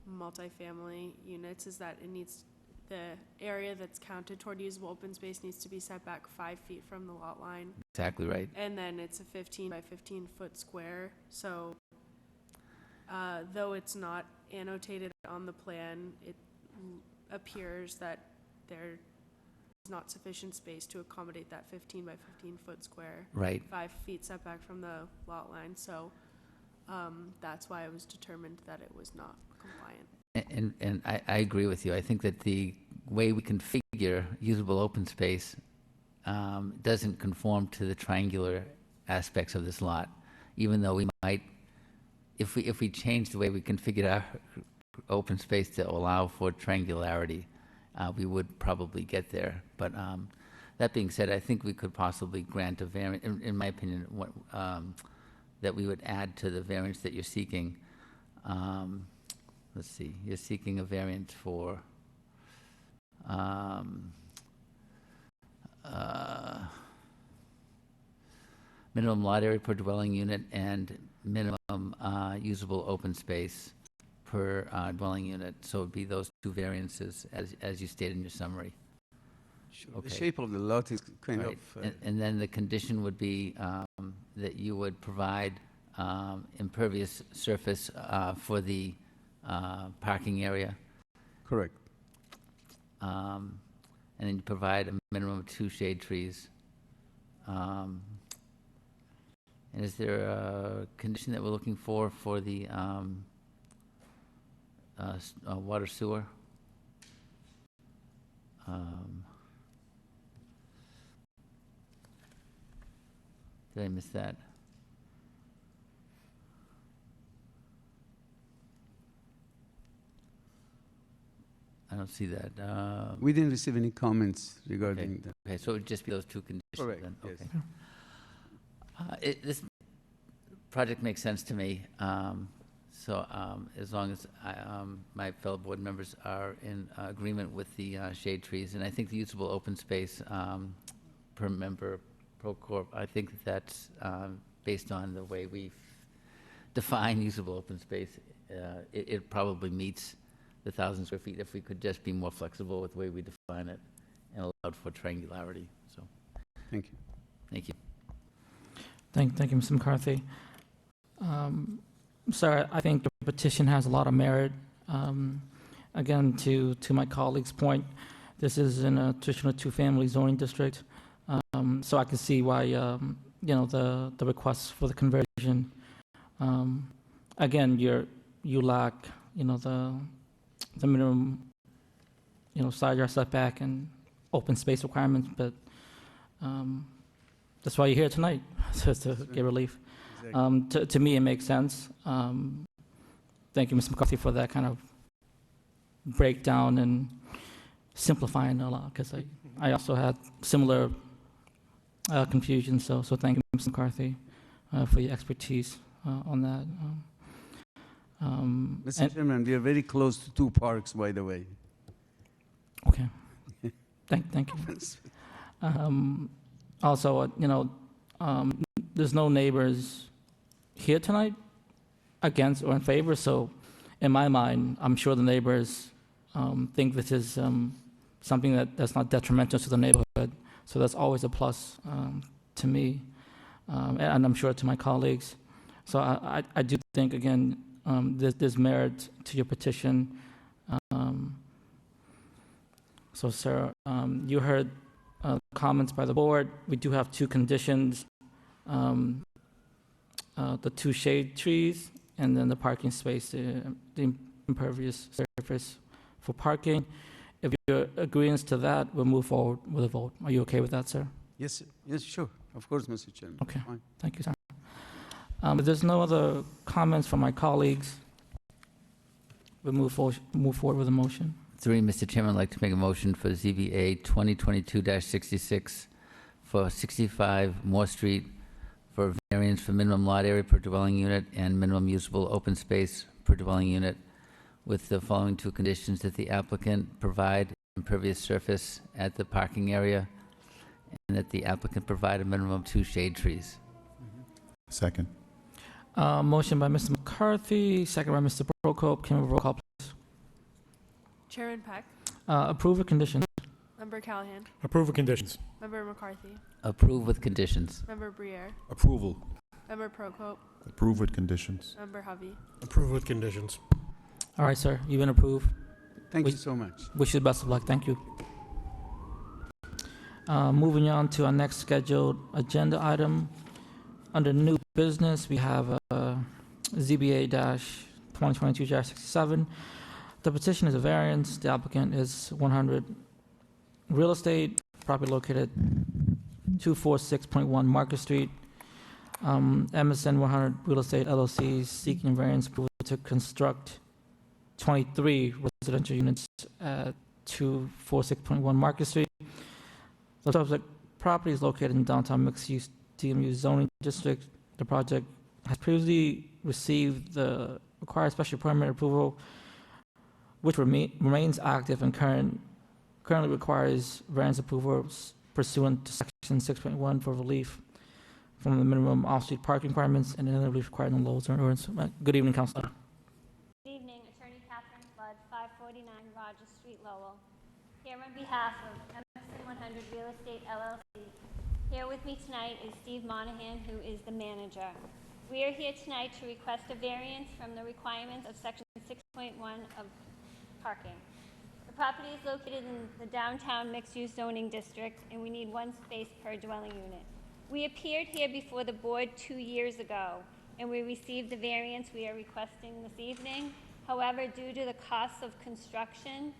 E: multifamily units is that it needs, the area that's counted toward usable open space needs to be set back 5 feet from the lot line.
C: Exactly right.
E: And then it's a 15 by 15 foot square. So though it's not annotated on the plan, it appears that there is not sufficient space to accommodate that 15 by 15 foot square.
C: Right.
E: 5 feet setback from the lot line. So that's why it was determined that it was not compliant.
C: And I agree with you. I think that the way we configure usable open space doesn't conform to the triangular aspects of this lot, even though we might, if we change the way we configure our open space to allow for triangularity, we would probably get there. But that being said, I think we could possibly grant a variance, in my opinion, that we would add to the variance that you're seeking. Let's see, you're seeking a variance for minimum lot area per dwelling unit and minimum usable open space per dwelling unit. So it'd be those 2 variances as you stated in your summary.
P: The
C: Okay.
P: shape of the lot is kind
C: Right.
P: of,
C: And then the condition would be that you would provide impervious surface for the parking area.
P: correct.
C: And then you provide a minimum of 2 shade trees. And is there a condition that we're looking for the water sewer? Did I miss that? I don't see that.
P: We didn't receive any comments regarding that.
C: Okay, so it would just be those two conditions
P: Correct,
C: then?
P: yes.
C: Okay. This project makes sense to me. So as long as my fellow board members are in agreement with the shade trees, and I think the usable open space per member pro corp, I think that's based on the way we define usable open space. It probably meets the 1,000 square feet if we could just be more flexible with the way we define it and allowed for triangularity. So,
P: Thank you.
C: thank you.
A: Thank you, Mr. McCarthy. Sir, I think the petition has a lot of merit. Again, to my colleague's point, this is in a traditional two-family zoning district, so I can see why the request for the conversion. Again, you lack the minimum side yard setback and open space requirements, but that's why you're here tonight, to get relief. To me, it makes sense. Thank you, Mr. McCarthy, for that kind of breakdown and simplifying a lot, because I also had similar confusion. So thank you, Mr. McCarthy, for your expertise on that.
P: Mr. Chairman, we are very close to two parks, by the way.
A: Okay. Thank you. Also, there's no neighbors here tonight against or in favor, so in my mind, I'm sure the neighbors think this is something that's not detrimental to the neighborhood, so that's always a plus to me, and I'm sure to my colleagues. So I do think, again, there's merit to your petition. So, sir, you heard comments by the board. We do have two conditions, the two shade trees, and then the parking space, the impervious surface for parking. If you're agreeing to that, we'll move forward with a vote. Are you okay with that, sir?
P: Yes, sir. Yes, sure. Of course, Mr. Chairman.
A: Okay.
P: Fine.
A: Thank you, sir. If there's no other comments from my colleagues, we'll move forward with a motion.
C: Through you, Mr. Chairman, I'd like to make a motion for ZBA 2022-66 for 65 Moore Street for variance for minimum lot area per dwelling unit and minimum usable open space per dwelling unit, with the following two conditions: that the applicant provide impervious surface at the parking area, and that the applicant provide a minimum of 2 shade trees.
F: Second.
A: Motion by Mr. McCarthy, second by Mr. Prokop. Can we have a roll call, please?
E: Chairman Peck,
A: Approve with conditions.
E: Member Callahan,
D: Approve of conditions.
E: Member McCarthy,
C: Approve with conditions.
E: Member Briere,
K: Approval.
E: Member Prokop,
F: Approve with conditions.
E: Member Hovey.
L: Approve with conditions.
A: All right, sir, you've been approved.
P: Thank you so much.
A: Wish you the best of luck. Thank you. Moving on to our next scheduled agenda item. Under new business, we have ZBA-2022-67. The petition is a variance. The applicant is 100 Real Estate, property located 246.1 Market Street. MSN 100 Real Estate LLC is seeking variance approval to construct 23 residential units at 246.1 Market Street. The subject property is located in downtown mixed-use DMU zoning district. The project has previously received the required special permit approval, which remains active and currently requires variance approval pursuant to section 6.1 for relief from the minimum off-street parking requirements and any relief required in the laws or ordinance. Good evening, Councilor.
Q: Good evening, Attorney Catherine Flood, 549 Rogers Street, Lowell. Here on behalf of Emerson 100 Real Estate LLC. Here with me tonight is Steve Monahan, who is the manager. We are here tonight to request a variance from the requirements of section 6.1 of parking. The property is located in the downtown mixed-use zoning district, and we need 1 space per dwelling unit. We appeared here before the board 2 years ago, and we received the variance we are requesting this evening. However, due to the cost of construction,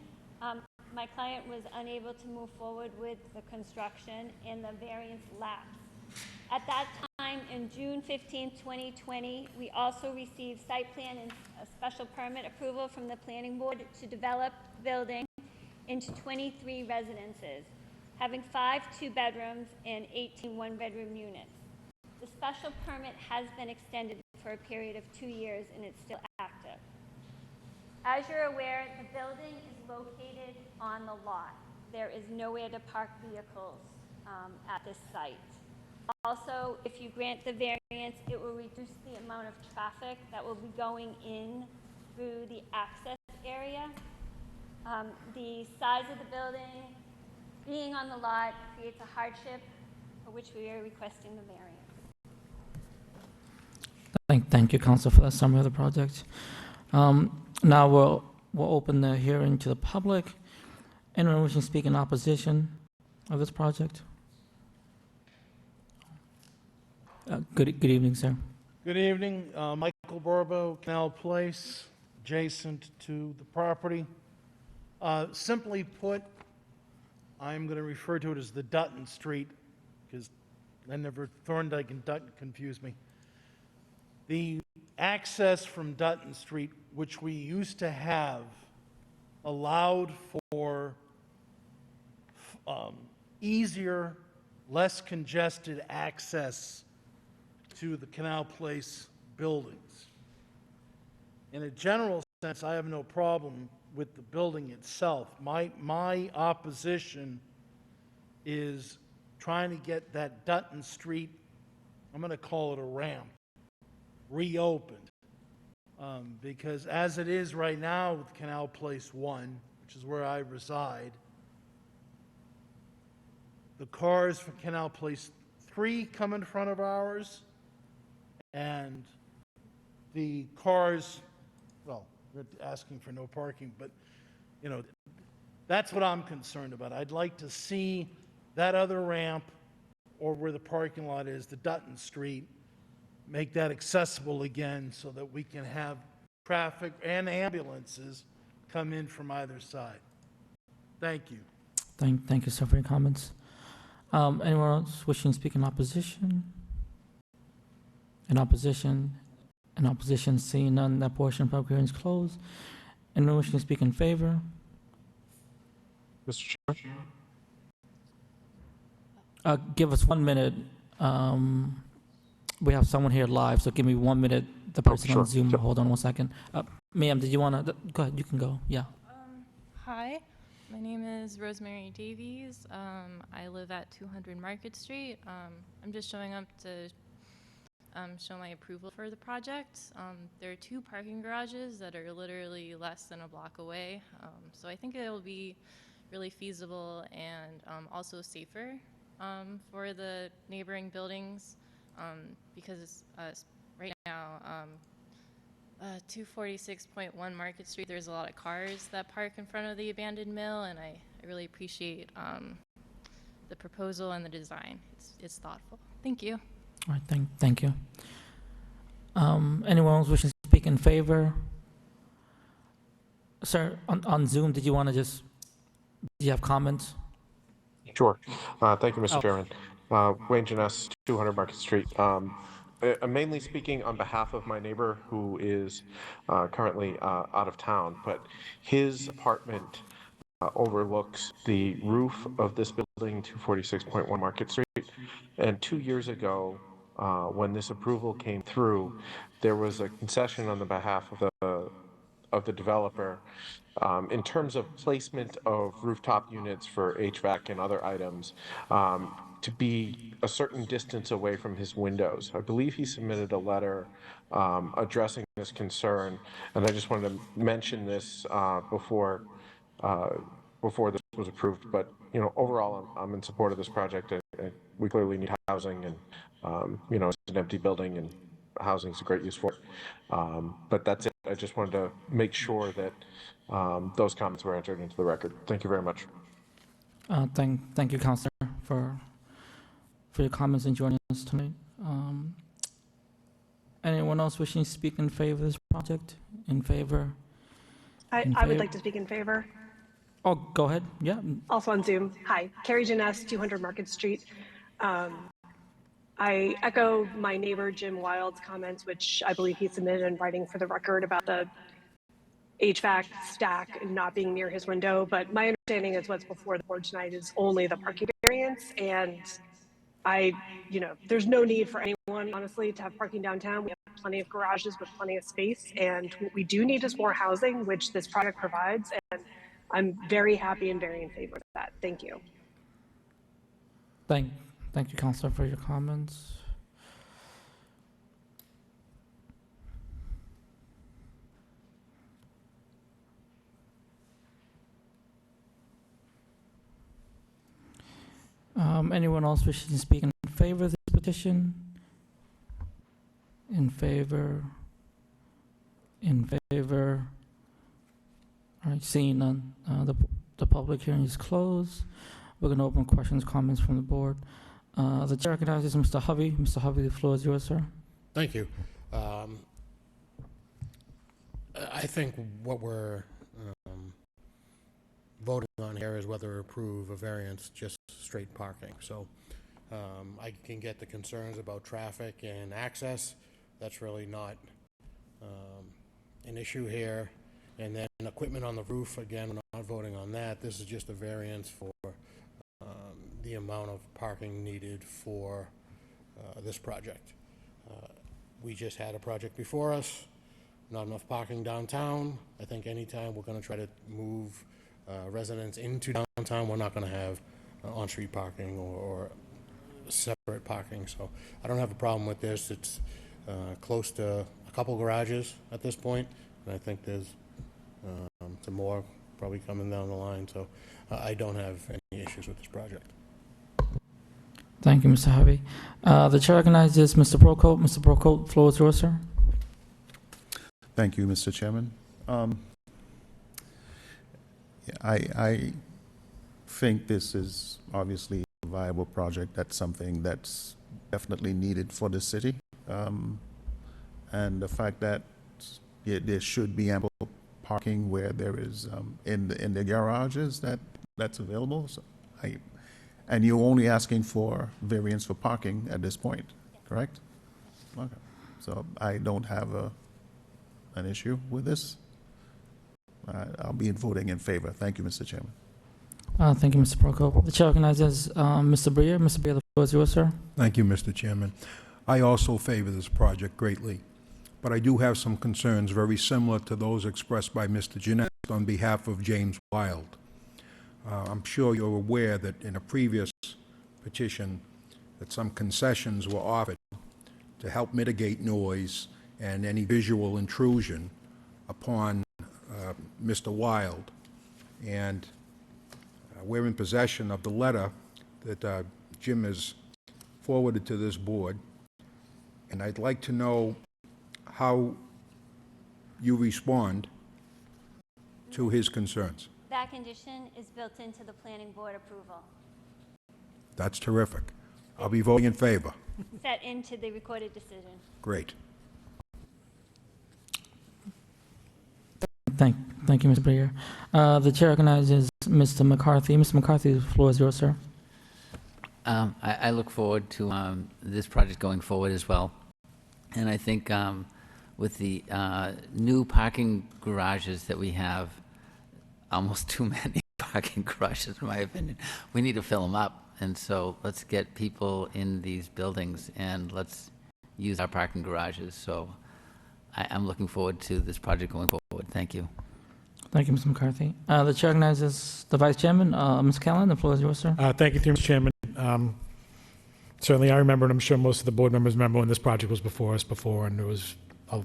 Q: my client was unable to move forward with the construction, and the variance lapsed. At that time, in June 15, 2020, we also received site plan and a special permit approval from the planning board to develop the building into 23 residences, having 5 two-bedrooms and 18 one-bedroom units. The special permit has been extended for a period of 2 years, and it's still active. As you're aware, the building is located on the lot. There is nowhere to park vehicles at this site. Also, if you grant the variance, it will reduce the amount of traffic that will be going in through the access area. The size of the building, being on the lot, creates a hardship for which we are requesting the variance.
A: Thank you, Council, for that summary of the project. Now we'll open the hearing to the public. Anyone wishing to speak in opposition of this project? Good evening, sir.
R: Good evening. Michael Borbo, Canal Place, adjacent to the property. Simply put, I'm going to refer to it as the Dutton Street, because Thorndike and Dutton confuse me. The access from Dutton Street, which we used to have, allowed for easier, less congested access to the Canal Place buildings. In a general sense, I have no problem with the building itself. My opposition is trying to get that Dutton Street, I'm going to call it a ramp, reopened. Because as it is right now with Canal Place 1, which is where I reside, the cars from Canal Place 3 come in front of ours, and the cars, well, we're asking for no parking, but, you know, that's what I'm concerned about. I'd like to see that other ramp, or where the parking lot is, the Dutton Street, make that accessible again so that we can have traffic and ambulances come in from either side. Thank you.
A: Thank you, sir, for your comments. Anyone else wishing to speak in opposition? In opposition? In opposition, seeing none, that portion of public hearing is closed. Anyone wishing to speak in favor?
S: Mr. Chair?
A: Give us 1 minute. We have someone here live, so give me 1 minute. The person on Zoom, hold on 1 second. Ma'am, did you want to, go ahead, you can go, yeah.
T: Hi, my name is Rosemary Davies. I live at 200 Market Street. I'm just showing up to show my approval for the project. There are 2 parking garages that are literally less than a block away, so I think it will be really feasible and also safer for the neighboring buildings, because right now, 246.1 Market Street, there's a lot of cars that park in front of the abandoned mill, and I really appreciate the proposal and the design. It's thoughtful. Thank you.
A: All right, thank you. Anyone else wishing to speak in favor? Sir, on Zoom, did you want to do you have comments?
S: Sure. Thank you, Mr. Chairman. Wayne Janess, 200 Market Street. I'm mainly speaking on behalf of my neighbor who is currently out of town, but his apartment overlooks the roof of this building, 246.1 Market Street. And 2 years ago, when this approval came through, there was a concession on the behalf of the developer in terms of placement of rooftop units for HVAC and other items to be a certain distance away from his windows. I believe he submitted a letter addressing this concern, and I just wanted to mention this before this was approved. But you know, overall, I'm in support of this project. We clearly need housing, and you know, it's an empty building, and housing is a great use for it. But that's it. I just wanted to make sure that those comments were entered into the record. Thank you very much.
A: Thank you, Councilor, for for your comments and joining us tonight. Anyone else wishing to speak in favor of this project? In favor?
U: I
A: In
U: would
A: favor?
U: like to speak in favor.
A: Oh, go ahead. Yeah.
U: Also on Zoom. Hi, Carrie Janess, 200 Market Street. I echo my neighbor Jim Wild's comments, which I believe he submitted in writing for the record about the HVAC stack not being near his window. But my understanding is what's before the board tonight is only the parking variance. And there's no need for anyone, honestly, to have parking downtown. We have plenty of garages with plenty of space. And what we do need is more housing, which this project provides. And I'm very happy and very in favor of that. Thank you.
A: Thank you, Counselor, for your comments. Anyone else wishing to speak in favor of this petition? In favor? In favor? All right, seeing none, the public hearing is closed. We're going to open questions, comments from the board. The chair recognizes Mr. Hovey. Mr. Hovey, the floor is yours, sir.
L: Thank you. I think what we're voting on here is whether to approve a variance, just straight parking. So I can get the concerns about traffic and access. That's really not an issue here. And then equipment on the roof, again, we're not voting on that. This is just a variance for the amount of parking needed for this project. We just had a project before us, not enough parking downtown. I think anytime we're going to try to move residents into downtown, we're not going to have on-street parking or separate parking. So I don't have a problem with this. It's close to a couple garages at this point, and I think there's some more probably coming down the line. So I don't have any issues with this project.
A: Thank you, Mr. Hovey. The chair recognizes Mr. Procope. Mr. Procope, the floor is yours, sir.
F: Thank you, Mr. Chairman. I think this is obviously a viable project. That's something that's definitely needed for the city. And the fact that there should be ample parking where there is in the garages that's available. So and you're only asking for variance for parking at this point, correct? Okay. So I don't have an issue with this. I'll be voting in favor. Thank you, Mr. Chairman.
A: Thank you, Mr. Procope. The chair recognizes Mr. Breer. Mr. Breer, the floor is yours, sir.
K: Thank you, Mr. Chairman. I also favor this project greatly, but I do have some concerns very similar to those expressed by Mr. Jeanette on behalf of James Wild. I'm sure you're aware that in a previous petition that some concessions were offered to help mitigate noise and any visual intrusion upon Mr. Wild. And we're in possession of the letter that Jim has forwarded to this board, and I'd like to know how you respond to his concerns.
Q: That condition is built into the planning board approval,
K: That's terrific. I'll be voting in favor.
Q: set into the recorded decision.
K: Great.
A: Thank you, Mr. Breer. The chair recognizes Mr. McCarthy. Mr. McCarthy, the floor is yours, sir.
C: I look forward to this project going forward as well. And I think with the new parking garages that we have, almost too many parking garages, in my opinion, we need to fill them up. And so let's get people in these buildings and let's use our parking garages. So I'm looking forward to this project going forward. Thank you.
A: Thank you, Mr. McCarthy. The chair recognizes the vice chairman, Ms. Callan. The floor is yours, sir.
D: Thank you, Mr. Chairman. Certainly, I remember, and I'm sure most of the board members remember when this project was before us before, and it was a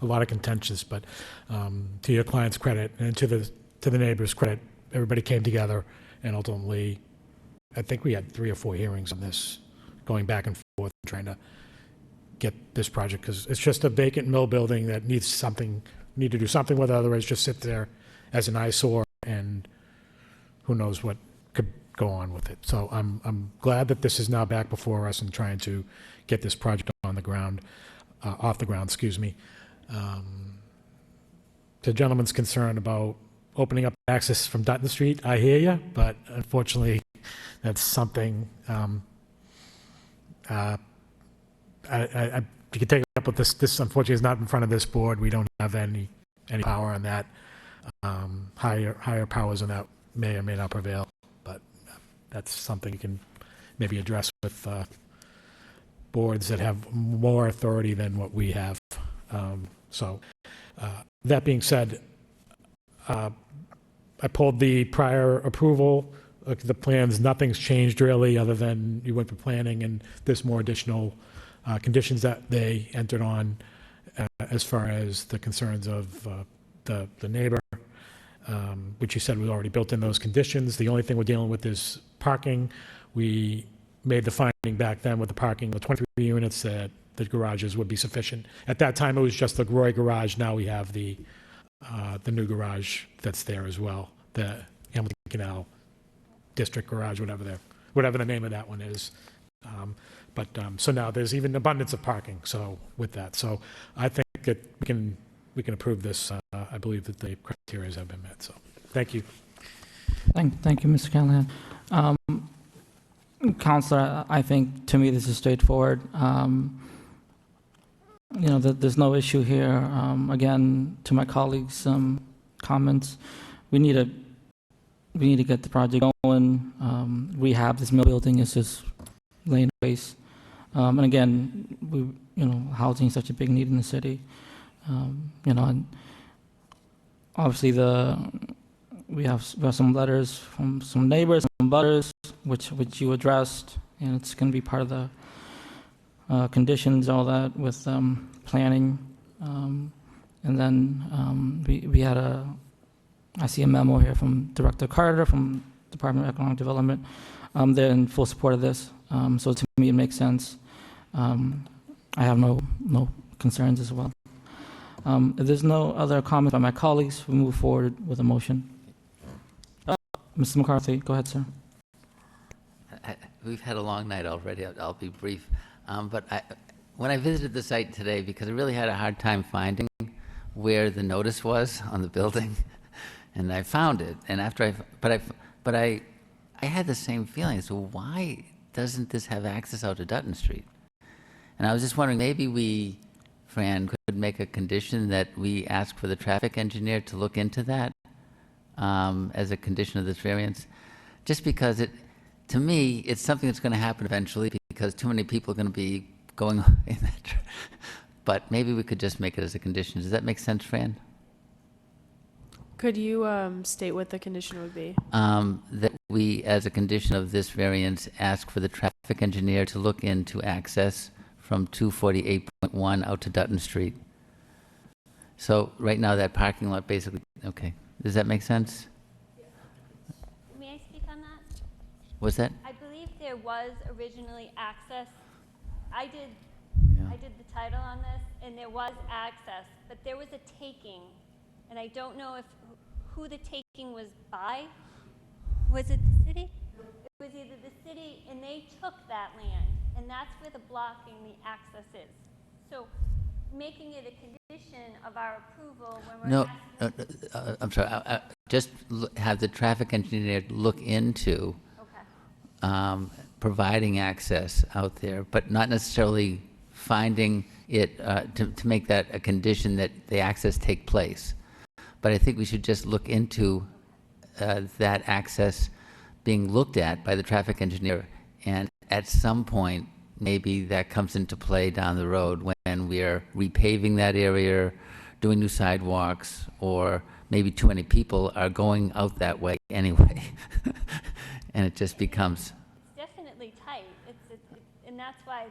D: lot of contentious. But to your client's credit and to the neighbors' credit, everybody came together, and ultimately, I think we had 3 or 4 hearings on this, going back and forth, trying to get this project, because it's just a vacant mill building that need to do something with it, otherwise just sit there as an eyesore, and who knows what go on with it. So I'm glad that this is now back before us and trying to get this project on the ground, off the ground, excuse me. The gentleman's concern about opening up access from Dutton Street, I hear you, but unfortunately, that's something, you can take it up with this. This unfortunately is not in front of this board. We don't have any power on that. Higher powers on that may or may not prevail, but that's something you can maybe address with boards that have more authority than what we have. That being said, I pulled the prior approval. Look at the plans, nothing's changed really, other than you went for planning, and there's more additional conditions that they entered on as far as the concerns of the neighbor, which you said was already built in those conditions. The only thing we're dealing with is parking. We made the finding back then with the parking, the 23 units, that the garages would be sufficient. At that time, it was just the Roy garage. Now we have the new garage that's there as well, the Hamilton Canal District Garage, whatever the name of that one is. So now there's even abundance of parking. So with that, so I think that we can approve this. I believe that the criteria have been met. So thank you.
A: Thank you, Mr. Callahan. Counselor, I think to me this is straightforward. There's no issue here. Again, to my colleagues' comments, we need to get the project going. Rehab this mill building is just laying waste. And again, housing is such a big need in the city. And obviously we have some letters from some neighbors, some butters, which you addressed, and it's going to be part of the conditions, all that with planning. And then we had I see a memo here from Director Carter from Department of Economic Development. They're in full support of this. So to me, it makes sense. I have no concerns as well. If there's no other comments by my colleagues, we move forward with a motion. Mr. McCarthy, go ahead, sir.
C: We've had a long night already. I'll be brief. But when I visited the site today, because I really had a hard time finding where the notice was on the building, and I found it. And after I had the same feeling. So why doesn't this have access out to Dutton Street? And I was just wondering, maybe we, Fran, could make a condition that we ask for the traffic engineer to look into that as a condition of this variance, just because to me, it's something that's going to happen eventually because too many people are going to be going in that. But maybe we could just make it as a condition. Does that make sense, Fran?
E: Could you state what the condition would be?
C: That we, as a condition of this variance, ask for the traffic engineer to look into access from 248.1 out to Dutton Street. So right now, that parking lot basically, okay. Does that make sense?
Q: May I speak on that?
C: What's that?
Q: I believe there was originally access. I did the title on this, and there was access, but there was a taking, and I don't know who the taking was by. Was it the city? It was either the city, and they took that land, and that's where the blocking the access is. So making it a condition of our approval when we're asking.
C: I'm sorry. Just have the traffic engineer look into providing access out there, but not necessarily finding it to make that a condition that the access take place. But I think we should just look into that access being looked at by the traffic engineer, and at some point, maybe that comes into play down the road when we're repaving that area, doing new sidewalks, or maybe too many people are going out that way anyway, and it just becomes.
Q: It's definitely tight. And that's why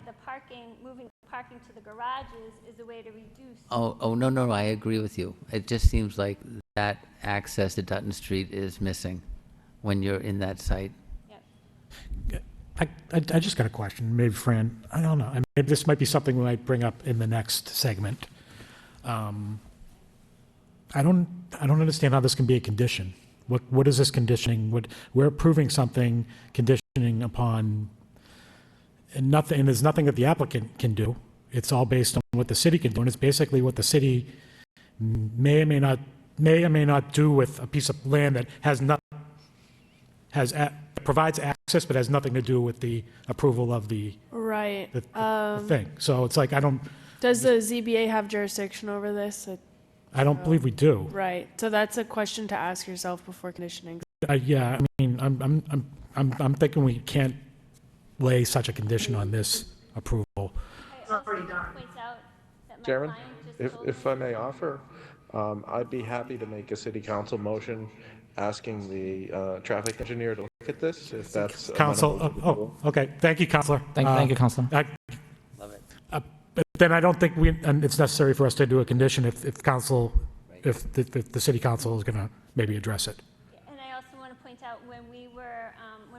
Q: moving parking to the garages is a way to reduce.
C: Oh, no, I agree with you. It just seems like that access to Dutton Street is missing when you're in that site.
D: I just got a question, maybe Fran, I don't know, maybe this might be something we might bring up in the next segment. I don't understand how this can be a condition What is this conditioning? We're approving something conditioning upon, and there's nothing that the applicant can do. It's all based on what the city can do, and it's basically what the city may or may not do with a piece of land that provides access, but has nothing to do with the approval of the
E: Right.
D: thing. So it's like,
E: Does the ZBA have jurisdiction over this?
D: I don't believe we do.
E: Right. So that's a question to ask yourself before conditioning.
D: Yeah, I mean, I'm thinking we can't lay such a condition on this approval.
S: Chairman, if I may offer, I'd be happy to make a city council motion asking the traffic engineer to look at this, if that's
D: Council,
S: amenable to the board.
D: okay, thank you, Counselor.
A: Thank you, Counselor.
C: Love it.
D: But then I don't think and it's necessary for us to do a condition if the city council is going to maybe address it.
Q: And I also want to point out, when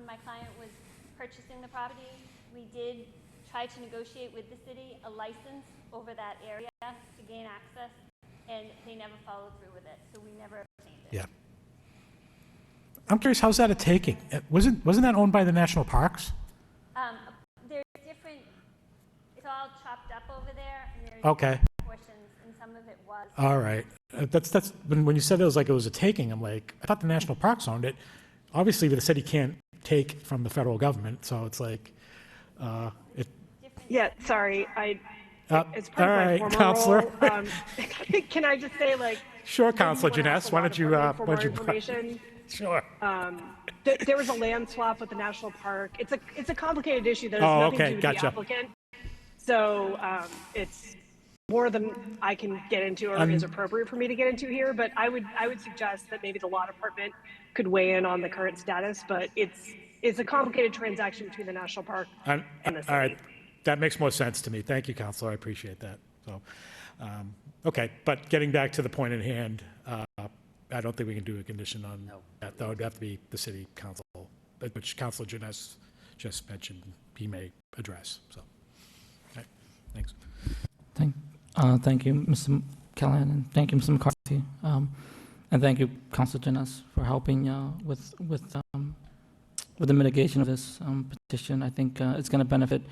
Q: my client was purchasing the property, we did try to negotiate with the city a license over that area to gain access, and they never followed through with it, so we never obtained it.
D: Yeah. I'm curious, how's that a taking? Wasn't that owned by the national parks?
Q: There's different, it's all chopped up over there, and there's
D: Okay.
Q: different portions, and some of it was.
D: All right. That's when you said it was a taking, I'm like, I thought the national parks owned it. Obviously, the city can't take from the federal government, so it's like,
U: Yeah, sorry, it's
D: all
U: part
D: right,
U: of my former
D: Counselor.
U: role. Can I just say, like,
D: Sure,
U: maybe
D: Counselor
U: when asked
D: Janess,
U: a
D: why
U: lot
D: don't you,
U: of
D: why
U: more
D: don't you?
U: information?
D: Sure.
U: There was a land swap with the national park. It's a complicated issue that has
D: Oh,
U: nothing
D: okay,
U: to do with
D: gotcha.
U: the applicant. So it's more than I can get into or is appropriate for me to get into here. But I would suggest that maybe the law department could weigh in on the current status. But it's a complicated transaction between the national park and the city.
D: All right, that makes more sense to me. Thank you, Counselor, I appreciate that. So, okay, but getting back to the point at hand, I don't think we can do a condition on that. That would have to be the city council, which Counselor Janess just mentioned he may address, so. Okay, thanks.
A: Thank you, Mr. Callahan, and thank you, Mr. McCarthy. And thank you, Councilor Janess, for helping with the mitigation of this petition. I think it's going to benefit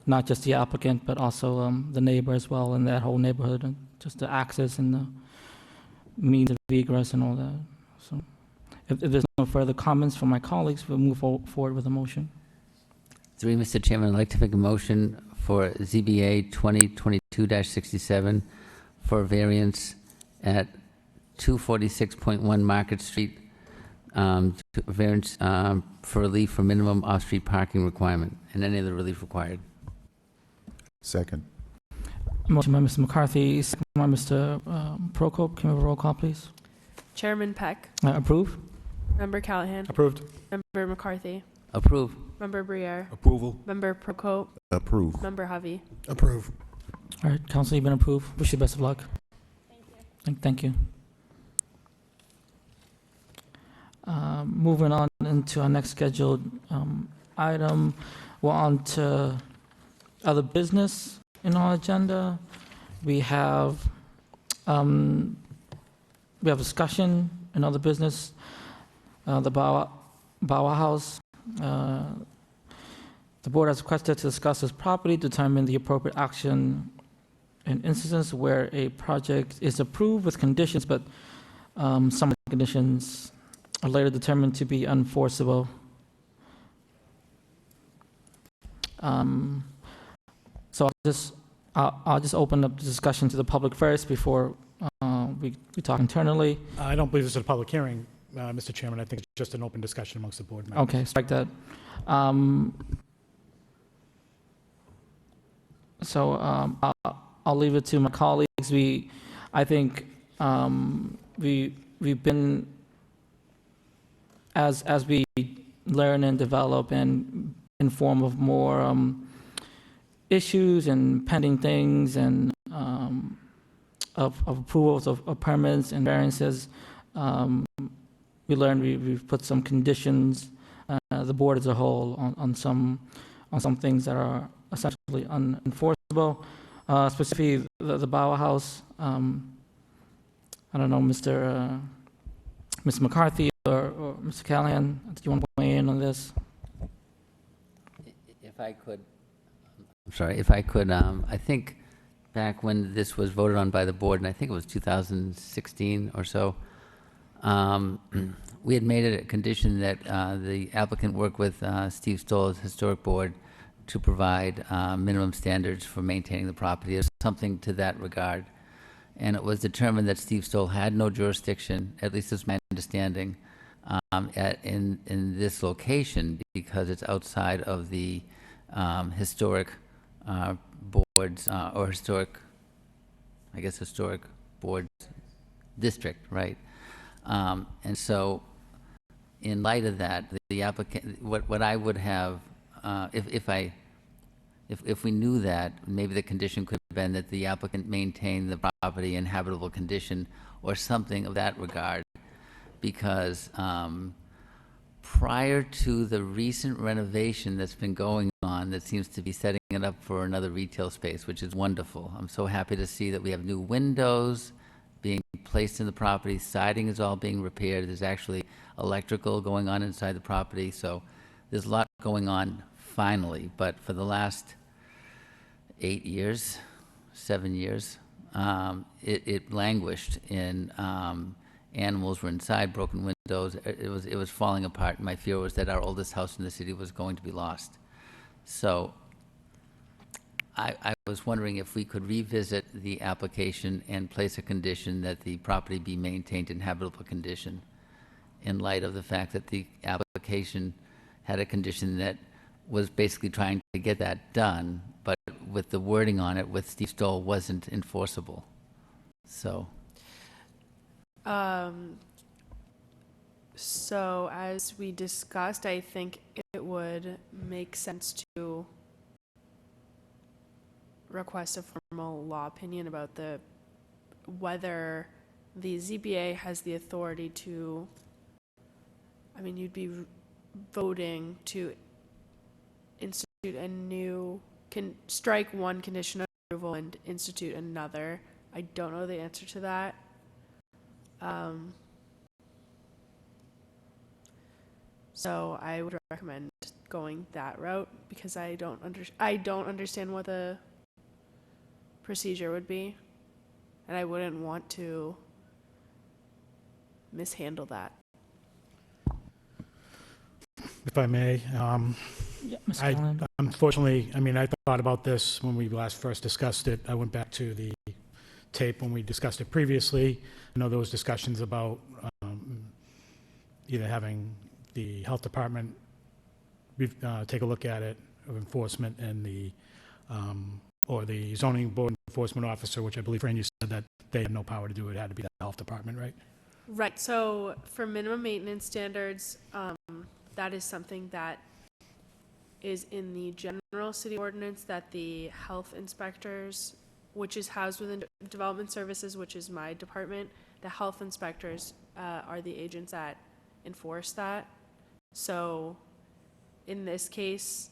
A: not just the applicant, but also the neighbor as well, and that whole neighborhood, and just the access and the means of egress and all that. So if there's no further comments from my colleagues, we'll move forward with a motion.
C: Through you, Mr. Chairman, I'd like to make a motion for ZBA 2022-67 for a variance at 246.1 Market Street, variance for relief for minimum off-street parking requirement and any other relief required.
F: Second.
A: Motion by Mr. McCarthy, second by Mr. Prokop. Can we have a roll call, please?
E: Chairman Peck,
A: Approve?
E: Member Callahan,
D: Approved.
E: Member McCarthy,
C: Approve.
E: Member Briere,
K: Approval.
E: Member Prokop,
F: Approve.
E: Member Hovey.
L: Approve.
A: All right, Council, you've been approved. Wish you best of luck. Thank you. Moving on into our next scheduled item, we're on to other business in our agenda. We have discussion in other business. The Bauer House. The board has requested to discuss this property, determine the appropriate action in instances where a project is approved with conditions, but some conditions are later determined to be unenforceable. So I'll just open up the discussion to the public first before we talk internally.
D: I don't believe this is a public hearing, Mr. Chairman. I think it's just an open discussion amongst the board members.
A: Okay, strike that. So I'll leave it to my colleagues. I think we've been, as we learn and develop and inform of more issues and pending things and of approvals of permits and variances, we learned we've put some conditions, the board as a whole, on some things that are essentially unenforceable. Specifically, the Bauer House. I don't know, Mr. McCarthy or Mr. Callahan, do you want to weigh in on this?
C: If I could, I'm sorry, if I could, I think back when this was voted on by the board, and I think it was 2016 or so, we had made it a condition that the applicant work with Steve Stoll's Historic Board to provide minimum standards for maintaining the property, or something to that regard. And it was determined that Steve Stoll had no jurisdiction, at least that's my understanding, in this location, because it's outside of the historic boards, or historic boards district, right? And so, in light of that, the applicant, what I would have, if we knew that, maybe the condition could have been that the applicant maintain the property in habitable condition, or something of that regard, because prior to the recent renovation that's been going on, that seems to be setting it up for another retail space, which is wonderful. I'm so happy to see that we have new windows being placed in the property, siding is all being repaired, there's actually electrical going on inside the property, so there's a lot going on finally. But for the last 8 years, 7 years, it languished in, animals were inside, broken windows, it was falling apart, and my fear was that our oldest house in the city was going to be lost. So I was wondering if we could revisit the application and place a condition that the property be maintained in habitable condition, in light of the fact that the application had a condition that was basically trying to get that done, but with the wording on it with Steve Stoll wasn't enforceable. So.
E: So as we discussed, I think it would make sense to request a formal law opinion about whether the ZBA has the authority to, I mean, you'd be voting to institute a new, strike one condition of approval and institute another. I don't know the answer to that. So I would recommend going that route, because I don't understand what the procedure would be, and I wouldn't want to mishandle that.
D: If I may,
A: Yeah, Mr. Callahan.
D: unfortunately, I mean, I thought about this when we last first discussed it. I went back to the tape when we discussed it previously. I know there was discussions about either having the health department take a look at it, of enforcement, and or the zoning board enforcement officer, which I believe, Fran, you said that they had no power to do it. It had to be the health department, right?
E: Right, so for minimum maintenance standards, that is something that is in the general city ordinance, that the health inspectors, which is housed within development services, which is my department, the health inspectors are the agents that enforce that. So in this case,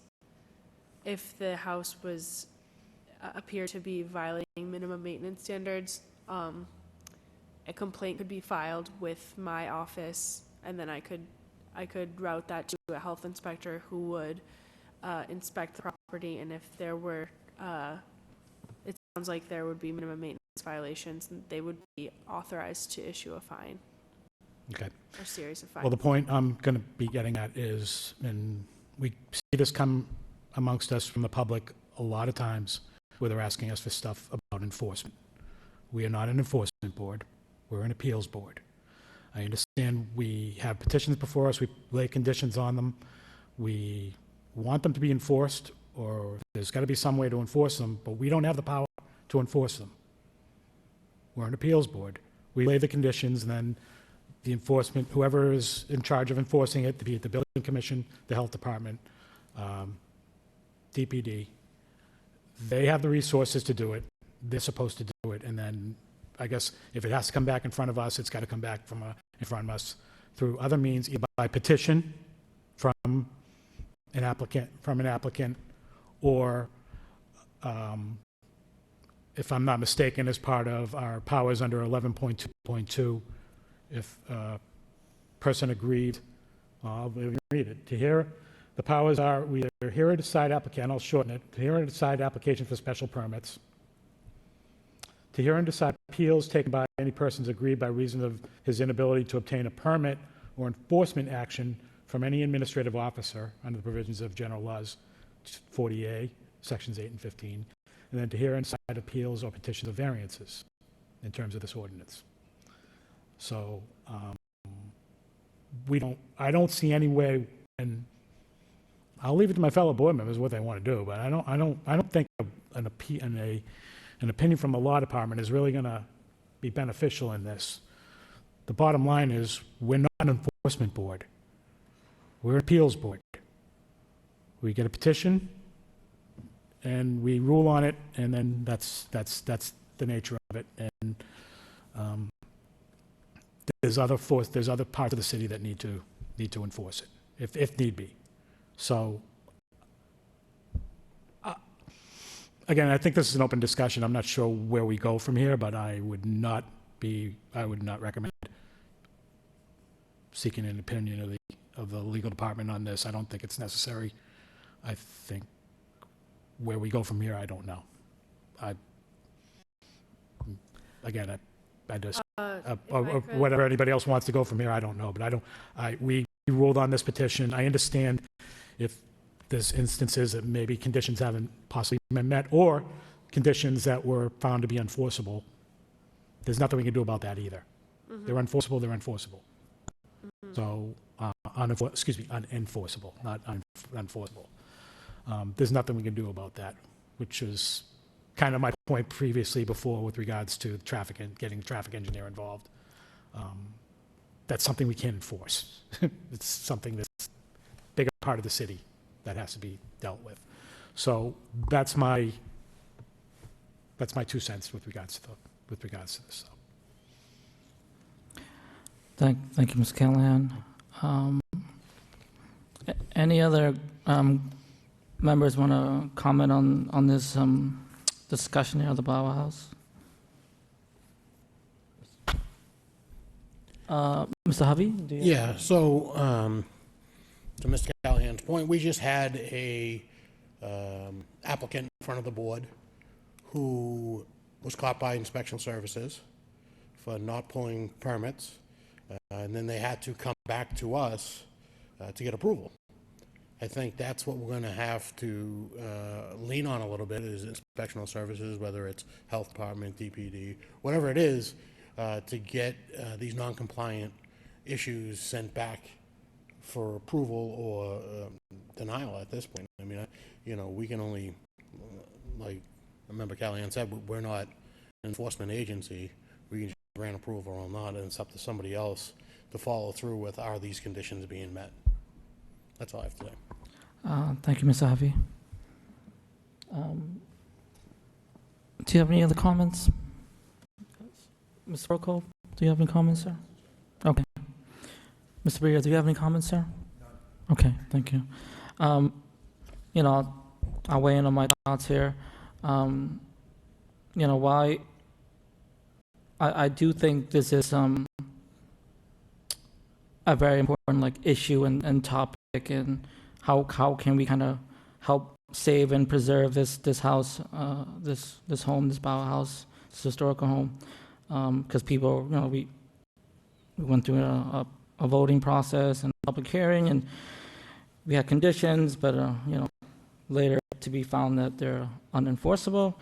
E: if the house was appeared to be violating minimum maintenance standards, a complaint could be filed with my office, and then I could route that to a health inspector who would inspect the property, and if there were, it sounds like there would be minimum maintenance violations, and they would be authorized to issue a fine.
D: Okay.
E: Or series of fines.
D: Well, the point I'm going to be getting at is, and we see this come amongst us from the public a lot of times, where they're asking us for stuff about enforcement. We are not an enforcement board. We're an appeals board. I understand we have petitions before us. We lay conditions on them. We want them to be enforced, or there's got to be some way to enforce them, but we don't have the power to enforce them. We're an appeals board. We lay the conditions, and then the enforcement, whoever is in charge of enforcing it, be it the building commission, the health department, DPD, they have the resources to do it. They're supposed to do it, and then I guess if it has to come back in front of us, it's got to come back in front of us through other means, either by petition from an applicant, or if I'm not mistaken, as part of our powers under 11.2.2, if a person agreed I'll read it. To hear, the powers are, we are here to decide applicant, I'll shorten it, to hear and decide application for special permits. To hear and decide appeals taken by any persons aggrieved by reason of his inability to obtain a permit or enforcement action from any administrative officer under the provisions of General Laws 40A, Sections 8 and 15. And then to hear and decide appeals or petitions of variances in terms of this ordinance. So, I don't see any way, and I'll leave it to my fellow board members what they want to do, but I don't think an opinion from the law department is really going to be beneficial in this. The bottom line is, we're not an enforcement board. We're an appeals board. We get a petition, and we rule on it, and then that's the nature of it. And there's other parts of the city that need to enforce it, if need be. So, again, I think this is an open discussion. I'm not sure where we go from here, but I would not recommend seeking an opinion of the legal department on this. I don't think it's necessary. I think where we go from here, I don't know. Whatever anybody else wants to go from here, I don't know. But we ruled on this petition. I understand if there's instances that maybe conditions haven't possibly been met, or conditions that were found to be unenforceable. There's nothing we can do about that either. They're unenforceable, they're enforceable. So, unenforceable, not unenforceable. There's nothing we can do about that, which is kind of my point previously before with regards to traffic and getting the traffic engineer involved. That's something we can't enforce. It's something that's a bigger part of the city that has to be dealt with. So that's my 2 cents with regards to this. So.
A: Thank you, Ms. Callahan. Any other members want to comment on this discussion here of the Bauhaus? Mr. Hovey?
L: Yeah, so to Mr. Callahan's point, we just had a applicant in front of the board who was caught by inspection services for not pulling permits, and then they had to come back to us to get approval. I think that's what we're going to have to lean on a little bit, is inspectional services, whether it's health department, DPD, whatever it is, to get these non-compliant issues sent back for approval or denial at this point. I mean, we can only, like Member Callahan said, we're not an enforcement agency. We can just grant approval or not, and it's up to somebody else to follow through with, are these conditions being met? That's all I have to say.
A: Thank you, Mr. Hovey. Do you have any other comments? Mr. Rocco, do you have any comments, sir? Okay. Mr. Breer, do you have any comments, sir? Okay, thank you. I'll weigh in on my thoughts here. Why I do think this is a very important issue and topic, and how can we kind of help save and preserve this house, this home, this Bauhaus, this historical home, because people, we went through a voting process and a public hearing, and we had conditions, but later to be found that they're unenforceable.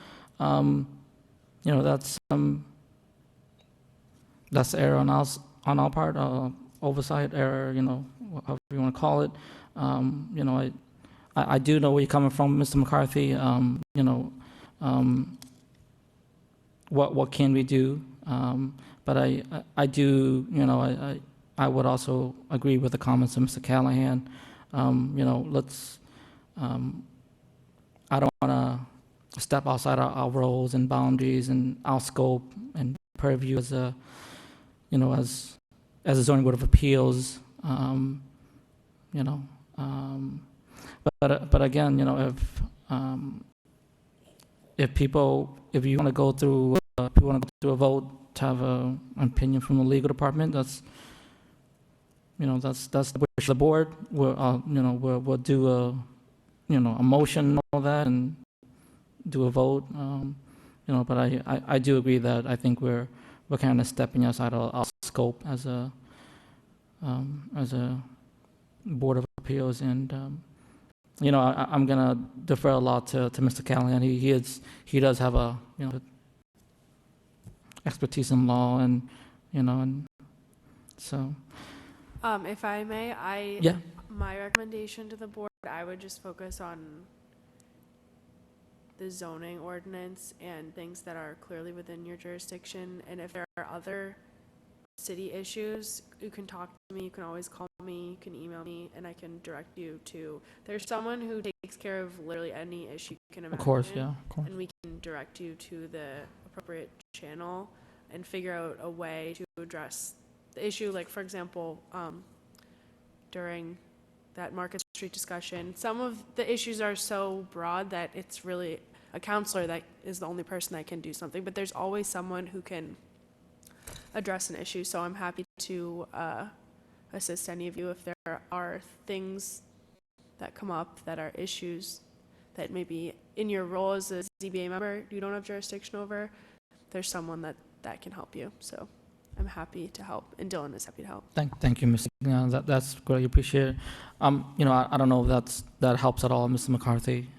A: That's error on our part, oversight, error, however you want to call it. I do know where you're coming from, Mr. McCarthy. What can we do? But I do, I would also agree with the comments of Mr. Callahan. I don't want to step outside our roles and boundaries and our scope and purview as a zoning board of appeals. But again, if you want to go through a vote to have an opinion from the legal department, that's the wish of the board. We'll do a motion and all that and do a vote. But I do agree that I think we're kind of stepping outside our scope as a Board of Appeals, and I'm gonna defer a lot to Mr. Callahan. He does have a expertise in law, and so.
E: If I may,
A: Yeah.
E: my recommendation to the board, I would just focus on the zoning ordinance and things that are clearly within your jurisdiction. And if there are other city issues, you can talk to me, you can always call me, you can email me, and I can direct you to, there's someone who takes care of literally any issue you can imagine.
A: Of course, yeah, of course.
E: And we can direct you to the appropriate channel and figure out a way to address the issue. Like, for example, during that Market Street discussion, some of the issues are so broad that it's really a counselor that is the only person that can do something, but there's always someone who can address an issue. So I'm happy to assist any of you if there are things that come up that are issues that maybe in your role as a ZBA member you don't have jurisdiction over. There's someone that can help you. So I'm happy to help, and Dylan is happy to help.
A: Thank you, Mr. That's great. Appreciate it. I don't know if that helps at all, Mr. McCarthy.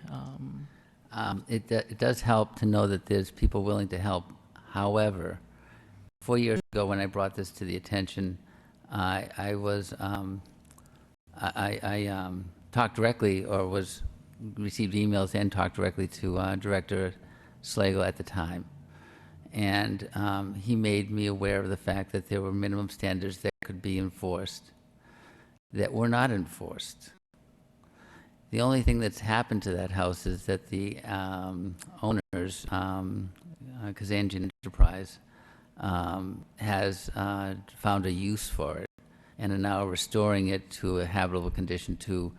C: It does help to know that there's people willing to help. However, 4 years ago when I brought this to the attention, I talked directly, or received emails and talked directly to Director Slagle at the time. And he made me aware of the fact that there were minimum standards that could be enforced that were not enforced. The only thing that's happened to that house is that the owners, Kazanjian Enterprise, has found a use for it and are now restoring it to a habitable condition to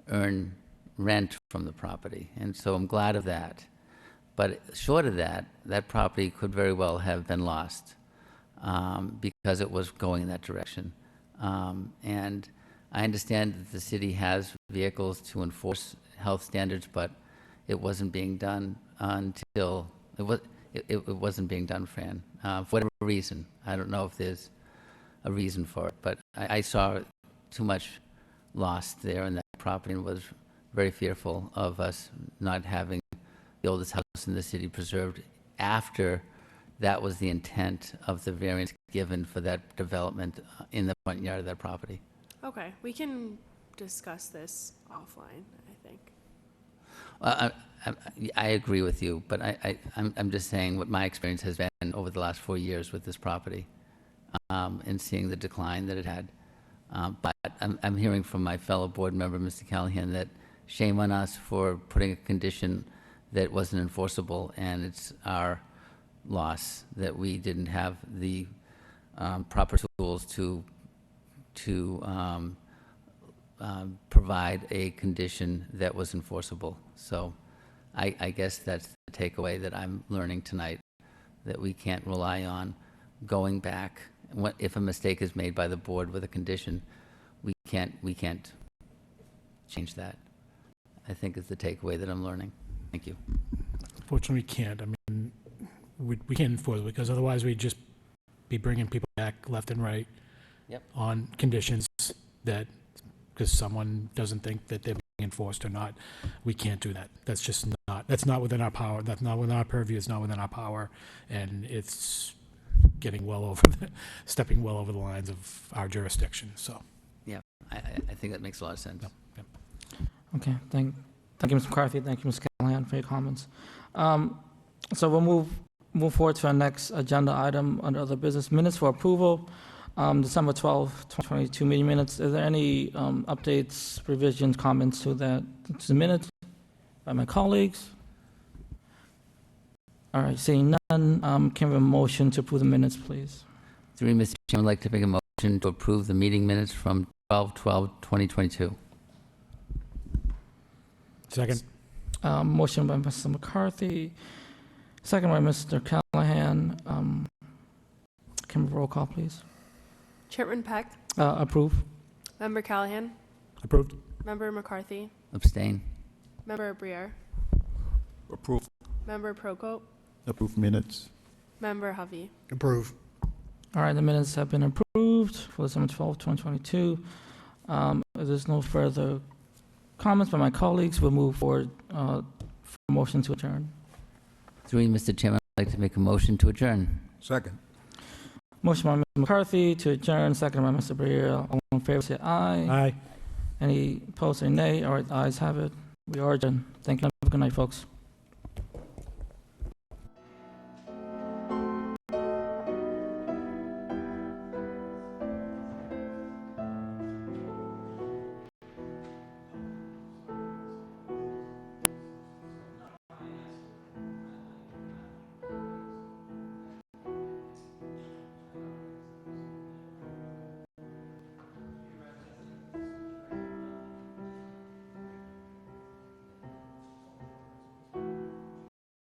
C: earn rent from the property. And so I'm glad of that. But short of that, that property could very well have been lost because it was going in that direction. And I understand that the city has vehicles to enforce health standards, but it wasn't being done until it wasn't being done, Fran, for whatever reason. I don't know if there's a reason for it, but I saw too much lost there in that property and was very fearful of us not having the oldest house in the city preserved after that was the intent of the variance given for that development in the front yard of that property.
E: Okay, we can discuss this offline, I think.
C: I agree with you, but I'm just saying what my experience has been over the last 4 years with this property, and seeing the decline that it had. But I'm hearing from my fellow board member, Mr. Callahan, that shame on us for putting a condition that wasn't enforceable, and it's our loss that we didn't have the proper tools to provide a condition that was enforceable. So I guess that's the takeaway that I'm learning tonight, that we can't rely on going back. If a mistake is made by the board with a condition, we can't change that. I think is the takeaway that I'm learning. Thank you.
D: Fortunately, we can't. I mean, we can't enforce it because otherwise we'd just be bringing people back left and right.
C: Yep. On
D: conditions that, because someone doesn't think that they're being enforced or not. We can't do that. That's just that's not within our power. That's not within our purview. It's not within our power. And it's getting stepping well over the lines of our jurisdiction, so.
C: Yeah, I think that makes a lot of sense.
D: Yep.
A: Okay, thank you, Mr. McCarthy. Thank you, Ms. Callahan, for your comments. So we'll move forward to our next agenda item under other business minutes for approval. December 12, 2022 meeting minutes. Is there any updates, revisions, comments to the minutes by my colleagues? All right, seeing none, can we have a motion to approve the minutes, please?
C: Through Mr. Chairman, I'd like to make a motion to approve the meeting minutes from 12/12/2022.
D: Second.
A: Motion by Mr. McCarthy, second by Mr. Callahan. Can we roll call, please?
E: Chairman Peck,
A: Approve.
E: Member Callahan,
D: Approved.
E: Member McCarthy,
C: Abstain.
E: Member Briere,
F: Approve.
E: Member Prokop,
F: Approve minutes.
E: Member Hovey.
L: Approve.
A: All right, the minutes have been approved for December 12, 2022. If there's no further comments by my colleagues, we'll move forward for a motion to adjourn.
C: Through you, Mr. Chairman, I'd like to make a motion to adjourn.
K: Second.
A: Motion by Mr. McCarthy to adjourn, second by Mr. Briere. All in favor, say aye.
D: Aye.
A: Any opposed, say nay. All right, the ayes have it. We are adjourned. Thank you. Have a good night, folks.